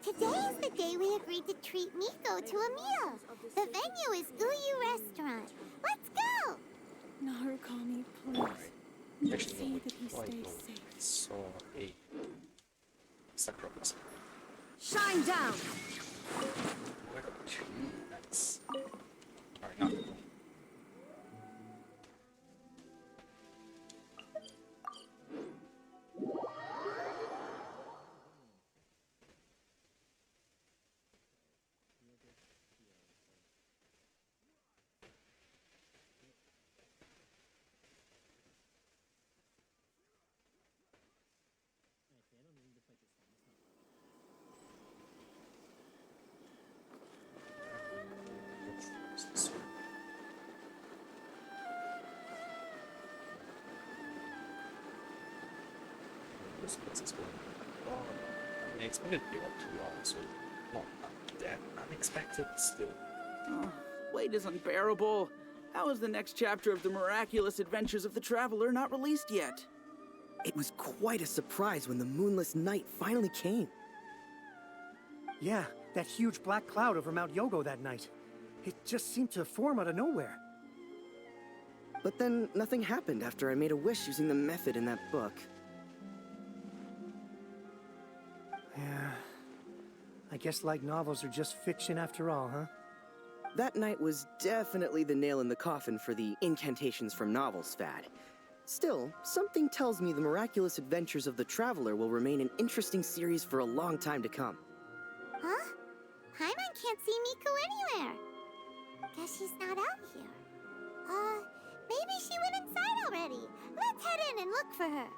Today is the day we agreed to treat Miko to a meal. The venue is Uyu Restaurant. Let's go! Narukami, please. Actually, See no, that he wait, stays no. safe. Saw a... Sakura. Shine down! I got 2 minutes. Alright, not cool. What's this going on? I mean, I expected it to be like 2 hours, so not that unexpected still. Oh, wait is unbearable. How is the next chapter of the miraculous adventures of the Traveler not released yet? It was quite a surprise when the moonless night finally came. Yeah, that huge black cloud over Mount Yogo that night. It just seemed to form out of nowhere. But then nothing happened after I made a wish using the method in that book. Yeah. I guess light novels are just fiction after all, huh? That night was definitely the nail in the coffin for the incantations from novels fad. Still, something tells me the miraculous adventures of the Traveler will remain an interesting series for a long time to come. Huh? Paimon can't see Miko anywhere. Guess she's not out here. Maybe she went inside already. Let's head in and look for her.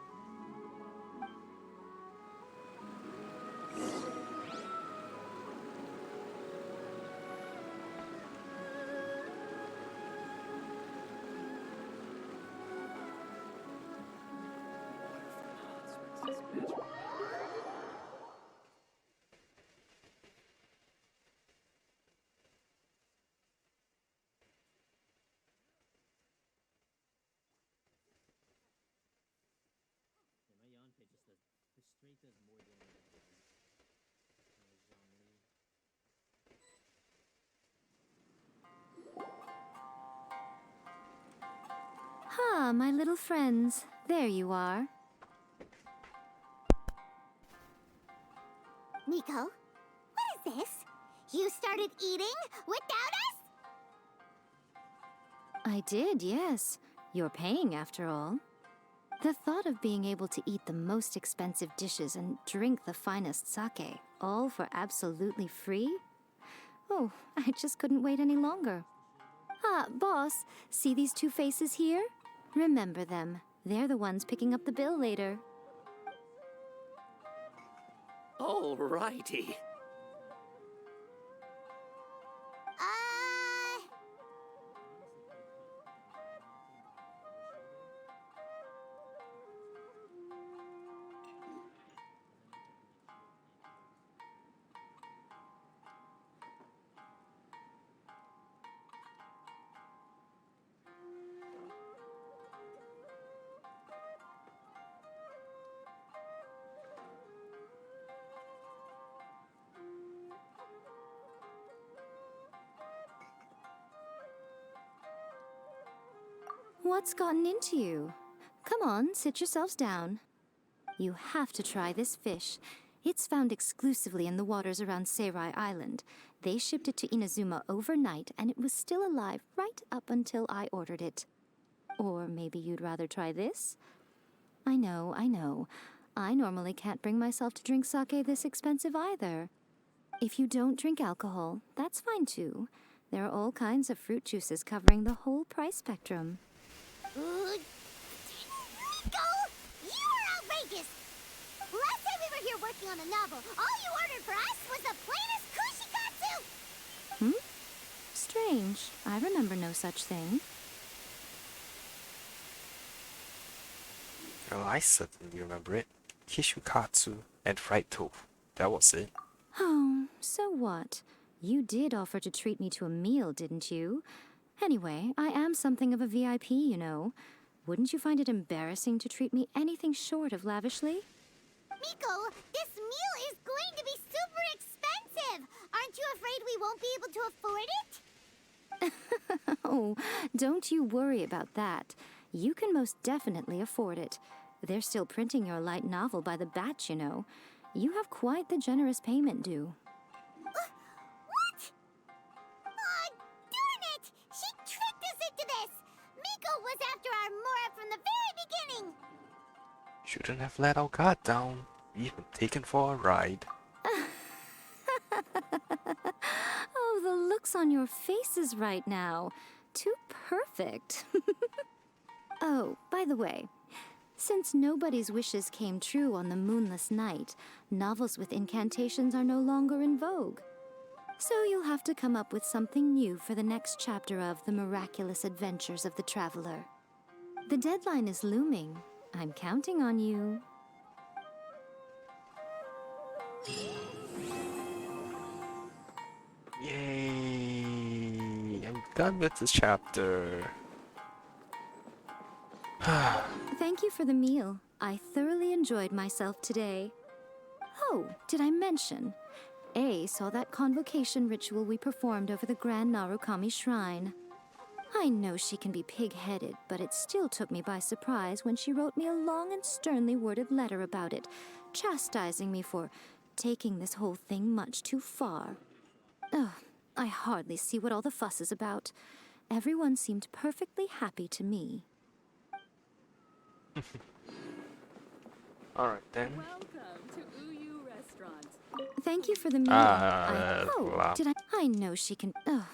Ah, my little friends. There you are. Miko, what is this? You started eating without us? I did, yes. You're paying, after all. The thought of being able to eat the most expensive dishes and drink the finest sake, all for absolutely free? Oh, I just couldn't wait any longer. Ah, boss, see these 2 faces here? Remember them. They're the ones picking up the bill later. Alrighty. What's gotten into you? Come on, sit yourselves down. You have to try this fish. It's found exclusively in the waters around Seirai Island. They shipped it to Inazuma overnight, and it was still alive right up until I ordered it. Or maybe you'd rather try this? I know, I know. I normally can't bring myself to drink sake this expensive either. If you don't drink alcohol, that's fine too. There are all kinds of fruit juices covering the whole price spectrum. Miko! You are outrageous! Last time we were here working on a novel, all you ordered for us was the plainest kushikatsu! Strange. I remember no such thing. Well, I certainly remember it. Kishukatsu and fried tofu. That was it. Oh, so what? You did offer to treat me to a meal, didn't you? Anyway, I am something of a VIP, you know. Wouldn't you find it embarrassing to treat me anything short of lavishly? Miko, this meal is going to be super expensive! Aren't you afraid we won't be able to afford it? Oh, don't you worry about that. You can most definitely afford it. They're still printing your light novel by the batch, you know. You have quite the generous payment due. What? Aw, darn it! She tricked us into this! Miko was after our Mora from the very beginning! Shouldn't have let our guard down. We've been taken for a ride. Oh, the looks on your faces right now. Too perfect. Oh, by the way, since nobody's wishes came true on the moonless night, novels with incantations are no longer in vogue. So you'll have to come up with something new for the next chapter of The Miraculous Adventures of the Traveler. The deadline is looming. I'm counting on you. Yay! I'm done with this chapter. Thank you for the meal. I thoroughly enjoyed myself today. Oh, did I mention? A saw that convocation ritual we performed over the Grand Narukami Shrine. I know she can be pig-headed, but it still took me by surprise when she wrote me a long and sternly worded letter about it, chastising me for taking this whole thing much too far. Ugh, I hardly see what all the fuss is about. Everyone seemed perfectly happy to me. Alright then. Welcome to Uyu Restaurant. Thank you for the meal. Wow. Did I? I know she can. Oh,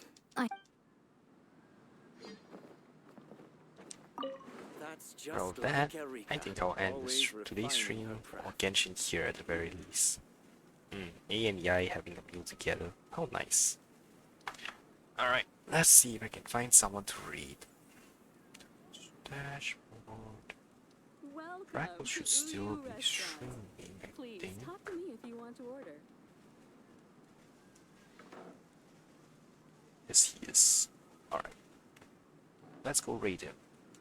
Well then, I think I'll end today's stream or Genshin here at the very least. A and Yai having a meal together. How nice. Alright, let's see if I can find someone to read. Dashboard. Rackle should still be streaming, I think. Talk to me if you want to order. Yes, he is. Alright. Let's go raid him.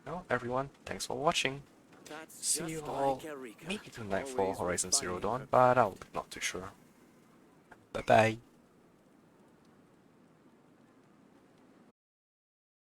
Well, everyone, thanks for watching. See you all maybe tonight for Horizon Zero Dawn, but I'm not too sure. Bye bye.